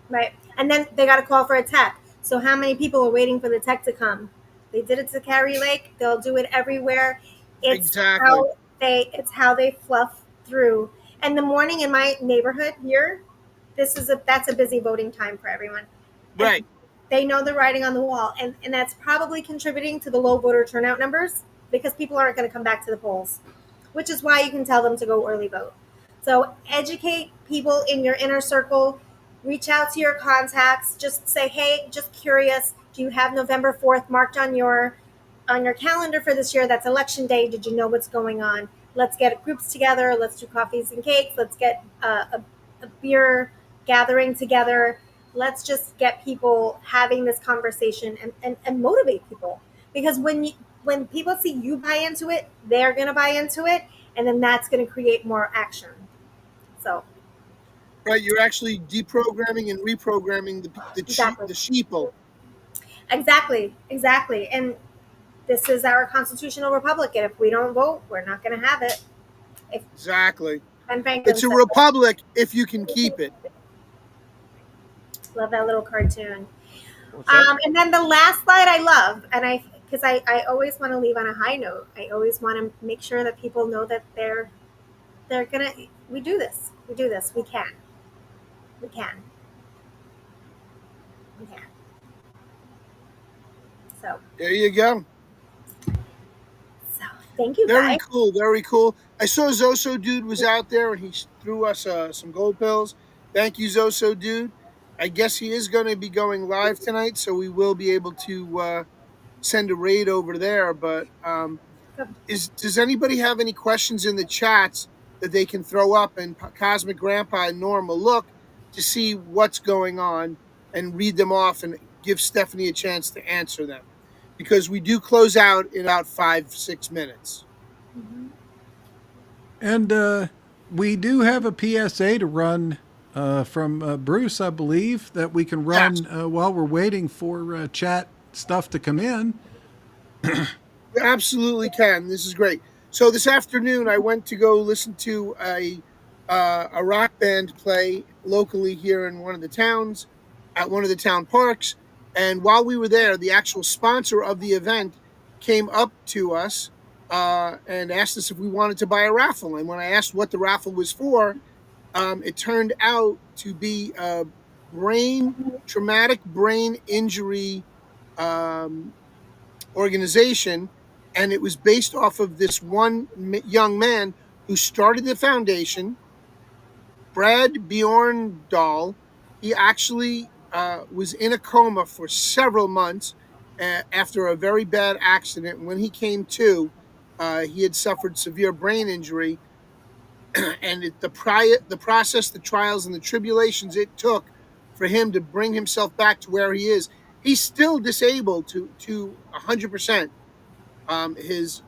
[SPEAKER 9] Right. And then they got a call for a tech. So how many people are waiting for the tech to come? They did it to Carrie Lake. They'll do it everywhere. It's how they fluff through. And the morning in my neighborhood here, that's a busy voting time for everyone.
[SPEAKER 6] Right.
[SPEAKER 9] They know the writing on the wall. And that's probably contributing to the low voter turnout numbers because people aren't going to come back to the polls, which is why you can tell them to go early vote. So educate people in your inner circle. reach out to your contacts. Just say, hey, just curious. Do you have November 4th marked on your calendar for this year? That's election day. Did you know what's going on? Let's get groups together. Let's do coffees and cakes. Let's get a beer gathering together. Let's just get people having this conversation and motivate people. Because when people see you buy into it, they're going to buy into it. And then that's going to create more action. So.
[SPEAKER 6] Right, you're actually deprogramming and reprogramming the sheeple.
[SPEAKER 9] Exactly. And this is our constitutional republic, and if we don't vote, we're not going to have it.
[SPEAKER 6] Exactly.
[SPEAKER 9] Ben Franklin
[SPEAKER 6] It's a
[SPEAKER 9] said
[SPEAKER 6] republic if you can keep it.
[SPEAKER 9] Love that little cartoon. And then the last slide I love, and because I always want to leave on a high note. I always want to make sure that people know that they're gonna. We do this. We can. We can. So
[SPEAKER 6] there you go.
[SPEAKER 9] So thank you.
[SPEAKER 6] Very cool. Very cool. I saw Zoso Dude was out there and he threw us some gold pills. Thank you, Zoso Dude. I guess he is going to be going live tonight, so we will be able to send a raid over there. But does anybody have any questions in the chats that they can throw up, and Cosmic Grandpa and Norm will look to see what's going on and read them off and give Stephanie a chance to answer them, because we do close out in about 5-6 minutes.
[SPEAKER 7] And we do have a PSA to run from Bruce, I believe, that we can run while we're waiting for chat stuff to come in.
[SPEAKER 6] You absolutely can. This is great. So this afternoon, I went to go listen to a rock band play locally here in one of the towns, at one of the town parks. And while we were there, the actual sponsor of the event came up to us and asked us if we wanted to buy a raffle. And when I asked what the raffle was for, it turned out to be a traumatic brain injury organization. And it was based off of this one young man who started the foundation, Brad Bjorndal. He actually was in a coma for several months after a very bad accident. When he came to, he had suffered severe brain injury, and the process, the trials, and the tribulations it took for him to bring himself back to where he is. He's still disabled to 100%. His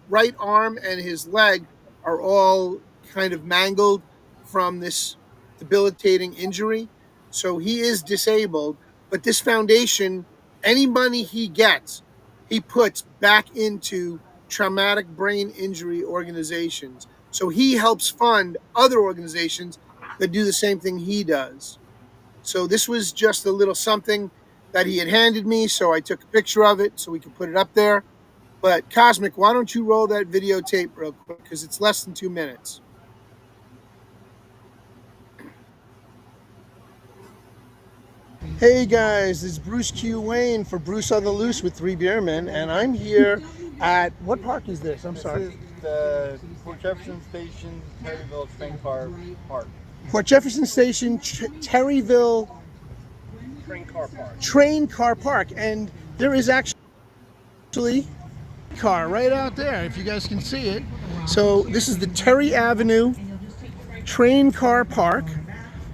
[SPEAKER 6] right arm and his leg are all kind of mangled from this debilitating injury. So he is disabled, but this foundation, any money he gets, he puts back into traumatic brain injury organizations. So he helps fund other organizations that do the same thing he does. So this was just a little something that he had handed me, so I took a picture of it so we could put it up there. But Cosmic, why don't you roll that videotape real quick, because it's less than 2 minutes. Hey guys, it's Bruce Q. Wayne for Bruce on the Loose with 3BeerMen, and I'm here at, what park is this? I'm sorry.
[SPEAKER 1] This is the Port Jefferson Station, Terryville Train Car Park.
[SPEAKER 6] Port Jefferson Station, Terryville Train Car Park, and there is actually a car right out there, if you guys can see it. So this is the Terry Avenue Train Car Park.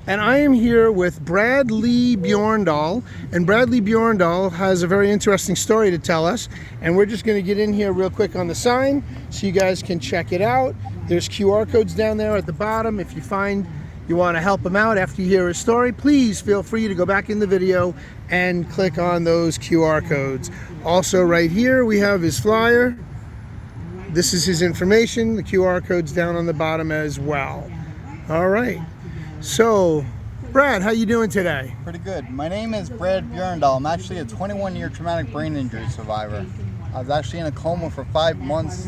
[SPEAKER 6] And I am here with Brad Lee Bjorndal, and Brad Lee Bjorndal has a very interesting story to tell us, and we're just going to get in here real quick on the sign so you guys can check it out. There's QR codes down there at the bottom. If you find you want to help him out after you hear his story, please feel free to go back in the video and click on those QR codes. Also right here we have his flyer. This is his information. The QR code's down on the bottom as well. All right. So, Brad, how you doing today?
[SPEAKER 1] Pretty good. My name is Brad Bjorndal. I'm actually a 21-year traumatic brain injury survivor. I was actually in a coma for 5 months.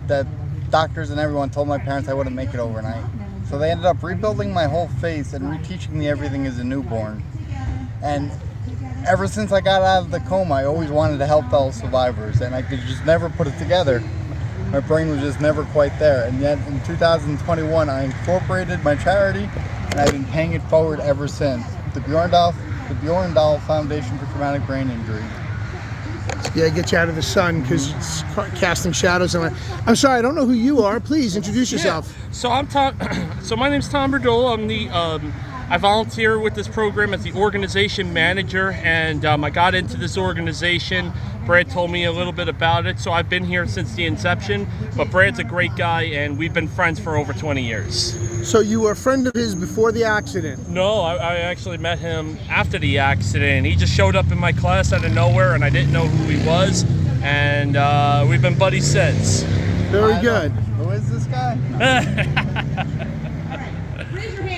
[SPEAKER 1] The doctors and everyone told my parents I wouldn't make it overnight. So they ended up rebuilding my whole face and reteaching me everything as a newborn. And ever since I got out of the coma, I always wanted to help fellow survivors, and I could just never put it together. My brain was just never quite there. And yet in 2021, I incorporated my charity and I've been paying it forward ever since. The Bjorndal Foundation for Traumatic Brain Injury.
[SPEAKER 6] Yeah, get you out of the sun because it's casting shadows on it. I'm sorry, I don't know who you are. Please introduce yourself.
[SPEAKER 3] Yeah. So I'm Tom. So my name's Tom Berdola. I'm the I volunteer with this program as the organization manager, and I got into this organization. Brad told me a little bit about it, so I've been here since the inception. But Brad's a great guy, and we've been friends for over 20 years.
[SPEAKER 6] So you were a friend of his before the accident?
[SPEAKER 3] No, I actually met him after the accident. He just showed up in my class out of nowhere, and I didn't know who he was. And we've been buddies since.
[SPEAKER 6] Very good.
[SPEAKER 1] Who is this guy?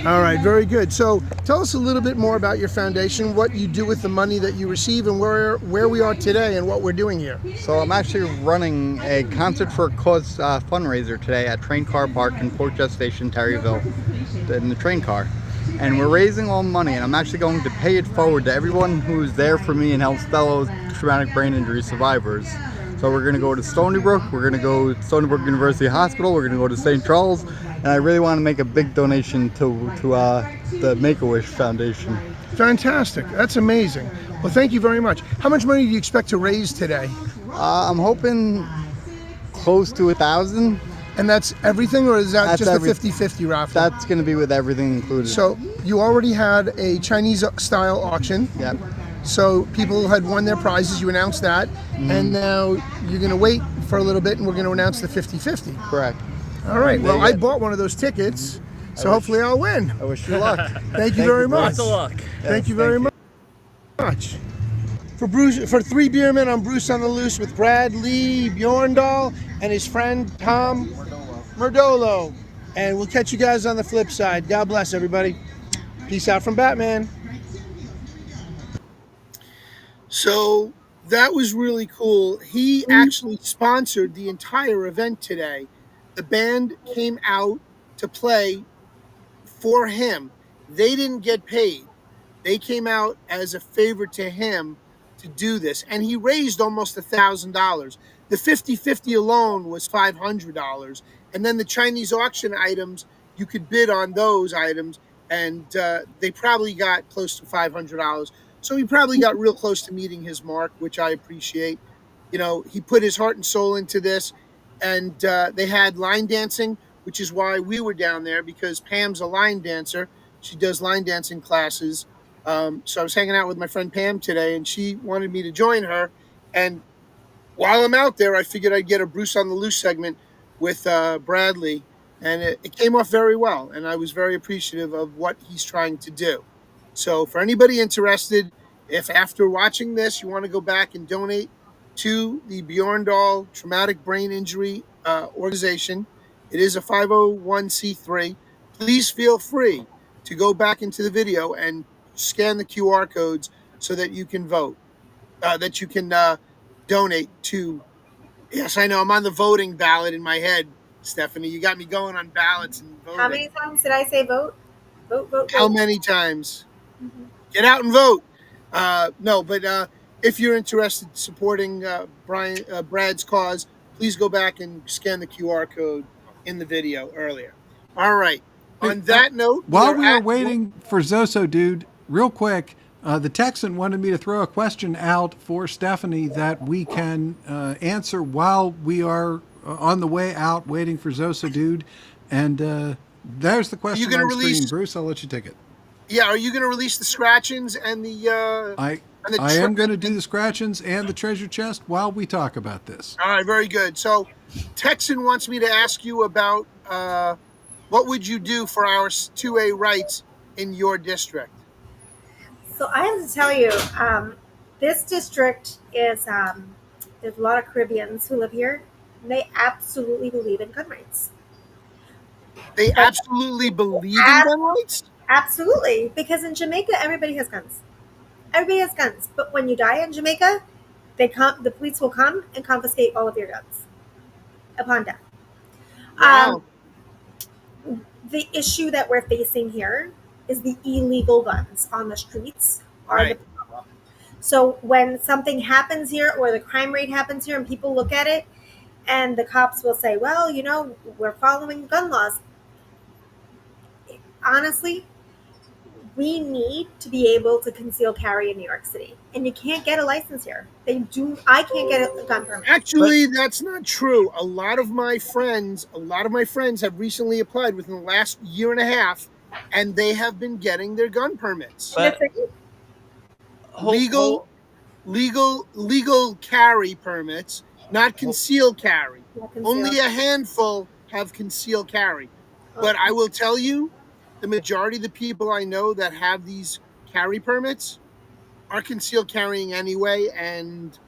[SPEAKER 6] All right, very good. So tell us a little bit more about your foundation, what you do with the money that you receive, and where we are today and what we're doing here.
[SPEAKER 1] So I'm actually running a Concert for a Cause fundraiser today at Train Car Park in Port Jet Station, Terryville, in the train car. And we're raising all money, and I'm actually going to pay it forward to everyone who's there for me and helps fellow traumatic brain injury survivors. So we're going to go to Stony Brook, we're going to go to Stony Brook University Hospital, we're going to go to St. Charles, and I really want to make a big donation to the Make-A-Wish Foundation.
[SPEAKER 6] Fantastic. That's amazing. Well, thank you very much. How much money do you expect to raise today?
[SPEAKER 1] I'm hoping close to 1,000.
[SPEAKER 6] And that's everything, or is that
[SPEAKER 1] That's
[SPEAKER 6] just
[SPEAKER 1] every-
[SPEAKER 6] a 50-50 raffle?
[SPEAKER 1] That's going to be with everything included.
[SPEAKER 6] So you already had a Chinese-style auction.
[SPEAKER 1] Yep.
[SPEAKER 6] So people had won their prizes. You announced that. And now you're going to wait for a little bit, and we're going to announce the 50-50.
[SPEAKER 1] Correct.
[SPEAKER 6] All right. Well,
[SPEAKER 1] There you
[SPEAKER 6] I
[SPEAKER 1] go.
[SPEAKER 6] bought one of those tickets, so hopefully I'll win.
[SPEAKER 1] I wish you luck.
[SPEAKER 6] Thank you very much.
[SPEAKER 3] Lots of luck.
[SPEAKER 6] Thank you very much. For 3BeerMen, I'm Bruce on the Loose with Brad Lee Bjorndal and his friend Tom Merdolo. And we'll catch you guys on the flip side. God bless everybody. Peace out from Batman. So that was really cool. He actually sponsored the entire event today. The band came out to play for him. They didn't get paid. They came out as a favor to him to do this. And he raised almost $1,000. The 50-50 alone was $500. And then the Chinese auction items, you could bid on those items, and they probably got close to $500. So he probably got real close to meeting his mark, which I appreciate. You know, he put his heart and soul into this, and they had line dancing, which is why we were down there, because Pam's a line dancer. She does line dancing classes. So I was hanging out with my friend Pam today, and she wanted me to join her. And while I'm out there, I figured I'd get a Bruce on the Loose segment with Bradley, and it came off very well. And I was very appreciative of what he's trying to do. So for anybody interested, if after watching this, you want to go back and donate to the Bjorndal Traumatic Brain Injury Organization, it is a 501c3. Please feel free to go back into the video and scan the QR codes so that you can vote, that you can donate to. Yes, I know, I'm on the voting ballot in my head, Stephanie. You got me going on ballots and voting.
[SPEAKER 9] How many times did I say vote? Vote, vote, vote.
[SPEAKER 6] How many times? Get out and vote. No, but if you're interested in supporting Brad's cause, please go back and scan the QR code in the video earlier. All right. On that note,
[SPEAKER 7] while we were waiting for Zoso Dude, real quick, the Texan wanted me to throw a question out for Stephanie that we can answer while we are on the way out waiting for Zoso Dude. And there's the question on screen. Bruce, I'll let you take it.
[SPEAKER 6] Yeah, are you going to release the scratch-ins and the...
[SPEAKER 7] I am going to do the scratch-ins and the treasure chest while we talk about this.
[SPEAKER 6] All right, very good. So Texan wants me to ask you about what would you do for our 2A rights in your district?
[SPEAKER 9] So I have to tell you, this district is, there's a lot of Caribbeans who live here, and they absolutely believe in gun rights.
[SPEAKER 6] They absolutely believe in gun rights?
[SPEAKER 9] Absolutely, because in Jamaica, everybody has guns. Everybody has guns, but when you die in Jamaica, the police will come and confiscate all of your guns upon death.
[SPEAKER 6] Wow.
[SPEAKER 9] The issue that we're facing here is the illegal guns on the streets are the problem. So when something happens here or the crime rate happens here and people look at it and the cops will say, well, you know, we're following gun laws. Honestly, we need to be able to conceal carry in New York City, and you can't get a license here. I can't get a gun permit.
[SPEAKER 6] Actually, that's not true. A lot of my friends have recently applied within the last year and a half, and they have been getting their gun permits. Legal carry permits, not concealed carry. Only a handful have concealed carry. But I will tell you, the majority of the people I know that have these carry permits are concealed carrying anyway, and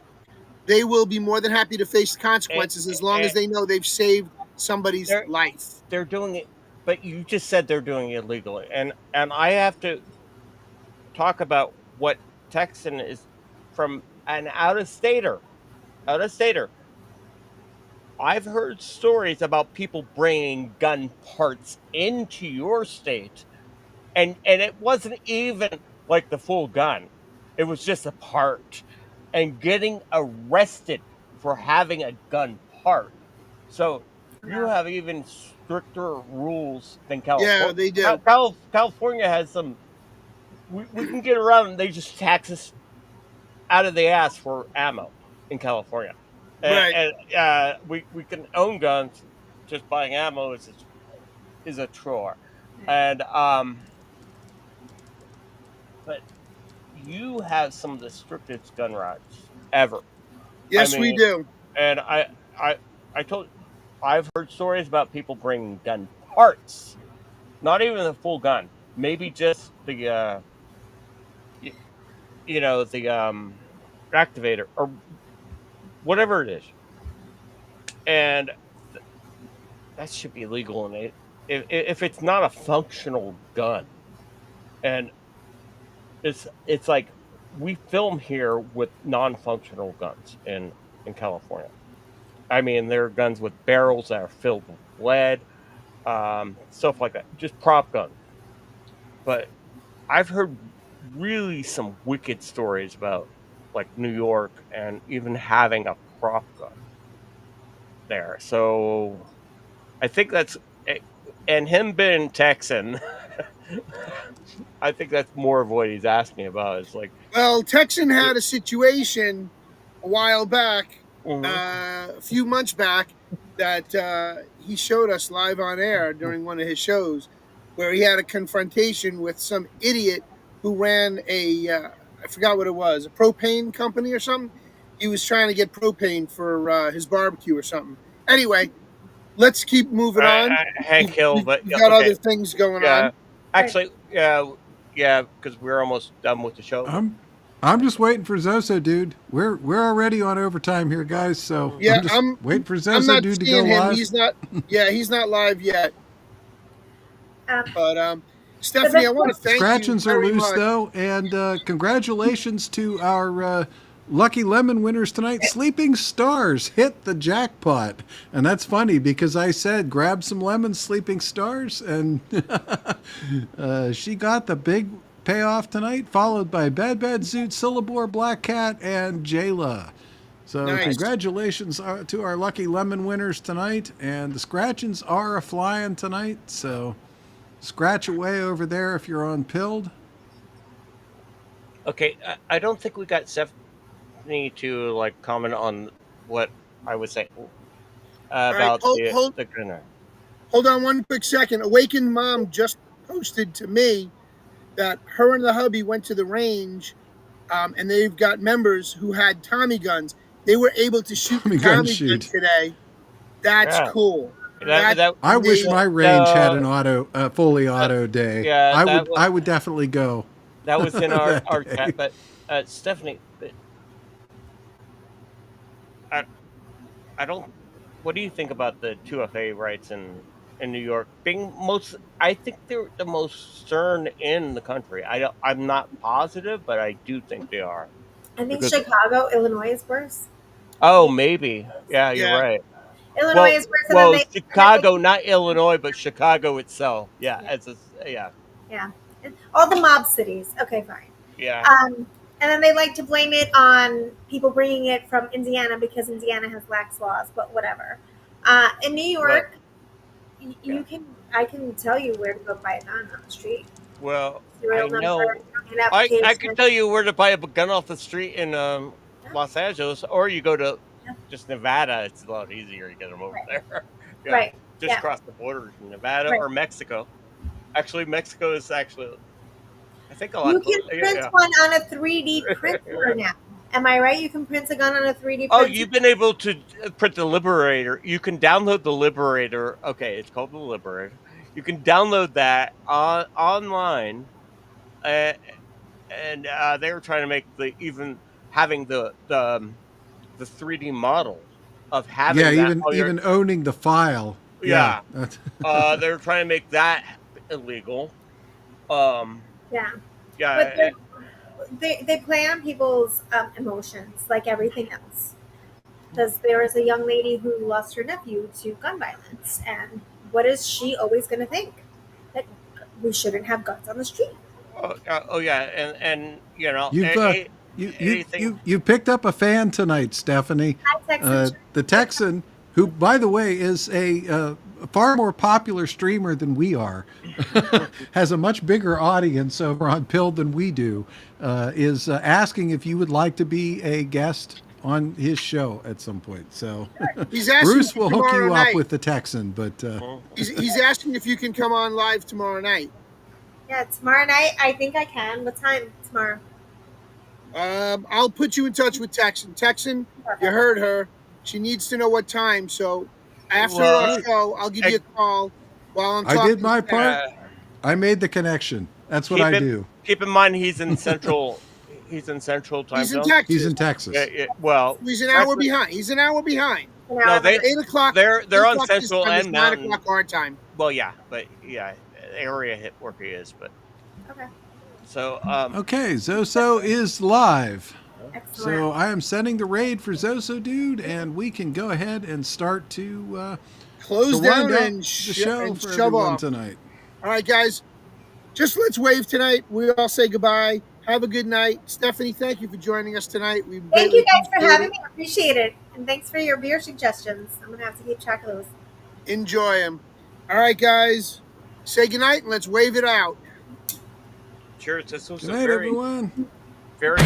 [SPEAKER 6] they will be more than happy to face the consequences as long as they know they've saved somebody's life.
[SPEAKER 8] They're doing it, but you just said they're doing it illegally, and I have to talk about what Texan is from an out-of-stater. I've heard stories about people bringing gun parts into your state, and it wasn't even like the full gun. It was just a part, and getting arrested for having a gun part. So you have even stricter rules than California.
[SPEAKER 6] Yeah, they do.
[SPEAKER 8] California has some. We can get around, and they just tax us out of the ass for ammo in California.
[SPEAKER 6] Right.
[SPEAKER 8] And we can own guns. Just buying ammo is a chore. And but you have some of the strictest gun rights ever.
[SPEAKER 6] Yes, we do.
[SPEAKER 8] And I told I've heard stories about people bringing gun parts, not even the full gun, maybe just the the activator or whatever it is, and that should be legal. And if it's not a functional gun, and it's like we film here with non-functional guns in California. I mean, there are guns with barrels that are filled with lead, stuff like that, just prop guns. But I've heard really some wicked stories about like New York and even having a prop gun there. So I think that's, and him being Texan, I think that's more of what he's asking about. It's like,
[SPEAKER 6] well, Texan had a situation a while back, a few months back, that he showed us live on air during one of his shows, where he had a confrontation with some idiot who ran I forgot what it was, a propane company or something. He was trying to get propane for his barbecue or something. Anyway, let's keep moving on.
[SPEAKER 8] Hank Hill, but
[SPEAKER 6] we've got other things going on.
[SPEAKER 8] Actually, yeah, because we're almost done with the show.
[SPEAKER 7] I'm just waiting for Zoso, dude. We're already on overtime here, guys. So
[SPEAKER 6] yeah,
[SPEAKER 7] I'm just waiting for Zoso,
[SPEAKER 6] I'm not
[SPEAKER 7] dude, to
[SPEAKER 6] seeing
[SPEAKER 7] go
[SPEAKER 6] him.
[SPEAKER 7] live.
[SPEAKER 6] He's not. Yeah, he's not live yet. But Stephanie, I want to thank
[SPEAKER 7] Scratchings
[SPEAKER 6] you
[SPEAKER 7] are
[SPEAKER 6] very
[SPEAKER 7] loose
[SPEAKER 6] much.
[SPEAKER 7] though, and congratulations to our lucky lemon winners tonight. Sleeping Stars hit the jackpot, and that's funny because I said grab some lemons, Sleeping Stars, and she got the big payoff tonight, followed by Bad Zoot, Syllabore, Black Cat, and Jayla. So
[SPEAKER 6] Nice.
[SPEAKER 7] Congratulations to our lucky lemon winners tonight, and the scratchings are a flying tonight. So scratch away over there if you're on pilled.
[SPEAKER 8] Okay, I don't think we got Stephanie to like comment on what I was saying about the gunner.
[SPEAKER 6] Hold on one quick second. Awakened Mom just posted to me that her and the hubby went to the range, and they've got members who had Tommy guns. They were able to shoot the Tommy gun today. That's cool.
[SPEAKER 7] I wish my range had an fully auto day.
[SPEAKER 8] Yeah,
[SPEAKER 7] I would definitely go.
[SPEAKER 8] That was in our chat, but Stephanie, I don't. What do you think about the 2FA rights in New York being I think they're the most stern in the country. I'm not positive, but I do think they are.
[SPEAKER 9] I think Chicago, Illinois is worse.
[SPEAKER 8] Oh, maybe. Yeah, you're right.
[SPEAKER 9] Illinois is worse.
[SPEAKER 8] Well, Chicago, not Illinois, but Chicago itself. Yeah,
[SPEAKER 9] Yeah, all the mob cities. Okay, fine.
[SPEAKER 8] Yeah.
[SPEAKER 9] And then they like to blame it on people bringing it from Indiana because Indiana has lax laws, but whatever. In New York, I can tell you where to go buy a gun on the street.
[SPEAKER 8] Well,
[SPEAKER 9] serial
[SPEAKER 8] I
[SPEAKER 9] number,
[SPEAKER 8] know.
[SPEAKER 9] an
[SPEAKER 8] I
[SPEAKER 9] application.
[SPEAKER 8] can tell you where to buy a gun off the street in Los Angeles, or you go to just Nevada. It's a lot easier to get them over there. Yeah,
[SPEAKER 9] Right.
[SPEAKER 8] just
[SPEAKER 9] Yeah.
[SPEAKER 8] cross the border to Nevada
[SPEAKER 9] Right.
[SPEAKER 8] or Mexico. Actually, Mexico is actually, I think, a lot
[SPEAKER 9] You
[SPEAKER 8] closer.
[SPEAKER 9] can print one on a 3D printer now. Am I right? You can print a gun on a 3D printer.
[SPEAKER 8] Oh, you've been able to print the Liberator. You can download the Liberator. Okay, it's called the Liberator. You can download that online, and they were trying to make having the 3D model of having
[SPEAKER 7] Yeah,
[SPEAKER 8] that.
[SPEAKER 7] even owning the file.
[SPEAKER 8] Yeah.
[SPEAKER 7] That's-
[SPEAKER 8] They were trying to make that illegal.
[SPEAKER 9] Yeah.
[SPEAKER 8] Yeah.
[SPEAKER 9] But they play on people's emotions like everything else. Because there was a young lady who lost her nephew to gun violence, and what is she always going to think? That we shouldn't have guns on the street.
[SPEAKER 8] Oh yeah, and you know,
[SPEAKER 7] You picked up a fan tonight, Stephanie. The Texan, who, by the way, is a far more popular streamer than we are, has a much bigger audience over on Pill than we do, is asking if you would like to be a guest on his show at some point. So
[SPEAKER 6] He's asking
[SPEAKER 7] Bruce
[SPEAKER 6] you
[SPEAKER 7] will hook you
[SPEAKER 6] tomorrow
[SPEAKER 7] up
[SPEAKER 6] night.
[SPEAKER 7] with the Texan, but
[SPEAKER 6] He's asking if you can come on live tomorrow night.
[SPEAKER 9] Yeah, tomorrow night I think I can. What time tomorrow?
[SPEAKER 6] I'll put you in touch with Texan. Texan, you heard her. She needs to know what time. So after our show, I'll give you a call while I'm talking.
[SPEAKER 7] I did my
[SPEAKER 6] to
[SPEAKER 7] part.
[SPEAKER 6] Texan.
[SPEAKER 7] I made the connection. That's what I do.
[SPEAKER 8] Keep in mind he's in Central. He's in Central time
[SPEAKER 6] He's in
[SPEAKER 8] zone.
[SPEAKER 6] Texas.
[SPEAKER 7] He's in Texas.
[SPEAKER 8] Well,
[SPEAKER 6] He's an hour behind. He's an hour behind.
[SPEAKER 8] No, they
[SPEAKER 6] 8 o'clock.
[SPEAKER 8] They're
[SPEAKER 6] 8
[SPEAKER 8] on
[SPEAKER 6] o'clock his
[SPEAKER 8] Central
[SPEAKER 6] time is
[SPEAKER 8] and
[SPEAKER 6] 9
[SPEAKER 8] Mountain.
[SPEAKER 6] o'clock our time.
[SPEAKER 8] Well, yeah, but yeah, area hit where he is, but
[SPEAKER 9] okay.
[SPEAKER 8] So
[SPEAKER 7] Okay, Zoso is live.
[SPEAKER 9] Excellent.
[SPEAKER 7] So I am sending the raid for Zoso, dude, and we can go ahead and start to
[SPEAKER 6] Close
[SPEAKER 7] to wind
[SPEAKER 6] down
[SPEAKER 7] up
[SPEAKER 6] and
[SPEAKER 7] the
[SPEAKER 6] sh-
[SPEAKER 7] show
[SPEAKER 6] and
[SPEAKER 7] for
[SPEAKER 6] shove
[SPEAKER 7] everyone
[SPEAKER 6] off.
[SPEAKER 7] tonight.
[SPEAKER 6] All right, guys. Just let's wave tonight. We all say goodbye. Have a good night. Stephanie, thank you for joining us tonight. We
[SPEAKER 9] Thank you guys for
[SPEAKER 6] appreciate
[SPEAKER 9] having
[SPEAKER 6] it.
[SPEAKER 9] me. I appreciate it. And thanks for your beer suggestions. I'm going to have to keep track of those.
[SPEAKER 6] Enjoy them. All right, guys. Say goodnight and let's wave it out.
[SPEAKER 8] cheers. This was
[SPEAKER 7] Good
[SPEAKER 8] a
[SPEAKER 7] night,
[SPEAKER 8] very,
[SPEAKER 7] everyone.
[SPEAKER 8] very.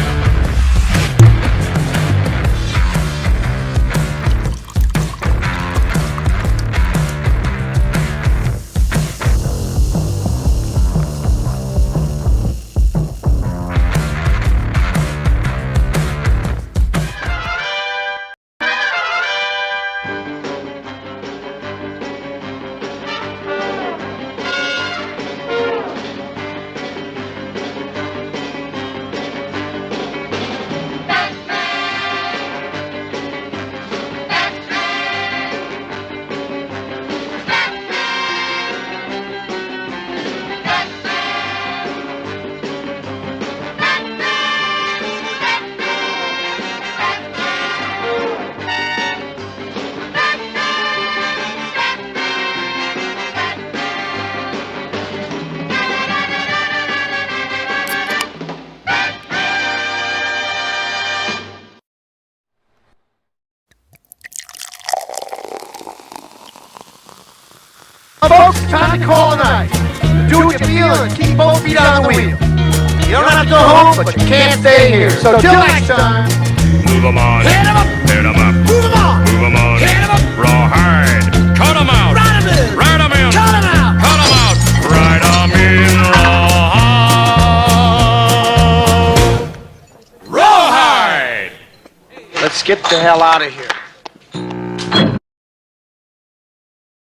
[SPEAKER 19] Folks, time to call a night. Do what you feel and keep both feet on the wheel. You don't have to go home, but you can't stay here. So till next time.
[SPEAKER 4] Move 'em on.
[SPEAKER 19] Hit 'em up.
[SPEAKER 4] Hit 'em up.
[SPEAKER 19] Move 'em on.
[SPEAKER 4] Move 'em on.
[SPEAKER 19] Hit 'em up.
[SPEAKER 4] Rawhide. Cut 'em out.
[SPEAKER 19] Ride 'em in.
[SPEAKER 4] Ride 'em in.
[SPEAKER 19] Cut 'em out.
[SPEAKER 4] Cut 'em out. Ride 'em in. Rawhide.
[SPEAKER 19] Let's get the hell out of here.